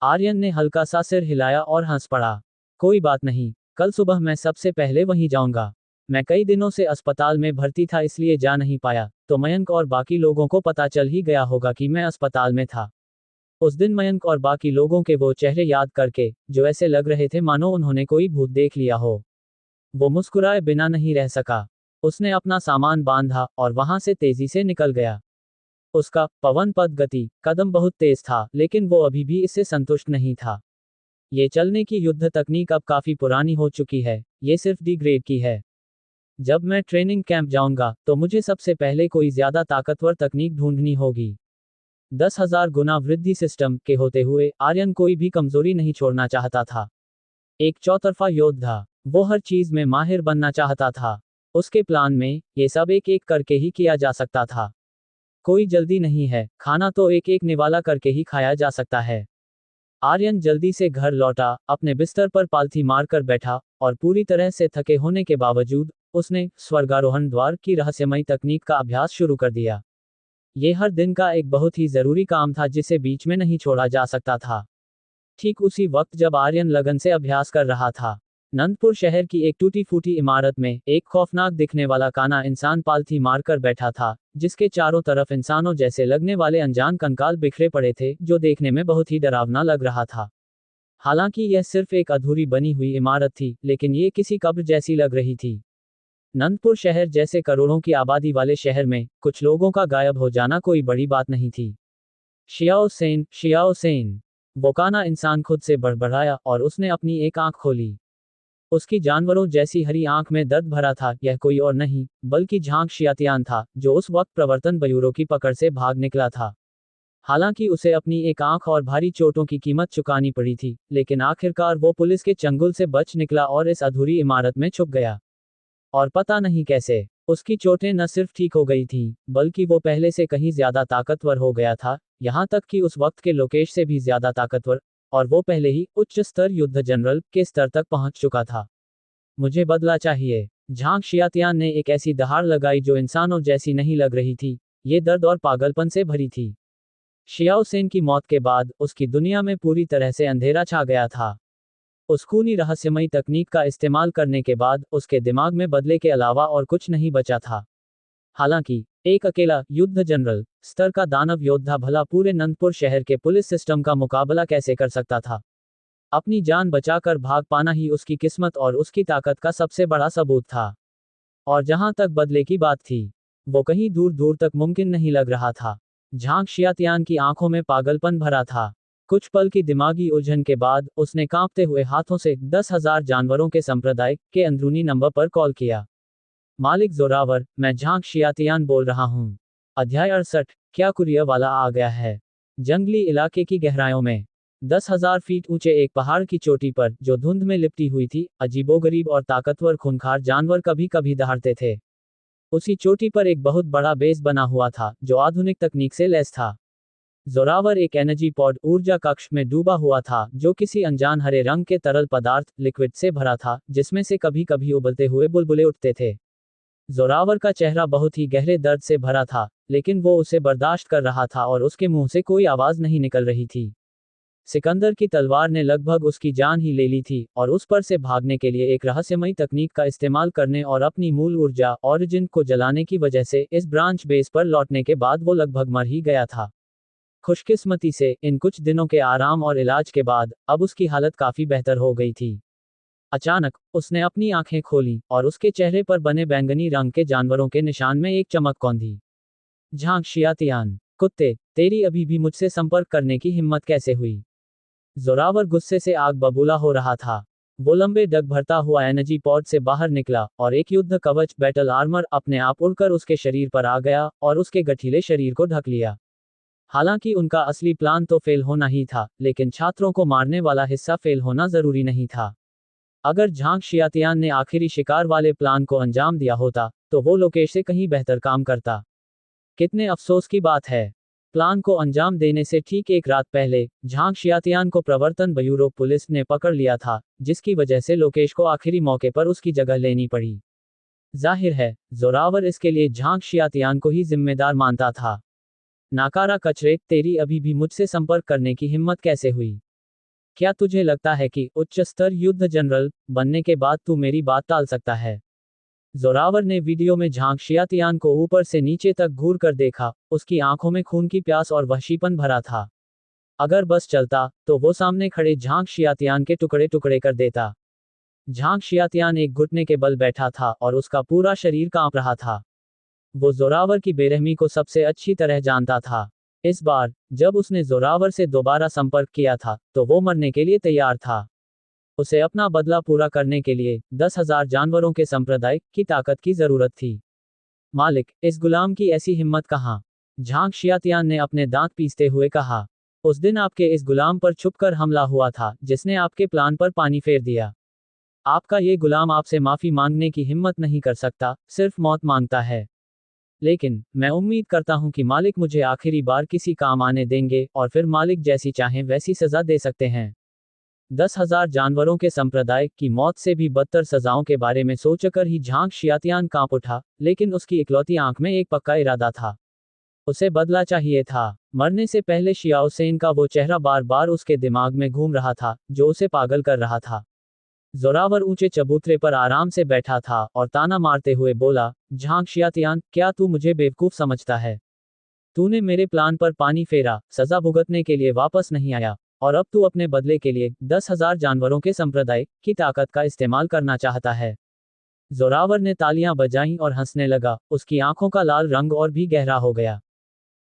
आर्यन ने हल्का सा सिर हिलाया और हंस पड़ा। कोई बात नहीं, कल सुबह मैं सबसे पहले वहीं जाऊंगा। मैं कई दिनों से अस्पताल में भर्ती था, इसलिए जा नहीं पाया, तो मयंक और बाकी लोगों को पता चल ही गया होगा कि मैं अस्पताल में था। उस दिन मयंक और बाकी लोगों के वो चेहरे याद करके, जो ऐसे लग रहे थे मानो उन्होंने कोई भूत देख लिया हो, वो मुस्कुराए बिना नहीं रह सका। उसने अपना सामान बांधा और वहां से तेजी से निकल गया। उसका पवन पद गति कदम बहुत तेज था, लेकिन वो अभी भी इससे संतुष्ट नहीं था। ये चलने की युद्ध तकनीक अब काफी पुरानी हो चुकी है, ये सिर्फ डी ग्रेड की है। जब मैं ट्रेनिंग कैंप जाऊंगा, तो मुझे सबसे पहले कोई ज्यादा ताकतवर तकनीक ढूंढनी होगी। 10,000 गुना वृद्धि सिस्टम के होते हुए आर्यन कोई भी कमजोरी नहीं छोड़ना चाहता था। एक चौतरफा योद्धा, वो हर चीज में माहिर बनना चाहता था। उसके प्लान में ये सब एक एक करके ही किया जा सकता था। कोई जल्दी नहीं है, खाना तो एक एक निवाला करके ही खाया जा सकता है। आर्यन जल्दी से घर लौटा, अपने बिस्तर पर पालथी मारकर बैठा, और पूरी तरह से थके होने के बावजूद उसने स्वर्गारोहण द्वार की रहस्यमयी तकनीक का अभ्यास शुरू कर दिया। ये हर दिन का एक बहुत ही जरूरी काम था जिसे बीच में नहीं छोड़ा जा सकता था। ठीक उसी वक्त जब आर्यन लगन से अभ्यास कर रहा था, नंदपुर शहर की एक टूटी फूटी इमारत में एक खौफनाक दिखने वाला काना इंसान पालथी मारकर बैठा था, जिसके चारों तरफ इंसानों जैसे लगने वाले अनजान कंकाल बिखरे पड़े थे, जो देखने में बहुत ही डरावना लग रहा था। हालांकि यह सिर्फ एक अधूरी बनी हुई इमारत थी, लेकिन ये किसी कब्र जैसी लग रही थी। नंदपुर शहर जैसे करोड़ों की आबादी वाले शहर में कुछ लोगों का गायब हो जाना कोई बड़ी बात नहीं थी। शियाओ सेन। वो काना इंसान खुद से बड़बड़ाया और उसने अपनी एक आंख खोली। उसकी जानवरों जैसी हरी आंख में दर्द भरा था। यह कोई और नहीं बल्कि झांग शियातियान था, जो उस वक्त प्रवर्तन ब्यूरो की पकड़ से भाग निकला था। हालांकि उसे अपनी एक आंख और भारी चोटों की कीमत चुकानी पड़ी थी, लेकिन आखिरकार वो पुलिस के चंगुल से बच निकला और इस अधूरी इमारत में छुप गया। और पता नहीं कैसे, उसकी चोटें न सिर्फ ठीक हो गई थीं, बल्कि वो पहले से कहीं ज्यादा ताकतवर हो गया था, यहाँ तक कि उस वक्त के लोकेश से भी ज्यादा ताकतवर, और वो पहले ही उच्च स्तर युद्ध जनरल के स्तर तक पहुंच चुका था। मुझे बदला चाहिए। झांग शियातियान ने एक ऐसी दहाड़ लगाई जो इंसानों जैसी नहीं लग रही थी, ये दर्द और पागलपन से भरी थी। शियाओ सेन की मौत के बाद उसकी दुनिया में पूरी तरह से अंधेरा छा गया था। उस खूनी रहस्यमयी तकनीक का इस्तेमाल करने के बाद उसके दिमाग में बदले के अलावा और कुछ नहीं बचा था। हालांकि एक अकेला युद्ध जनरल स्तर का दानव योद्धा भला पूरे नंदपुर शहर के पुलिस सिस्टम का मुकाबला कैसे कर सकता था। अपनी जान बचाकर भाग पाना ही उसकी किस्मत और उसकी ताकत का सबसे बड़ा सबूत था। और जहां तक बदले की बात थी, वो कहीं दूर दूर तक मुमकिन नहीं लग रहा था। झांग शियातियान की आंखों में पागलपन भरा था। कुछ पल की दिमागी उलझन के बाद उसने कांपते हुए हाथों से 10,000 जानवरों के संप्रदाय के अंदरूनी नंबर पर कॉल किया। मालिक जोरावर, मैं झांग शियातियान बोल रहा हूँ। अध्याय 68, क्या कुरियर वाला आ गया है। जंगली इलाके की गहराइयों में 10,000 फीट ऊंचे एक पहाड़ की चोटी पर, जो धुंध में लिपटी हुई थी, अजीबोगरीब और ताकतवर खूंखार जानवर कभी कभी दहाड़ते थे। उसी चोटी पर एक बहुत बड़ा बेस बना हुआ था, जो आधुनिक तकनीक से लैस था। जोरावर एक एनर्जी पॉड ऊर्जा कक्ष में डूबा हुआ था, जो किसी अनजान हरे रंग के तरल पदार्थ लिक्विड से भरा था, जिसमें से कभी कभी उबलते हुए बुलबुले उठते थे। जोरावर का चेहरा बहुत ही गहरे दर्द से भरा था, लेकिन वो उसे बर्दाश्त कर रहा था और उसके मुंह से कोई आवाज नहीं निकल रही थी। सिकंदर की तलवार ने लगभग उसकी जान ही ले ली थी, और उस पर से भागने के लिए एक रहस्यमयी तकनीक का इस्तेमाल करने और अपनी मूल ऊर्जा ओरिजिन को जलाने की वजह से इस ब्रांच बेस पर लौटने के बाद वो लगभग मर ही गया था। खुशकिस्मती से इन कुछ दिनों के आराम और इलाज के बाद अब उसकी हालत काफी बेहतर हो गई थी। अचानक उसने अपनी आंखें खोली और उसके चेहरे पर बने बैंगनी रंग के जानवरों के निशान में एक चमक कौंधी। झांग शियातियान, कुत्ते, तेरी अभी भी मुझसे संपर्क करने की हिम्मत कैसे हुई। जोरावर गुस्से से आग बबूला हो रहा था। वो लंबे डग भरता हुआ एनर्जी पॉड से बाहर निकला और एक युद्ध कवच बैटल आर्मर अपने आप उड़कर उसके शरीर पर आ गया और उसके गठीले शरीर को ढक लिया। हालांकि उनका असली प्लान तो फेल होना ही था, लेकिन छात्रों को मारने वाला हिस्सा फेल होना जरूरी नहीं था। अगर झांग शियातियान ने आखिरी शिकार वाले प्लान को अंजाम दिया होता, तो वो लोकेश से कहीं बेहतर काम करता। कितने अफसोस की बात है। प्लान को अंजाम देने से ठीक एक रात पहले झांग शियातियान को प्रवर्तन ब्यूरो पुलिस ने पकड़ लिया था, जिसकी वजह से लोकेश को आखिरी मौके पर उसकी जगह लेनी पड़ी। जाहिर है, जोरावर इसके लिए झांग शियातियान को ही जिम्मेदार मानता था। नाकारा कचरे, तेरी अभी भी मुझसे संपर्क करने की हिम्मत कैसे हुई। क्या तुझे लगता है कि उच्च स्तर युद्ध जनरल बनने के बाद तू मेरी बात टाल सकता है। जोरावर ने वीडियो में झांग शियातियान को ऊपर से नीचे तक घूर कर देखा। उसकी आंखों में खून की प्यास और वहशीपन भरा था। अगर बस चलता, तो वो सामने खड़े झांग शियातियान के टुकड़े टुकड़े कर देता। झांग शियातियान एक घुटने के बल बैठा था और उसका पूरा शरीर कांप रहा था। वो जोरावर की बेरहमी को सबसे अच्छी तरह जानता था। इस बार जब उसने जोरावर से दोबारा संपर्क किया था, तो वो मरने के लिए तैयार था। उसे अपना बदला पूरा करने के लिए 10,000 जानवरों के संप्रदाय की ताकत की जरूरत थी। मालिक, इस गुलाम की ऐसी हिम्मत कहाँ। झांग शियातियान ने अपने दांत पीसते हुए कहा। उस दिन आपके इस गुलाम पर छुपकर हमला हुआ था, जिसने आपके प्लान पर पानी फेर दिया। आपका ये गुलाम आपसे माफी मांगने की हिम्मत नहीं कर सकता, सिर्फ मौत मांगता है। लेकिन मैं उम्मीद करता हूं कि मालिक मुझे आखिरी बार किसी काम आने देंगे, और फिर मालिक जैसी चाहें वैसी सजा दे सकते हैं। 10,000 जानवरों के संप्रदाय की मौत से भी बदतर सजाओं के बारे में सोचकर ही झांग शियातियान कांप उठा, लेकिन उसकी इकलौती आंख में एक पक्का इरादा था। उसे बदला चाहिए था। मरने से पहले शियाओ सेन का वो चेहरा बार बार उसके दिमाग में घूम रहा था, जो उसे पागल कर रहा था। जोरावर ऊंचे चबूतरे पर आराम से बैठा था और ताना मारते हुए बोला, झांग शियातियान, क्या तू मुझे बेवकूफ समझता है? तूने मेरे प्लान पर पानी फेरा, सजा भुगतने के लिए वापस नहीं आया, और अब तू अपने बदले के लिए 10,000 जानवरों के संप्रदाय की ताकत का इस्तेमाल करना चाहता है। जोरावर ने तालियां बजाईं और हंसने लगा, उसकी आंखों का लाल रंग और भी गहरा हो गया।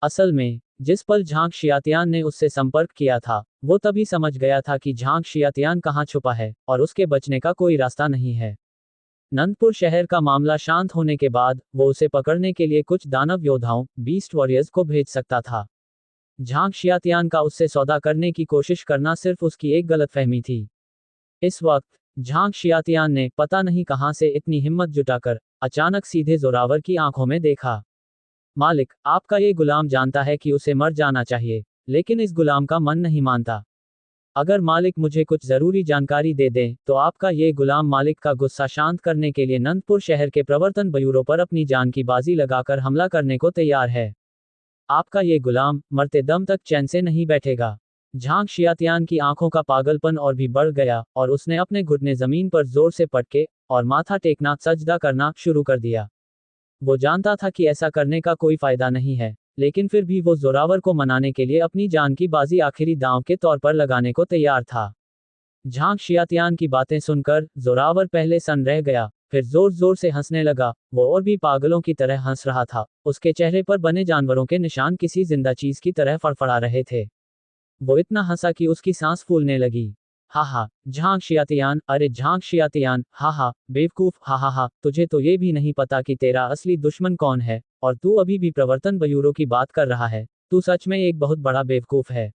असल में, जिस पल झांग शियातियान ने उससे संपर्क किया था, वो तभी समझ गया था कि झांग शियातियान कहाँ छुपा है, और उसके बचने का कोई रास्ता नहीं है। नंदपुर शहर का मामला शांत होने के बाद, वो उसे पकड़ने के लिए कुछ दानव योद्धाओं, बीस्ट वॉरियर्स को भेज सकता था। झांग शियातियान का उससे सौदा करने की कोशिश करना सिर्फ उसकी एक गलतफहमी थी। इस वक्त, झांग शियातियान ने पता नहीं कहां से इतनी हिम्मत जुटाकर अचानक सीधे जोरावर की आंखों में देखा। मालिक, आपका ये गुलाम जानता है कि उसे मर जाना चाहिए, लेकिन इस गुलाम का मन नहीं मानता। अगर मालिक मुझे कुछ जरूरी जानकारी दे दें, तो आपका ये गुलाम मालिक का गुस्सा शांत करने के लिए नंदपुर शहर के प्रवर्तन ब्यूरो पर अपनी जान की बाजी लगाकर हमला करने को तैयार है। आपका ये गुलाम मरते दम तक चैन से नहीं बैठेगा। झांग शियातियान की आंखों का पागलपन और भी बढ़ गया, और उसने अपने घुटने जमीन पर जोर से पटके और माथा टेकना, सजदा करना शुरू कर दिया। वो जानता था कि ऐसा करने का कोई फायदा नहीं है, लेकिन फिर भी वो जोरावर को मनाने के लिए अपनी जान की बाजी आखिरी दांव के तौर पर लगाने को तैयार था। झांग शियातियान की बातें सुनकर जोरावर पहले सन्न रह गया, फिर जोर जोर से हंसने लगा। वो और भी पागलों की तरह हंस रहा था, उसके चेहरे पर बने जानवरों के निशान किसी जिंदा चीज की तरह फड़फड़ा रहे थे। वो इतना हंसा कि उसकी सांस फूलने लगी। हा हा, झांग शियातियान, अरे झांग शियातियान, हा हा, बेवकूफ, हा हा हा, तुझे तो ये भी नहीं पता कि तेरा असली दुश्मन कौन है, और तू अभी भी प्रवर्तन ब्यूरो की बात कर रहा है। तू सच में एक बहुत बड़ा बेवकूफ है।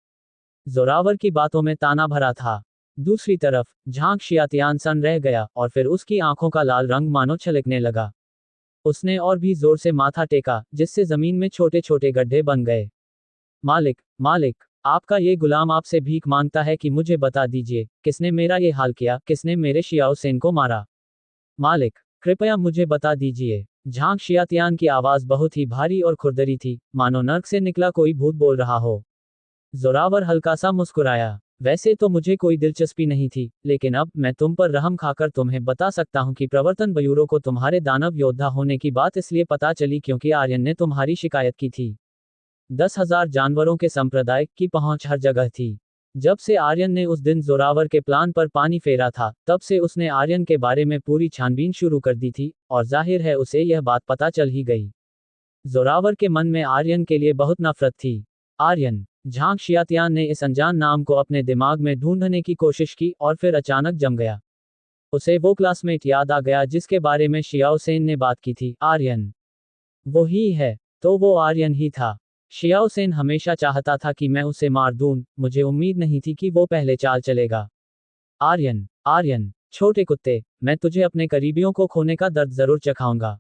जोरावर की बातों में ताना भरा था। दूसरी तरफ, झांग शियातियान सन्न रह गया, और फिर उसकी आंखों का लाल रंग मानो छलकने लगा। उसने और भी जोर से माथा टेका, जिससे जमीन में छोटे छोटे गड्ढे बन गए। मालिक, मालिक, आपका ये गुलाम आपसे भीख मांगता है कि मुझे बता दीजिए, किसने मेरा ये हाल किया, किसने मेरे शियाओ सेन को मारा। मालिक, कृपया मुझे बता दीजिए। झांग शियातियान की आवाज बहुत ही भारी और खुरदरी थी, मानो नर्क से निकला कोई भूत बोल रहा हो। जोरावर हल्का सा मुस्कुराया। वैसे तो मुझे कोई दिलचस्पी नहीं थी, लेकिन अब मैं तुम पर रहम खाकर तुम्हें बता सकता हूं कि प्रवर्तन ब्यूरो को तुम्हारे दानव योद्धा होने की बात इसलिए पता चली क्योंकि आर्यन ने तुम्हारी शिकायत की थी। 10,000 जानवरों के संप्रदाय की पहुंच हर जगह थी। जब से आर्यन ने उस दिन जोरावर के प्लान पर पानी फेरा था, तब से उसने आर्यन के बारे में पूरी छानबीन शुरू कर दी थी, और जाहिर है उसे यह बात पता चल ही गई। जोरावर के मन में आर्यन के लिए बहुत नफरत थी। आर्यन, झांग शियातियान ने इस अनजान नाम को अपने दिमाग में ढूंढने की कोशिश की, और फिर अचानक जम गया। उसे वो क्लासमेट याद आ गया जिसके बारे में शियाओ सेन ने बात की थी। आर्यन, वो ही है। तो वो आर्यन ही था। शियाओ सेन हमेशा चाहता था कि मैं उसे मार दूं, मुझे उम्मीद नहीं थी कि वो पहले चाल चलेगा। आर्यन, आर्यन, छोटे कुत्ते, मैं तुझे अपने करीबियों को खोने का दर्द जरूर चखाऊंगा।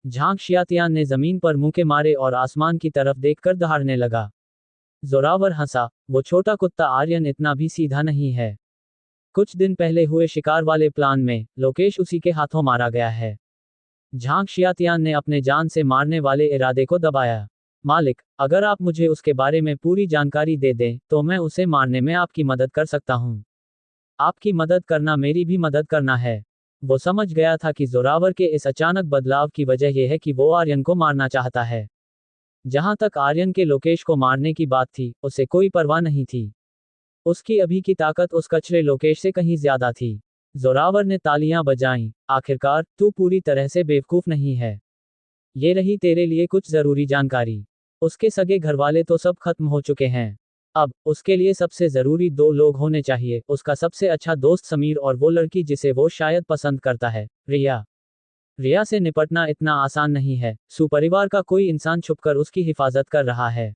झांग शियातियान ने जमीन पर मुंह के मारे और आसमान की तरफ देखकर दहाड़ने लगा। जोरावर हंसा, वो छोटा कुत्ता आर्यन इतना भी सीधा नहीं है। कुछ दिन पहले हुए शिकार वाले प्लान में लोकेश उसी के हाथों मारा गया है। झांग शियातियान ने अपने जान से मारने वाले इरादे को दबाया। मालिक, अगर आप मुझे उसके बारे में पूरी जानकारी दे दें, तो मैं उसे मारने में आपकी मदद कर सकता हूं। आपकी मदद करना मेरी भी मदद करना है। वो समझ गया था कि जोरावर के इस अचानक बदलाव की वजह यह है कि वो आर्यन को मारना चाहता है। जहां तक आर्यन के लोकेश को मारने की बात थी, उसे कोई परवाह नहीं थी। उसकी अभी की ताकत उस कचरे लोकेश से कहीं ज्यादा थी। जोरावर ने तालियां बजाईं। आखिरकार, तू पूरी तरह से बेवकूफ नहीं है। ये रही तेरे लिए कुछ जरूरी जानकारी। उसके सगे घरवाले तो सब खत्म हो चुके हैं। अब उसके लिए सबसे जरूरी दो लोग होने चाहिए, उसका सबसे अच्छा दोस्त समीर और वो लड़की जिसे वो शायद पसंद करता है, रिया। रिया से निपटना इतना आसान नहीं है। सुपरिवार का कोई इंसान छुपकर उसकी हिफाजत कर रहा है।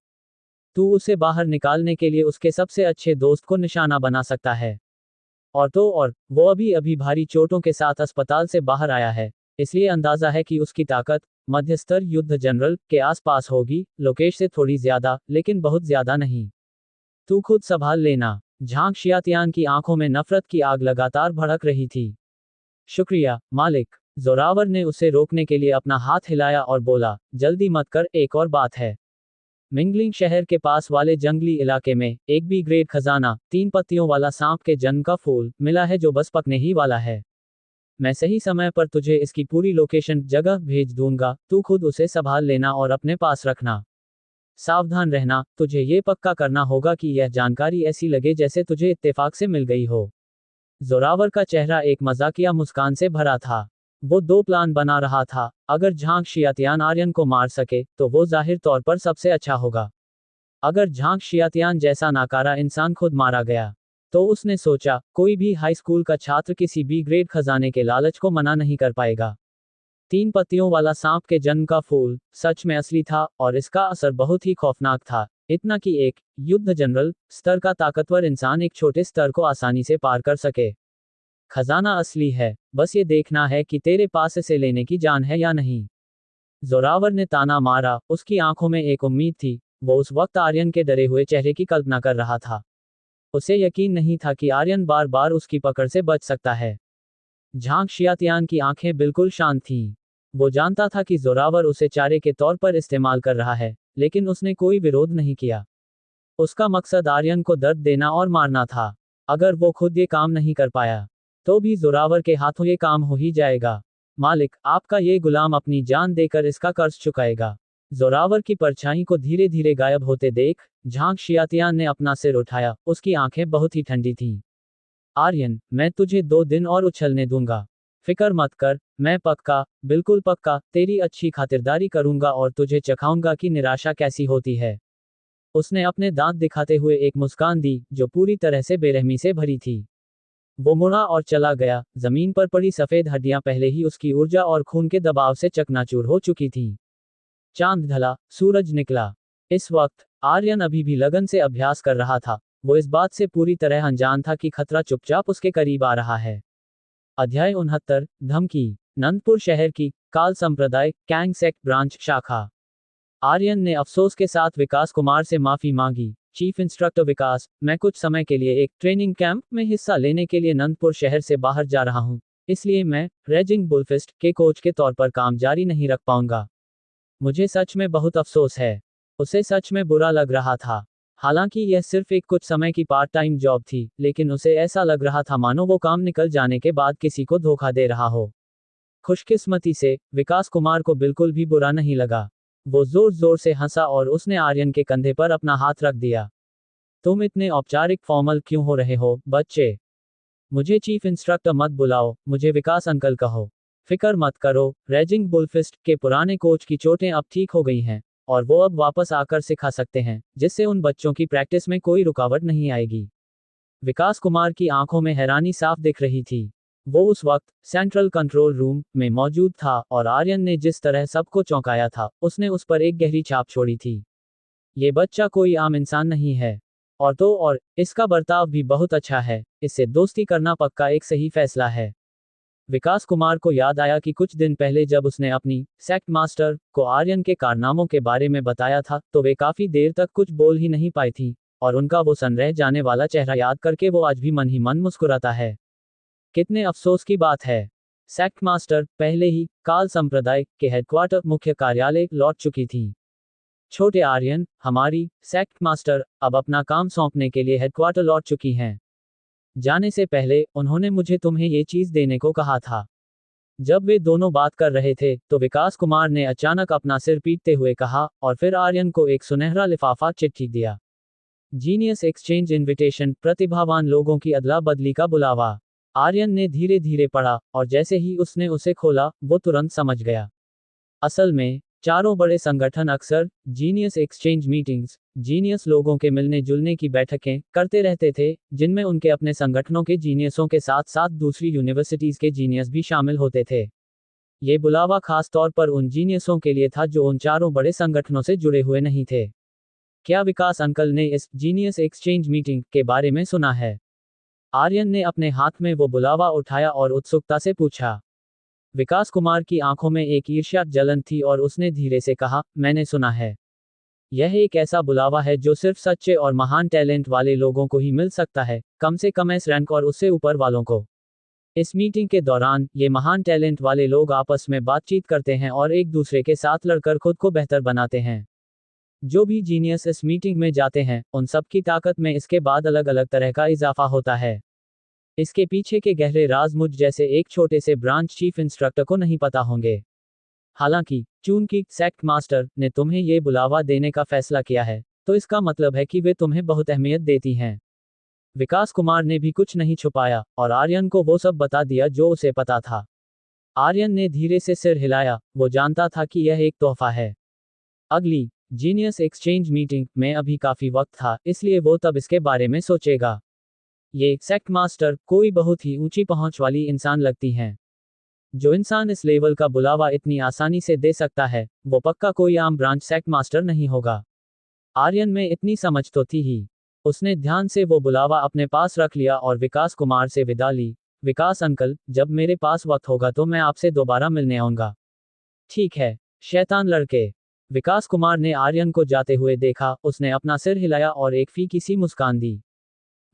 तू उसे बाहर निकालने के लिए उसके सबसे अच्छे दोस्त को निशाना बना सकता है। और तो और, वो अभी अभी भारी चोटों के साथ अस्पताल से बाहर आया है, इसलिए अंदाजा है कि उसकी ताकत मध्यस्तर युद्ध जनरल के आसपास होगी, लोकेश से थोड़ी ज्यादा, लेकिन बहुत ज्यादा नहीं। तू खुद संभाल लेना। झांग शियातियान की आंखों में नफरत की आग लगातार भड़क रही थी। शुक्रिया, मालिक। जोरावर ने उसे रोकने के लिए अपना हाथ हिलाया और बोला, जल्दी मत कर, एक और बात है। मिंगलिंग शहर के पास वाले जंगली इलाके में एक बी ग्रेड खजाना, 3 पत्तियों वाला सांप के जन्म का फूल मिला है जो बस पकने ही वाला है। मैं सही समय पर तुझे इसकी पूरी लोकेशन जगह भेज दूंगा, तू खुद उसे संभाल लेना और अपने पास रखना। सावधान रहना, तुझे ये पक्का करना होगा कि यह जानकारी ऐसी लगे जैसे तुझे इत्तेफाक से मिल गई हो। जोरावर का चेहरा एक मजाकिया मुस्कान से भरा था। वो 2 प्लान बना रहा था। अगर झांक शियातियान आर्यन को मार सके तो वो जाहिर तौर पर सबसे अच्छा होगा। अगर झांक शियातियान जैसा नाकारा इंसान खुद मारा गया तो उसने सोचा कोई भी हाई स्कूल का छात्र किसी बी ग्रेड खजाने के लालच को मना नहीं कर पाएगा। 3 पत्तियों वाला सांप के जन्म का फूल सच में असली था और इसका असर बहुत ही खौफनाक था, इतना कि एक युद्ध जनरल स्तर का ताकतवर इंसान एक छोटे स्तर को आसानी से पार कर सके। खजाना असली है, बस ये देखना है कि तेरे पास इसे लेने की जान है या नहीं। जोरावर ने ताना मारा, उसकी आंखों में एक उम्मीद थी। वो उस वक्त आर्यन के डरे हुए चेहरे की कल्पना कर रहा था। उसे यकीन नहीं था कि आर्यन बार बार उसकी पकड़ से बच सकता है। झांक शियातियान की आंखें बिल्कुल शांत थीं। वो जानता था कि जोरावर उसे चारे के तौर पर इस्तेमाल कर रहा है, लेकिन उसने कोई विरोध नहीं किया। उसका मकसद आर्यन को दर्द देना और मारना था। अगर वो खुद ये काम नहीं कर पाया तो भी जोरावर के हाथों ये काम हो ही जाएगा। मालिक, आपका ये गुलाम अपनी जान देकर इसका कर्ज चुकाएगा। जोरावर की परछाई को धीरे धीरे गायब होते देख झांक शियातियान ने अपना सिर उठाया। उसकी आंखें बहुत ही ठंडी थीं। आर्यन, मैं तुझे 2 दिन और उछलने दूंगा। फिक्र मत कर, मैं पक्का, बिल्कुल पक्का, तेरी अच्छी खातिरदारी करूंगा और तुझे चखाऊंगा कि निराशा कैसी होती है। उसने अपने दांत दिखाते हुए एक मुस्कान दी जो पूरी तरह से बेरहमी से भरी थी। वो मुड़ा और चला गया। जमीन पर पड़ी सफेद हड्डियां पहले ही उसकी ऊर्जा और खून के दबाव से चकनाचूर हो चुकी थीं। चांद ढला, सूरज निकला। इस वक्त आर्यन अभी भी लगन से अभ्यास कर रहा था। वो इस बात से पूरी तरह अनजान था कि खतरा चुपचाप उसके करीब आ रहा है। अध्याय 69, धमकी। नंदपुर शहर की काल संप्रदाय कैंग सेक्ट ब्रांच शाखा। आर्यन ने अफसोस के साथ विकास कुमार से माफी मांगी। चीफ इंस्ट्रक्टर विकास, मैं कुछ समय के लिए एक ट्रेनिंग कैंप में हिस्सा लेने के लिए नंदपुर शहर से बाहर जा रहा हूं, इसलिए मैं रेजिंग बुलफिस्ट के कोच के तौर पर काम जारी नहीं रख पाऊंगा। मुझे सच में बहुत अफसोस है। उसे सच में बुरा लग रहा था। हालांकि यह सिर्फ एक कुछ समय की पार्ट टाइम जॉब थी, लेकिन उसे ऐसा लग रहा था मानो वो काम निकल जाने के बाद किसी को धोखा दे रहा हो। खुशकिस्मती से विकास कुमार को बिल्कुल भी बुरा नहीं लगा। वो जोर जोर से हंसा और उसने आर्यन के कंधे पर अपना हाथ रख दिया। तुम इतने औपचारिक फॉर्मल क्यों हो रहे हो, बच्चे? मुझे चीफ इंस्ट्रक्टर मत बुलाओ, मुझे विकास अंकल कहो। फिक्र मत करो, रेजिंग बुलफिस्ट के पुराने कोच की चोटें अब ठीक हो गई हैं और वो अब वापस आकर सिखा सकते हैं, जिससे उन बच्चों की प्रैक्टिस में कोई रुकावट नहीं आएगी। विकास कुमार की आंखों में हैरानी साफ दिख रही थी। वो उस वक्त सेंट्रल कंट्रोल रूम में मौजूद था और आर्यन ने जिस तरह सबको चौंकाया था, उसने उस पर एक गहरी छाप छोड़ी थी। ये बच्चा कोई आम इंसान नहीं है। और इसका बर्ताव भी बहुत अच्छा है। इससे दोस्ती करना पक्का एक सही फैसला है। विकास कुमार को याद आया कि कुछ दिन पहले जब उसने अपनी सेक्ट मास्टर को आर्यन के कारनामों के बारे में बताया था तो वे काफी देर तक कुछ बोल ही नहीं पाई थी, और उनका वो सनरह जाने वाला चेहरा याद करके वो आज भी मन ही मन मुस्कुराता है। कितने अफसोस की बात है। सेक्ट मास्टर पहले ही काल संप्रदाय के हेडक्वार्टर मुख्य कार्यालय लौट चुकी थी। छोटे आर्यन, हमारी सेक्ट मास्टर अब अपना काम सौंपने के लिए हेडक्वार्टर लौट चुकी हैं। जाने से पहले उन्होंने मुझे तुम्हें ये चीज देने को कहा था। जब वे दोनों बात कर रहे थे तो विकास कुमार ने अचानक अपना सिर पीटते हुए कहा और फिर आर्यन को एक सुनहरा लिफाफा चिट्ठी दिया। जीनियस एक्सचेंज इनविटेशन, प्रतिभावान लोगों की अदला बदली का बुलावा। आर्यन ने धीरे धीरे पढ़ा और जैसे ही उसने उसे खोला वो तुरंत समझ गया। असल में चारों बड़े संगठन अक्सर जीनियस एक्सचेंज मीटिंग्स, जीनियस लोगों के मिलने जुलने की बैठकें करते रहते थे, जिनमें उनके अपने संगठनों के जीनियसों के साथ साथ दूसरी यूनिवर्सिटीज के जीनियस भी शामिल होते थे। ये बुलावा खास तौर पर उन जीनियसों के लिए था जो उन चारों बड़े संगठनों से जुड़े हुए नहीं थे। क्या विकास अंकल ने इस जीनियस एक्सचेंज मीटिंग के बारे में सुना है? आर्यन ने अपने हाथ में वो बुलावा उठाया और उत्सुकता से पूछा। विकास कुमार की आंखों में एक ईर्ष्या जलन थी और उसने धीरे से कहा, मैंने सुना है। यह एक ऐसा बुलावा है जो सिर्फ सच्चे और महान टैलेंट वाले लोगों को ही मिल सकता है, कम से कम एस रैंक और उससे ऊपर वालों को। इस मीटिंग के दौरान ये महान टैलेंट वाले लोग आपस में बातचीत करते हैं और एक दूसरे के साथ लड़कर खुद को बेहतर बनाते हैं। जो भी जीनियस इस मीटिंग में जाते हैं उन सबकी ताकत में इसके बाद अलग अलग तरह का इजाफा होता है। इसके पीछे के गहरे राज मुझ जैसे एक छोटे से ब्रांच चीफ इंस्ट्रक्टर को नहीं पता होंगे। हालांकि चूंकि सेक्ट मास्टर ने तुम्हें ये बुलावा देने का फैसला किया है, तो इसका मतलब है कि वे तुम्हें बहुत अहमियत देती हैं। विकास कुमार ने भी कुछ नहीं छुपाया और आर्यन को वो सब बता दिया जो उसे पता था। आर्यन ने धीरे से सिर हिलाया, वो जानता था कि यह एक तोहफा है। अगली जीनियस एक्सचेंज मीटिंग में अभी काफी वक्त था, इसलिए वो तब इसके बारे में सोचेगा। ये सेक्ट मास्टर कोई बहुत ही ऊंची पहुंच वाली इंसान लगती हैं। जो इंसान इस लेवल का बुलावा इतनी आसानी से दे सकता है, वो पक्का कोई आम ब्रांच सेक्ट मास्टर नहीं होगा। आर्यन में इतनी समझ तो थी ही। उसने ध्यान से वो बुलावा अपने पास रख लिया और विकास कुमार से विदा ली। विकास अंकल, जब मेरे पास वक्त होगा तो मैं आपसे दोबारा मिलने आऊंगा। ठीक है, शैतान लड़के। विकास कुमार ने आर्यन को जाते हुए देखा, उसने अपना सिर हिलाया और एक फीकी सी मुस्कान दी।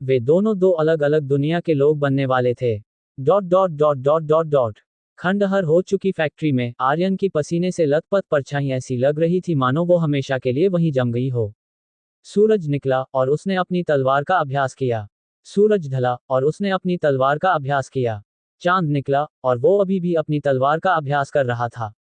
वे दोनों दो अलग अलग दुनिया के लोग बनने वाले थे। Dot dot dot dot dot dot. खंडहर हो चुकी फैक्ट्री में आर्यन की पसीने से लथपथ परछाई ऐसी लग रही थी मानो वो हमेशा के लिए वहीं जम गई हो। सूरज निकला और उसने अपनी तलवार का अभ्यास किया। सूरज ढला और उसने अपनी तलवार का अभ्यास किया। चांद निकला और वो अभी भी अपनी तलवार का अभ्यास कर रहा था।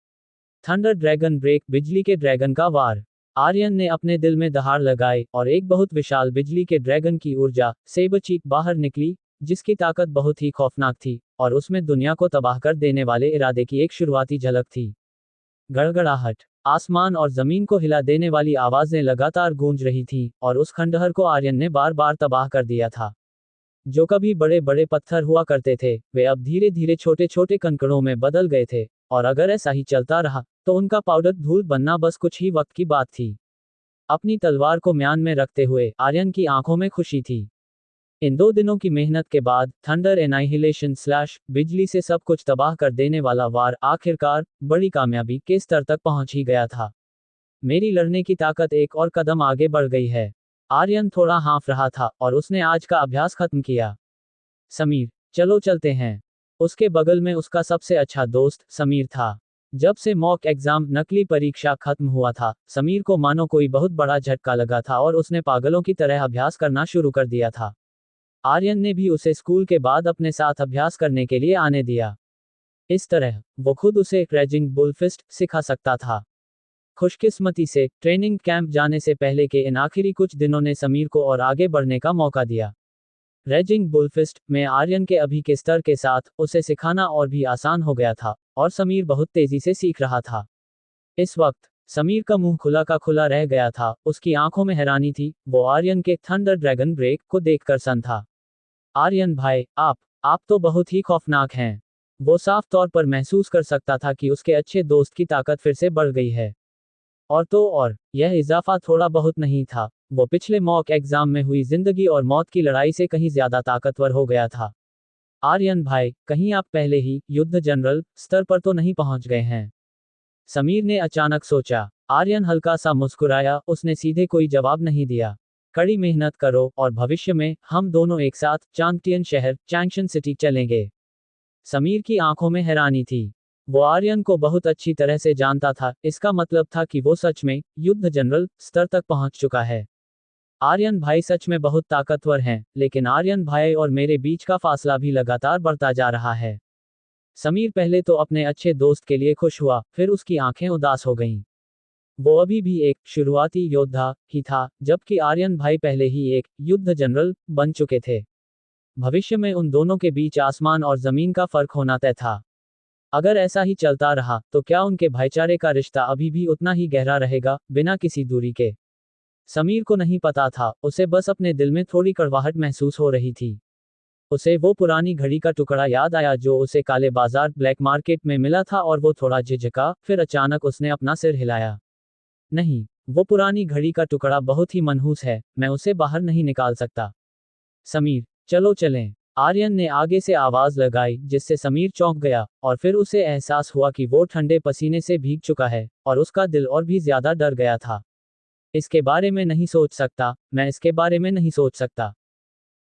थंडर ड्रैगन ब्रेक, बिजली के ड्रैगन का वार। आर्यन ने अपने दिल में दहाड़ लगाई और एक बहुत विशाल बिजली के ड्रैगन की ऊर्जा सेबरचीक बाहर निकली, जिसकी ताकत बहुत ही खौफनाक थी और उसमें दुनिया को तबाह कर देने वाले इरादे की एक शुरुआती झलक थी। गड़गड़ाहट। आसमान और जमीन को हिला देने वाली आवाजें लगातार गूंज रही थीं और उस खंडहर को आर्यन ने बार बार तबाह कर दिया था। जो कभी बड़े बड़े पत्थर हुआ करते थे, वे अब धीरे धीरे छोटे छोटे कंकड़ों में बदल गए थे, और अगर ऐसा ही चलता रहा तो उनका पाउडर धूल बनना बस कुछ ही वक्त की बात थी। अपनी तलवार को म्यान में रखते हुए आर्यन की आंखों में खुशी थी। इन 2 दिनों की मेहनत के बाद थंडर एनाइहिलेशन स्लैश बिजली से सब कुछ तबाह कर देने वाला वार आखिरकार बड़ी कामयाबी के स्तर तक पहुंच ही गया था। मेरी लड़ने की ताकत एक और कदम आगे बढ़ गई है। आर्यन थोड़ा हाँफ रहा था और उसने आज का अभ्यास खत्म किया। समीर, चलो चलते हैं। उसके बगल में उसका सबसे अच्छा दोस्त समीर था। जब से मॉक एग्जाम नकली परीक्षा खत्म हुआ था, समीर को मानो कोई बहुत बड़ा झटका लगा था और उसने पागलों की तरह अभ्यास करना शुरू कर दिया था। आर्यन ने भी उसे स्कूल के बाद अपने साथ अभ्यास करने के लिए आने दिया। इस तरह वो खुद उसे रेजिंग बुलफिस्ट सिखा सकता था। खुशकिस्मती से ट्रेनिंग कैंप जाने से पहले के इन आखिरी कुछ दिनों ने समीर को और आगे बढ़ने का मौका दिया। रेजिंग बुलफिस्ट में आर्यन के अभी के स्तर के साथ उसे सिखाना और भी आसान हो गया था और समीर बहुत तेजी से सीख रहा था। इस वक्त समीर का मुंह खुला का खुला रह गया था, उसकी आंखों में हैरानी थी। वो आर्यन के थंडर ड्रैगन ब्रेक को देखकर सन्न था। आर्यन भाई, आप तो बहुत ही खौफनाक हैं। वो साफ तौर पर महसूस कर सकता था कि उसके अच्छे दोस्त की ताकत फिर से बढ़ गई है। और तो और, यह इजाफा थोड़ा बहुत नहीं था, वो पिछले मॉक एग्जाम में हुई जिंदगी और मौत की लड़ाई से कहीं ज्यादा ताकतवर हो गया था। आर्यन भाई, कहीं आप पहले ही युद्ध जनरल स्तर पर तो नहीं पहुंच गए हैं? समीर ने अचानक सोचा। आर्यन हल्का सा मुस्कुराया, उसने सीधे कोई जवाब नहीं दिया। कड़ी मेहनत करो और भविष्य में हम दोनों एक साथ चांगटियन शहर चैंगशन सिटी चलेंगे। समीर की आंखों में हैरानी थी। वो आर्यन को बहुत अच्छी तरह से जानता था, इसका मतलब था कि वो सच में युद्ध जनरल स्तर तक पहुंच चुका है। आर्यन भाई सच में बहुत ताकतवर हैं, लेकिन आर्यन भाई और मेरे बीच का फासला भी लगातार बढ़ता जा रहा है। समीर पहले तो अपने अच्छे दोस्त के लिए खुश हुआ, फिर उसकी आंखें उदास हो गईं। वो अभी भी एक शुरुआती योद्धा ही था, जबकि आर्यन भाई पहले ही एक युद्ध जनरल बन चुके थे। भविष्य में उन दोनों के बीच आसमान और जमीन का फर्क होना तय था। अगर ऐसा ही चलता रहा तो क्या उनके भाईचारे का रिश्ता अभी भी उतना ही गहरा रहेगा, बिना किसी दूरी के? समीर को नहीं पता था, उसे बस अपने दिल में थोड़ी कड़वाहट महसूस हो रही थी। उसे वो पुरानी घड़ी का टुकड़ा याद आया जो उसे काले बाजार ब्लैक मार्केट में मिला था और वो थोड़ा झिझका, फिर अचानक उसने अपना सिर हिलाया। नहीं, वो पुरानी घड़ी का टुकड़ा बहुत ही मनहूस है, मैं उसे बाहर नहीं निकाल सकता। समीर, चलो चलें। आर्यन ने आगे से आवाज लगाई, जिससे समीर चौंक गया और फिर उसे एहसास हुआ कि वो ठंडे पसीने से भीग चुका है और उसका दिल और भी ज्यादा डर गया था। इसके बारे में नहीं सोच सकता, मैं इसके बारे में नहीं सोच सकता।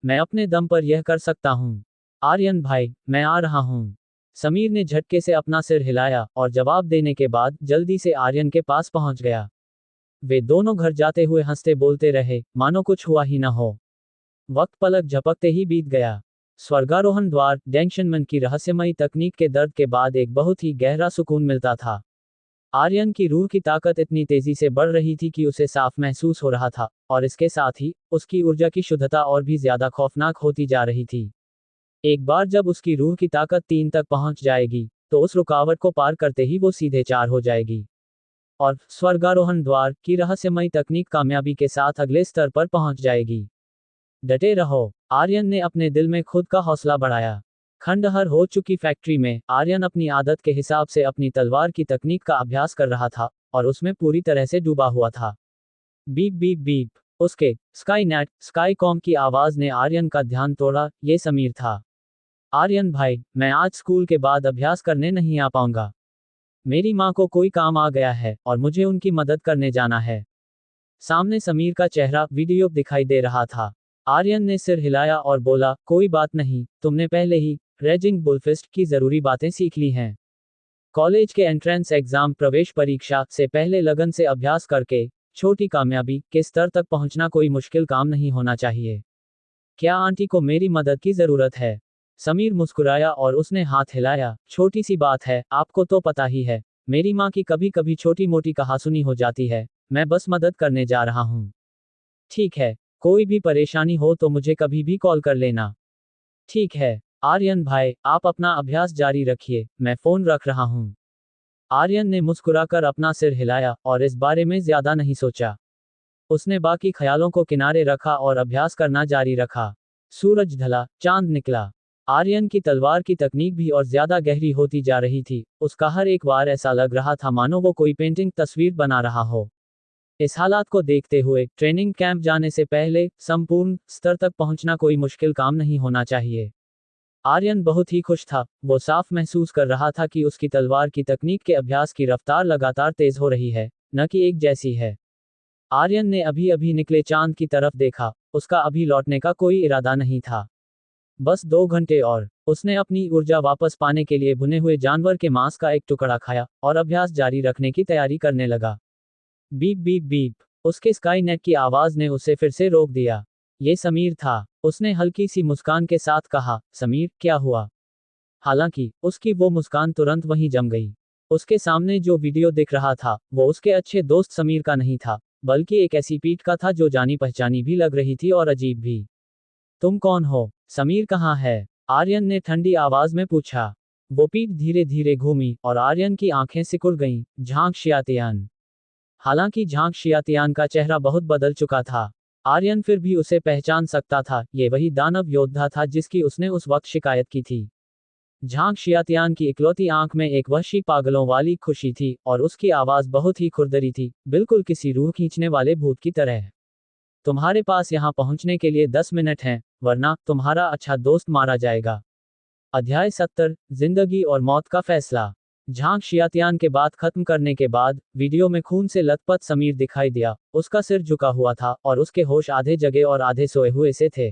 मैं अपने दम पर यह कर सकता हूँ। आर्यन भाई, मैं आ रहा हूँ। समीर ने झटके से अपना सिर हिलाया और जवाब देने के बाद जल्दी से आर्यन के पास पहुंच गया। वे दोनों घर जाते हुए हंसते बोलते रहे, मानो कुछ हुआ ही न हो। वक्त पलक झपकते ही बीत गया। स्वर्गारोहण द्वार डेंशनमन की रहस्यमयी तकनीक के दर्द के बाद एक बहुत ही गहरा सुकून मिलता था। आर्यन की रूह की ताकत इतनी तेजी से बढ़ रही थी कि उसे साफ महसूस हो रहा था, और इसके साथ ही उसकी ऊर्जा की शुद्धता और भी ज्यादा खौफनाक होती जा रही थी। एक बार जब उसकी रूह की ताकत 3 तक पहुंच जाएगी, तो उस रुकावट को पार करते ही वो सीधे 4 हो जाएगी। और स्वर्गारोहण द्वार की रहस्यमयी तकनीक कामयाबी के साथ अगले स्तर पर पहुंच जाएगी। डटे रहो। आर्यन ने अपने दिल में खुद का हौसला बढ़ाया। खंडहर हो चुकी फैक्ट्री में आर्यन अपनी आदत के हिसाब से अपनी तलवार की तकनीक का अभ्यास कर रहा था, और उसमें पूरी तरह से डूबा हुआ था। Beep beep beep. उसके स्काईनेट स्काईकॉम की आवाज ने आर्यन का ध्यान तोड़ा। ये समीर था। आर्यन भाई, मैं आज स्कूल के बाद अभ्यास करने नहीं आ पाऊंगा। मेरी माँ को कोई काम आ गया है और मुझे उनकी मदद करने जाना है। सामने समीर का चेहरा वीडियो दिखाई दे रहा था। आर्यन ने सिर हिलाया और बोला, कोई बात नहीं, तुमने पहले ही रेजिंग बुलफिस्ट की जरूरी बातें सीख ली हैं। कॉलेज के एंट्रेंस एग्जाम प्रवेश परीक्षा से पहले लगन से अभ्यास करके छोटी कामयाबी के स्तर तक पहुंचना कोई मुश्किल काम नहीं होना चाहिए। क्या आंटी को मेरी मदद की जरूरत है? समीर मुस्कुराया और उसने हाथ हिलाया। छोटी सी बात है, आपको तो पता ही है, मेरी माँ की कभी कभी छोटी मोटी कहासुनी हो जाती है। मैं बस मदद करने जा रहा हूँ। ठीक है, कोई भी परेशानी हो तो मुझे कभी भी कॉल कर लेना। ठीक है आर्यन भाई, आप अपना अभ्यास जारी रखिए, मैं फोन रख रहा हूँ। आर्यन ने मुस्कुराकर अपना सिर हिलाया और इस बारे में ज्यादा नहीं सोचा। उसने बाकी ख्यालों को किनारे रखा और अभ्यास करना जारी रखा। सूरज ढला, चांद निकला। आर्यन की तलवार की तकनीक भी और ज्यादा गहरी होती जा रही थी। उसका हर एक वार ऐसा लग रहा था मानो वो कोई पेंटिंग तस्वीर बना रहा हो। इस हालात को देखते हुए ट्रेनिंग कैंप जाने से पहले संपूर्ण स्तर तक पहुंचना कोई मुश्किल काम नहीं होना चाहिए। आर्यन बहुत ही खुश था। वो साफ महसूस कर रहा था कि उसकी तलवार की तकनीक के अभ्यास की रफ्तार लगातार तेज हो रही है, न कि एक जैसी है। आर्यन ने अभी अभी निकले चांद की तरफ देखा। उसका अभी लौटने का कोई इरादा नहीं था। बस 2 घंटे और। उसने अपनी ऊर्जा वापस पाने के लिए भुने हुए जानवर के मांस का एक टुकड़ा खाया और अभ्यास जारी रखने की तैयारी करने लगा। Beep beep beep. उसके स्काईनेट की आवाज ने उसे फिर से रोक दिया। ये समीर था। उसने हल्की सी मुस्कान के साथ कहा, समीर, क्या हुआ? हालांकि उसकी वो मुस्कान तुरंत वहीं जम गई। उसके सामने जो वीडियो दिख रहा था वो उसके अच्छे दोस्त समीर का नहीं था, बल्कि एक ऐसी पीठ का था जो जानी पहचानी भी लग रही थी और अजीब भी। तुम कौन हो? समीर कहाँ है? आर्यन ने ठंडी आवाज में पूछा। वो पीठ धीरे धीरे घूमी और आर्यन की आंखें सिकुड़ गईं। झांग शियातियान। हालांकि झांग शियातियान का चेहरा बहुत बदल चुका था, आर्यन फिर भी उसे पहचान सकता था। ये वही दानव योद्धा था जिसकी उसने उस वक्त शिकायत की थी। झांग शियातियान की इकलौती आंख में एक वहशी पागलों वाली खुशी थी और उसकी आवाज बहुत ही खुरदरी थी, बिल्कुल किसी रूह खींचने वाले भूत की तरह। तुम्हारे पास यहाँ पहुंचने के लिए 10 मिनट हैं, वरना तुम्हारा अच्छा दोस्त मारा जाएगा। अध्याय 70, जिंदगी और मौत का फैसला। झांग शियातियान के बात खत्म करने के बाद वीडियो में खून से लथपथ समीर दिखाई दिया। उसका सिर झुका हुआ था और उसके होश आधे जगे और आधे सोए हुए से थे।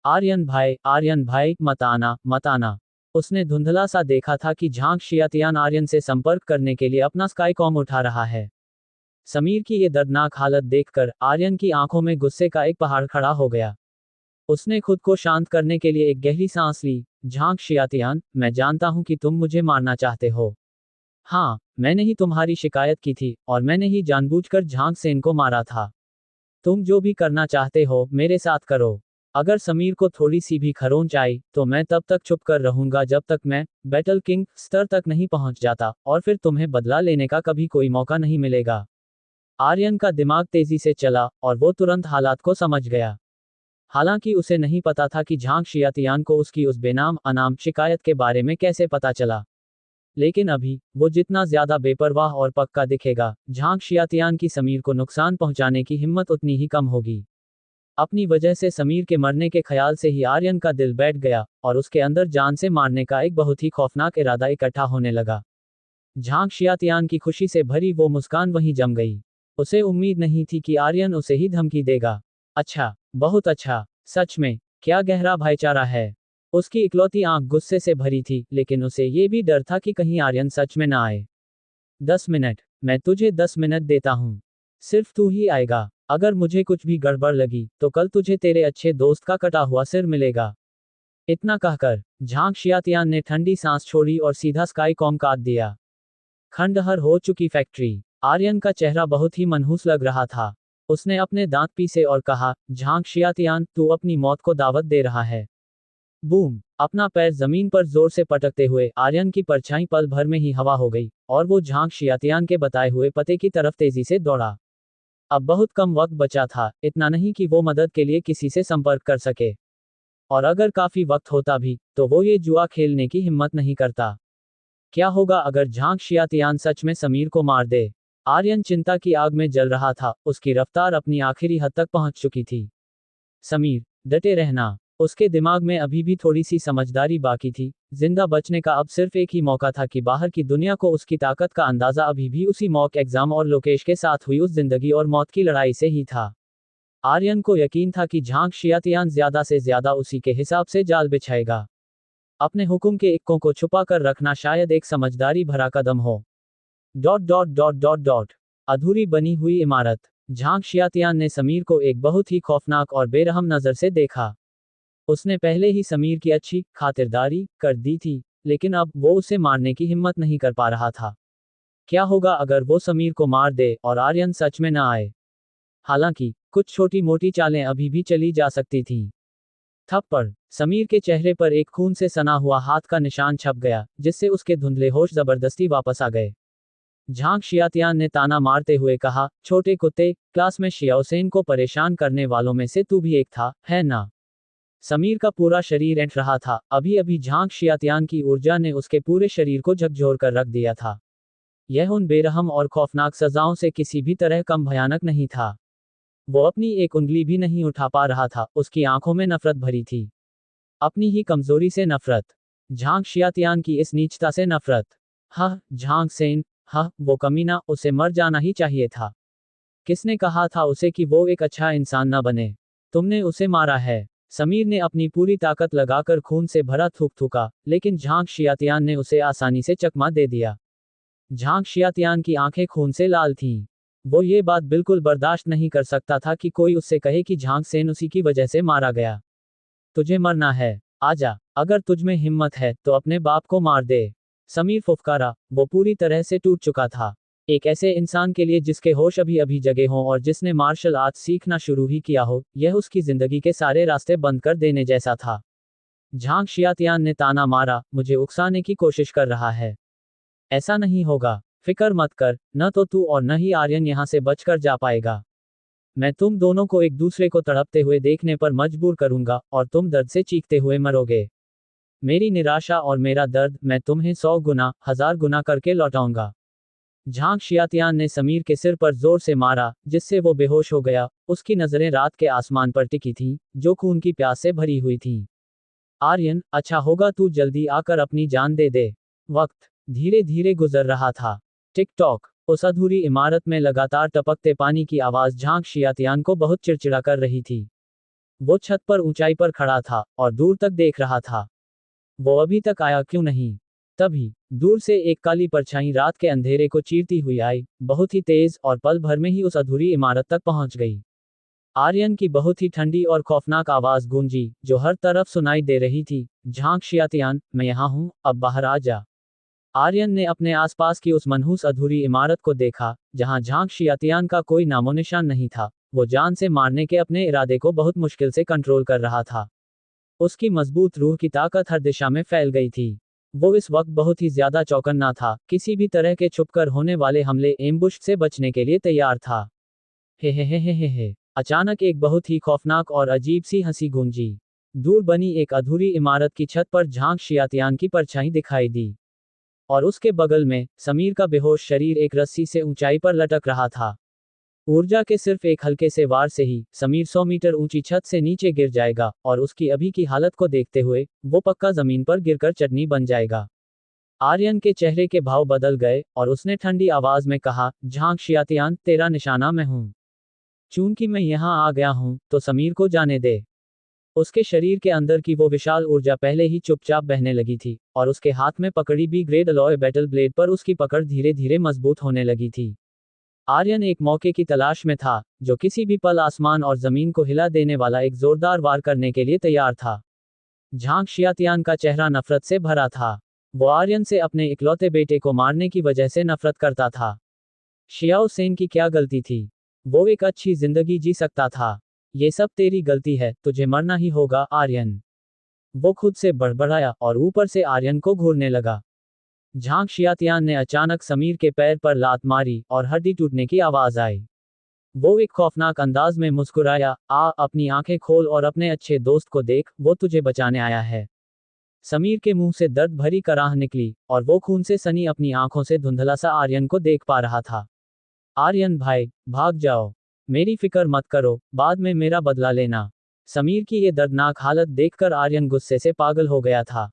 आर्यन भाई, मत आना, मत आना। उसने धुंधला सा देखा था कि झांग शियातियान आर्यन से संपर्क करने के लिए अपना स्काईकॉम उठा रहा है। समीर की ये दर्दनाक हालत देखकर आर्यन की आंखों में गुस्से का एक पहाड़ खड़ा हो गया। उसने खुद को शांत करने के लिए एक गहरी सांस ली। झांग शियातियान, मैं जानता हूं कि तुम मुझे मारना चाहते हो। हाँ, मैंने ही तुम्हारी शिकायत की थी और मैंने ही जानबूझकर झांग सेन को मारा था। तुम जो भी करना चाहते हो मेरे साथ करो। अगर समीर को थोड़ी सी भी खरोंच आई तो मैं तब तक चुप कर रहूंगा जब तक मैं बैटल किंग स्तर तक नहीं पहुंच जाता, और फिर तुम्हें बदला लेने का कभी कोई मौका नहीं मिलेगा। आर्यन का दिमाग तेजी से चला और वो तुरंत हालात को समझ गया। हालांकि उसे नहीं पता था कि झांग शियातियान को उसकी उस बेनाम अनाम शिकायत के बारे में कैसे पता चला। लेकिन अभी वो जितना ज्यादा बेपरवाह और पक्का दिखेगा, झांग शियातियान की समीर को नुकसान पहुंचाने की हिम्मत उतनी ही कम होगी। अपनी वजह से समीर के मरने के ख्याल से ही आर्यन का दिल बैठ गया और उसके अंदर जान से मारने का एक बहुत ही खौफनाक इरादा इकट्ठा होने लगा। झांग शियातियान की खुशी से भरी वो मुस्कान वहीं जम गई। उसे उम्मीद नहीं थी कि आर्यन उसे ही धमकी देगा। अच्छा, बहुत अच्छा, सच में, क्या गहरा भाईचारा है। उसकी इकलौती आंख गुस्से से भरी थी, लेकिन उसे ये भी डर था कि कहीं आर्यन सच में ना आए। 10 मिनट, मैं तुझे 10 मिनट देता हूँ। सिर्फ तू ही आएगा। अगर मुझे कुछ भी गड़बड़ लगी तो कल तुझे तेरे अच्छे दोस्त का कटा हुआ सिर मिलेगा। इतना कहकर झांग शियातियान ने ठंडी सांस छोड़ी और सीधा स्काईकॉम काट दिया। खंडहर हो चुकी फैक्ट्री। आर्यन का चेहरा बहुत ही मनहूस लग रहा था। उसने अपने दांत पीसे और कहा, झांग शियातियान, तू अपनी मौत को दावत दे रहा है। बूम! अपना पैर जमीन पर जोर से पटकते हुए आर्यन की परछाई पल भर में ही हवा हो गई और वो झांग शियातियान के बताए हुए पते की तरफ तेजी से दौड़ा। अब बहुत कम वक्त बचा था, इतना नहीं कि वो मदद के लिए किसी से संपर्क कर सके। और अगर काफी वक्त होता भी, तो वो ये जुआ खेलने की हिम्मत नहीं करता। क्या होगा अगर झांग शियातियान सच में समीर को मार दे? आर्यन चिंता की आग में जल रहा था, उसकी रफ्तार अपनी आखिरी हद तक पहुंच चुकी थी। समीर, डटे रहना। उसके दिमाग में अभी भी थोड़ी सी समझदारी बाकी थी। जिंदा बचने का अब सिर्फ एक ही मौका था कि बाहर की दुनिया को उसकी ताकत का अंदाजा अभी भी उसी मॉक एग्जाम और लोकेश के साथ हुई उस जिंदगी और मौत की लड़ाई से ही था। आर्यन को यकीन था कि झांग शियातियान ज्यादा से ज्यादा उसी के हिसाब से जाल बिछाएगा। अपने हुक्म के इक्कों को छुपा कर रखना शायद एक समझदारी भरा कदम हो। Dot dot dot dot dot अधूरी बनी हुई इमारत। झांग शियातियान ने समीर को एक बहुत ही खौफनाक और बेरहम नजर से देखा। उसने पहले ही समीर की अच्छी खातिरदारी कर दी थी, लेकिन अब वो उसे मारने की हिम्मत नहीं कर पा रहा था। क्या होगा अगर वो समीर को मार दे और आर्यन सच में न आए? हालांकि कुछ छोटी मोटी चालें अभी भी चली जा सकती थीं। थप्पड़! समीर के चेहरे पर एक खून से सना हुआ हाथ का निशान छप गया, जिससे उसके धुंधले होश जबरदस्ती वापस आ गए। झांग शियातियान ने ताना मारते हुए कहा, छोटे कुत्ते, क्लास में शियाओसेन को परेशान करने वालों में से तू भी एक था, है ना? समीर का पूरा शरीर ऐंठ रहा था। अभी अभी झांग शियातियान की ऊर्जा ने उसके पूरे शरीर को झकझोर कर रख दिया था। यह उन बेरहम और खौफनाक सजाओं से किसी भी तरह कम भयानक नहीं था। वो अपनी एक उंगली भी नहीं उठा पा रहा था, उसकी आंखों में नफरत भरी थी। अपनी ही कमजोरी से नफरत। झांग शियातियान की इस नीचता से नफरत। झांग सेन, वो कमीना, उसे मर जाना ही चाहिए था। किसने कहा था उसे कि वो एक अच्छा इंसान न बने? तुमने उसे मारा है। समीर ने अपनी पूरी ताकत लगाकर खून से भरा थूक थूका, लेकिन झांग शियातियान ने उसे आसानी से चकमा दे दिया। झांग शियातियान की आंखें खून से लाल थीं। वो ये बात बिल्कुल बर्दाश्त नहीं कर सकता था कि कोई उससे कहे कि झांग सेन उसी की वजह से मारा गया। तुझे मरना है, आजा, अगर तुझमें हिम्मत है तो अपने बाप को मार दे। समीर फुफकारा। वो पूरी तरह से टूट चुका था। एक ऐसे इंसान के लिए जिसके होश अभी अभी जगे हों और जिसने मार्शल आर्ट सीखना शुरू ही किया हो, यह उसकी जिंदगी के सारे रास्ते बंद कर देने जैसा था। झांग शियातियान ने ताना मारा, मुझे उकसाने की कोशिश कर रहा है। ऐसा नहीं होगा, फिक्र मत कर, न तो तू और न ही आर्यन यहां से बचकर जा पाएगा। मैं तुम दोनों को एक दूसरे को तड़पते हुए देखने पर मजबूर करूंगा और तुम दर्द से चीखते हुए मरोगे। मेरी निराशा और मेरा दर्द मैं तुम्हें 100 गुना, 1000 गुना करके लौटाऊंगा। झांग शियातियान ने समीर के सिर पर जोर से मारा, जिससे वो बेहोश हो गया। उसकी नजरें रात के आसमान पर टिकी थीं, जो खून की प्यास से भरी हुई थीं। आर्यन, अच्छा होगा तू जल्दी आकर अपनी जान दे दे। वक्त धीरे धीरे गुजर रहा था। Tick tock. उस अधूरी इमारत में लगातार टपकते पानी की आवाज झांग शियातियान को बहुत चिड़चिड़ा कर रही थी। वो छत पर ऊंचाई पर खड़ा था और दूर तक देख रहा था। वो अभी तक आया क्यों नहीं? तभी दूर से एक काली परछाई रात के अंधेरे को चीरती हुई आई, बहुत ही तेज, और पल भर में ही उस अधूरी इमारत तक पहुंच गई। आर्यन की बहुत ही ठंडी और खौफनाक आवाज गूंजी, जो हर तरफ सुनाई दे रही थी, झांग शियातियान, मैं यहाँ हूँ, अब बाहर आ जा। आर्यन ने अपने आसपास की उस मनहूस अधूरी इमारत को देखा, जहां झांग शियातियान का कोई नामोनिशान नहीं था। वो जान से मारने के अपने इरादे को बहुत मुश्किल से कंट्रोल कर रहा था। उसकी मजबूत रूह की ताकत हर दिशा में फैल गई थी। वो इस वक्त बहुत ही ज्यादा चौकन्ना था, किसी भी तरह के छुपकर होने वाले हमले एम्बुश से बचने के लिए तैयार था। हे। अचानक एक बहुत ही खौफनाक और अजीब सी हंसी गूंजी। दूर बनी एक अधूरी इमारत की छत पर झांग शियातियान की परछाई दिखाई दी। और उसके बगल में समीर का बेहोश शरीर एक रस्सी से ऊंचाई पर लटक रहा था। ऊर्जा के सिर्फ एक हल्के से वार से ही समीर 100 मीटर ऊंची छत से नीचे गिर जाएगा, और उसकी अभी की हालत को देखते हुए वो पक्का जमीन पर गिरकर चटनी बन जाएगा। आर्यन के चेहरे के भाव बदल गए और उसने ठंडी आवाज में कहा, झांग शियातियान, तेरा निशाना मैं हूं। चूंकि मैं यहां आ गया हूं, तो समीर को जाने दे। उसके शरीर के अंदर की वो विशाल ऊर्जा पहले ही चुपचाप बहने लगी थी, और उसके हाथ में पकड़ी B grade alloy battle blade पर उसकी पकड़ धीरे धीरे मजबूत होने लगी थी। आर्यन एक मौके की तलाश में था, जो किसी भी पल आसमान और जमीन को हिला देने वाला एक जोरदार वार करने के लिए तैयार था। झांग शियातियान का चेहरा नफरत से भरा था। वो आर्यन से अपने इकलौते बेटे को मारने की वजह से नफरत करता था। शियाओ सेन की क्या गलती थी? वो एक अच्छी जिंदगी जी सकता था। ये सब तेरी गलती है, तुझे मरना ही होगा आर्यन। वो खुद से बड़बड़ाया और ऊपर से आर्यन को घूरने लगा। झांग शियातियान ने अचानक समीर के पैर पर लात मारी और हड्डी टूटने की आवाज आई। वो एक खौफनाक अंदाज में मुस्कुराया, अपनी आंखें खोल और अपने अच्छे दोस्त को देख, वो तुझे बचाने आया है। समीर के मुंह से दर्द भरी कराह निकली और वो खून से सनी अपनी आंखों से धुंधला सा आर्यन को देख पा रहा था। आर्यन भाई, भाग जाओ। मेरी फिक्र मत करो, बाद में मेरा बदला लेना। समीर की ये दर्दनाक हालत देखकर आर्यन गुस्से से पागल हो गया था।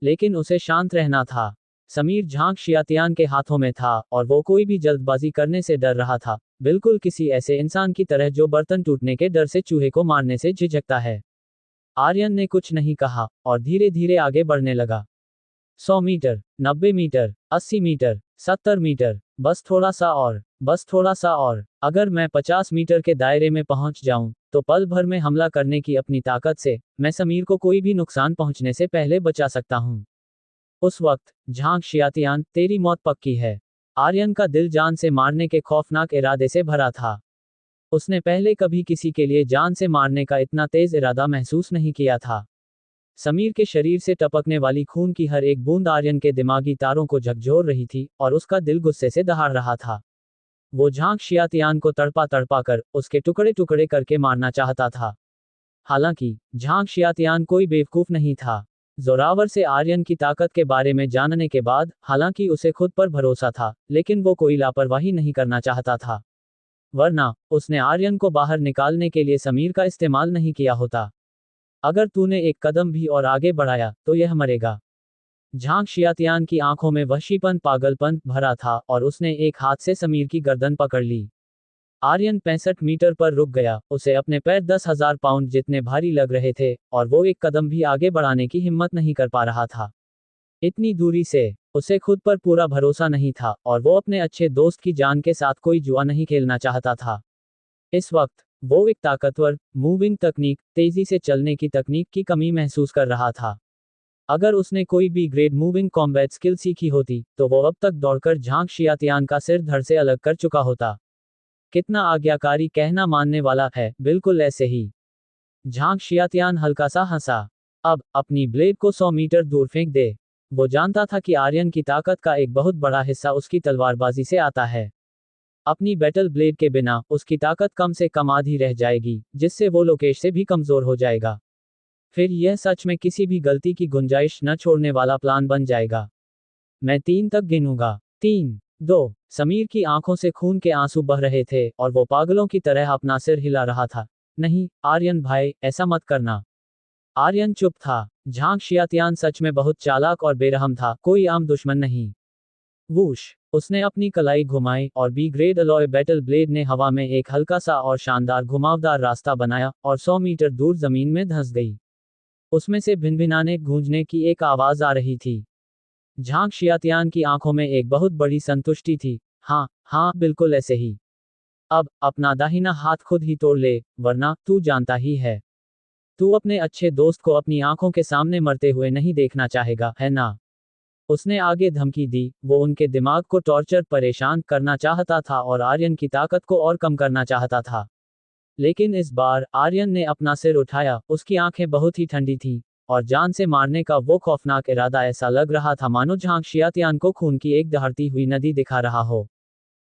लेकिन उसे शांत रहना था। समीर झांग शियातियान के हाथों में था और वो कोई भी जल्दबाजी करने से डर रहा था, बिल्कुल किसी ऐसे इंसान की तरह जो बर्तन टूटने के डर से चूहे को मारने से झिझकता है। आर्यन ने कुछ नहीं कहा और धीरे धीरे आगे बढ़ने लगा। 100 मीटर, 90 मीटर, 80 मीटर, 70 मीटर, बस थोड़ा सा और, बस थोड़ा सा और। अगर मैं 50 मीटर के दायरे में पहुंच जाऊं, तो पल भर में हमला करने की अपनी ताकत से, मैं समीर को कोई भी नुकसान पहुंचने से पहले बचा सकता हूं। उस वक्त, झांग शियातियान, तेरी मौत पक्की है। आर्यन का दिल जान से मारने के खौफनाक इरादे से भरा था। उसने पहले कभी किसी के लिए जान से मारने का इतना तेज इरादा महसूस नहीं किया था। समीर के शरीर से टपकने वाली खून की हर एक बूंद आर्यन के दिमागी तारों को झकझोर रही थी और उसका दिल गुस्से से दहाड़ रहा था। वो झांग शियातियान को तड़पा तड़पा कर, उसके टुकड़े टुकड़े करके मारना चाहता था। हालांकि, झांग शियातियान कोई बेवकूफ नहीं था। जोरावर से आर्यन की ताकत के बारे में जानने के बाद, हालांकि उसे खुद पर भरोसा था, लेकिन वो कोई लापरवाही नहीं करना चाहता था। वरना, उसने आर्यन को बाहर निकालने के लिए समीर का इस्तेमाल नहीं किया होता। अगर तूने एक कदम भी और आगे बढ़ाया, तो यह मरेगा। झांग शियातियान की आंखों में वहशीपन पागलपन भरा था और उसने एक हाथ से समीर की गर्दन पकड़ ली। आर्यन 65 मीटर पर रुक गया, उसे अपने पैर 10,000 पाउंड जितने भारी लग रहे थे और वो एक कदम भी आगे बढ़ाने की हिम्मत नहीं कर पा रहा था। इतनी दूरी से, उसे खुद पर पूरा भरोसा नहीं था और वो अपने अच्छे दोस्त की जान के साथ कोई जुआ नहीं खेलना चाहता था। इस वक्त, वो एक ताकतवर, मूविंग तकनीक, तेजी से चलने की तकनीक की कमी महसूस कर रहा था। अगर उसने कोई भी ग्रेड मूविंग कॉम्बैट स्किल सीखी होती, तो वो अब तक दौड़कर झांग शियातियान का सिर धड़ से अलग कर चुका होता। कितना आज्ञाकारी कहना मानने वाला है, बिल्कुल ऐसे ही। झांग शियातियान हल्का सा हंसा। अब, अपनी ब्लेड को 100 मीटर दूर फेंक दे। वो जानता था कि आर्यन की ताकत का एक बहुत बड़ा हिस्सा उसकी तलवारबाजी से आता है। अपनी बैटल ब्लेड के बिना, उसकी ताकत कम से कम आधी रह जाएगी, जिससे वो लोकेश से भी कमजोर हो जाएगा। फिर यह सच में किसी भी गलती की गुंजाइश न छोड़ने वाला प्लान बन जाएगा। मैं 3 तक गिनूंगा। 3, 2। समीर की आंखों से खून के आंसू बह रहे थे और वो पागलों की तरह अपना सिर हिला रहा था। नहीं, आर्यन भाई, ऐसा मत करना। आर्यन चुप था। झांग शियातियान सच में बहुत चालाक और बेरहम था, कोई आम दुश्मन नहीं। वूश! उसने अपनी कलाई घुमाई और B grade alloy battle blade ने हवा में एक हल्का सा और शानदार घुमावदार रास्ता बनाया और 100 मीटर दूर जमीन में धंस गई। उसमें से भिनभिनाने गूंजने की एक आवाज आ रही थी। झांग शियातियान की आंखों में एक बहुत बड़ी संतुष्टि थी। हाँ, हाँ, बिल्कुल ऐसे ही। अब, अपना दाहिना हाथ खुद ही तोड़ ले, वरना, तू जानता ही है। तू अपने अच्छे दोस्त को अपनी आंखों के सामने मरते हुए नहीं देखना चाहेगा, है ना? उसने आगे धमकी दी। वो उनके दिमाग को टॉर्चर परेशान करना चाहता था और आर्यन की ताकत को और कम करना चाहता था। लेकिन इस बार, आर्यन ने अपना सिर उठाया, उसकी आंखें बहुत ही ठंडी थीं, और जान से मारने का वो खौफनाक इरादा ऐसा लग रहा था मानो झांग शियातियान को खून की एक दहाड़ती हुई नदी दिखा रहा हो।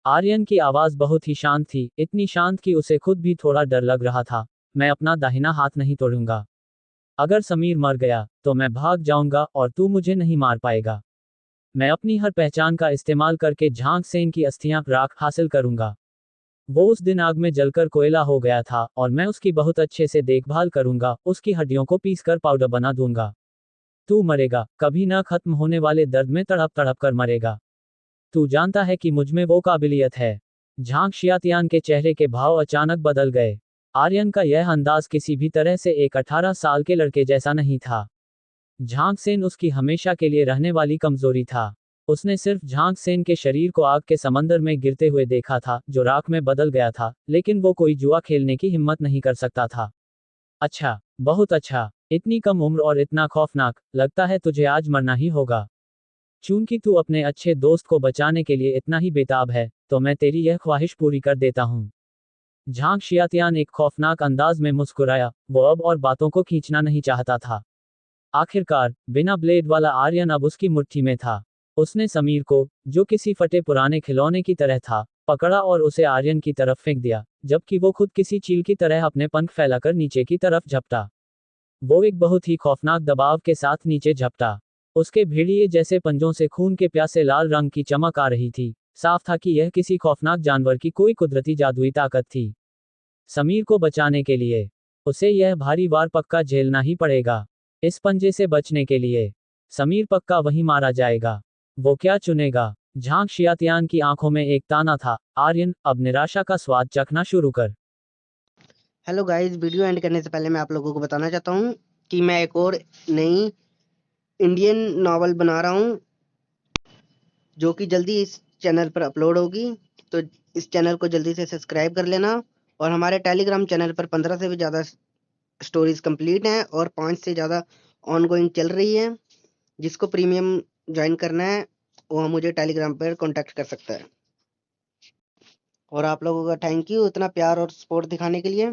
आर्यन की आवाज बहुत ही शांत थी, इतनी शांत कि उसे खुद भी थोड़ा डर लग रहा था। मैं अपना दाहिना हाथ नहीं तोड़ूंगा। अगर समीर मर गया, तो मैं भाग जाऊंगा और तू मुझे नहीं मार पाएगा। मैं अपनी हर पहचान का इस्तेमाल करके झांग सेन की अस्थियां राख हासिल करूंगा। वो उस दिन आग में जलकर कोयला हो गया था और मैं उसकी बहुत अच्छे से देखभाल करूंगा, उसकी हड्डियों को पीसकर पाउडर बना दूंगा। तू मरेगा, कभी न खत्म होने वाले दर्द में तड़प तड़प कर मरेगा। तू जानता है कि मुझमें वो काबिलियत है। झांग शियातियान के चेहरे के भाव अचानक बदल गए। आर्यन का यह अंदाज किसी भी तरह से एक 18 साल के लड़के जैसा नहीं था। झांग सेन उसकी हमेशा के लिए रहने वाली कमजोरी था। उसने सिर्फ झांग सेन के शरीर को आग के समंदर में गिरते हुए देखा था, जो राख में बदल गया था, लेकिन वो कोई जुआ खेलने की हिम्मत नहीं कर सकता था। अच्छा, बहुत अच्छा। इतनी कम उम्र और इतना खौफनाक, लगता है तुझे आज मरना ही होगा। चूंकि तू अपने अच्छे दोस्त को बचाने के लिए इतना ही बेताब है, तो मैं तेरी यह ख्वाहिश पूरी कर देता हूँ। झांग शियातियान एक खौफनाक अंदाज में मुस्कुराया, वो अब और बातों को खींचना नहीं चाहता था। आखिरकार, बिना ब्लेड वाला आर्यन अब उसकी मुट्ठी में था। उसने समीर को, जो किसी फटे पुराने खिलौने की तरह था, पकड़ा और उसे आर्यन की तरफ फेंक दिया, जबकि वो खुद किसी चील की तरह अपने पंख फैलाकर नीचे की तरफ झपटा। वो एक बहुत ही खौफनाक दबाव के साथ नीचे झपटा। उसके भेड़िए जैसे पंजों से खून के प्यासे लाल रंग की चमक आ रही थी। साफ था कि यह किसी खौफनाक जानवर की कोई कुदरती जादुई ताकत थी। समीर को बचाने के लिए उसे यह भारी वार पक्का झेलना ही पड़ेगा। इस पंजे से बचने के लिए समीर पक्का वहीं मारा जाएगा। वो क्या चुनेगा? झांग शियातियान की आंखों में एक ताना था, आर्यन, अब निराशा का स्वाद चखना शुरू कर। हेलो गाइस, वीडियो एंड करने से पहले मैं आप लोगों को बताना चाहता हूँ कि मैं एक और नई इंडियन नॉवल बना रहा हूँ, जो कि जल्दी इस चैनल पर अपलोड होगी। तो इस चैनल को जल्दी से सब्सक्राइब कर लेना। और हमारे टेलीग्राम चैनल पर 15 से भी ज़्यादा स्टोरीज कंप्लीट हैं और 5 से ज़्यादा ऑनगोइंग चल रही है। जिसको प्रीमियम ज्वाइन करना है वो मुझे टेलीग्राम पर कांटेक्ट कर सकता है। और आप लोगों का थैंक यू इतना प्यार और सपोर्ट दिखाने के लिए।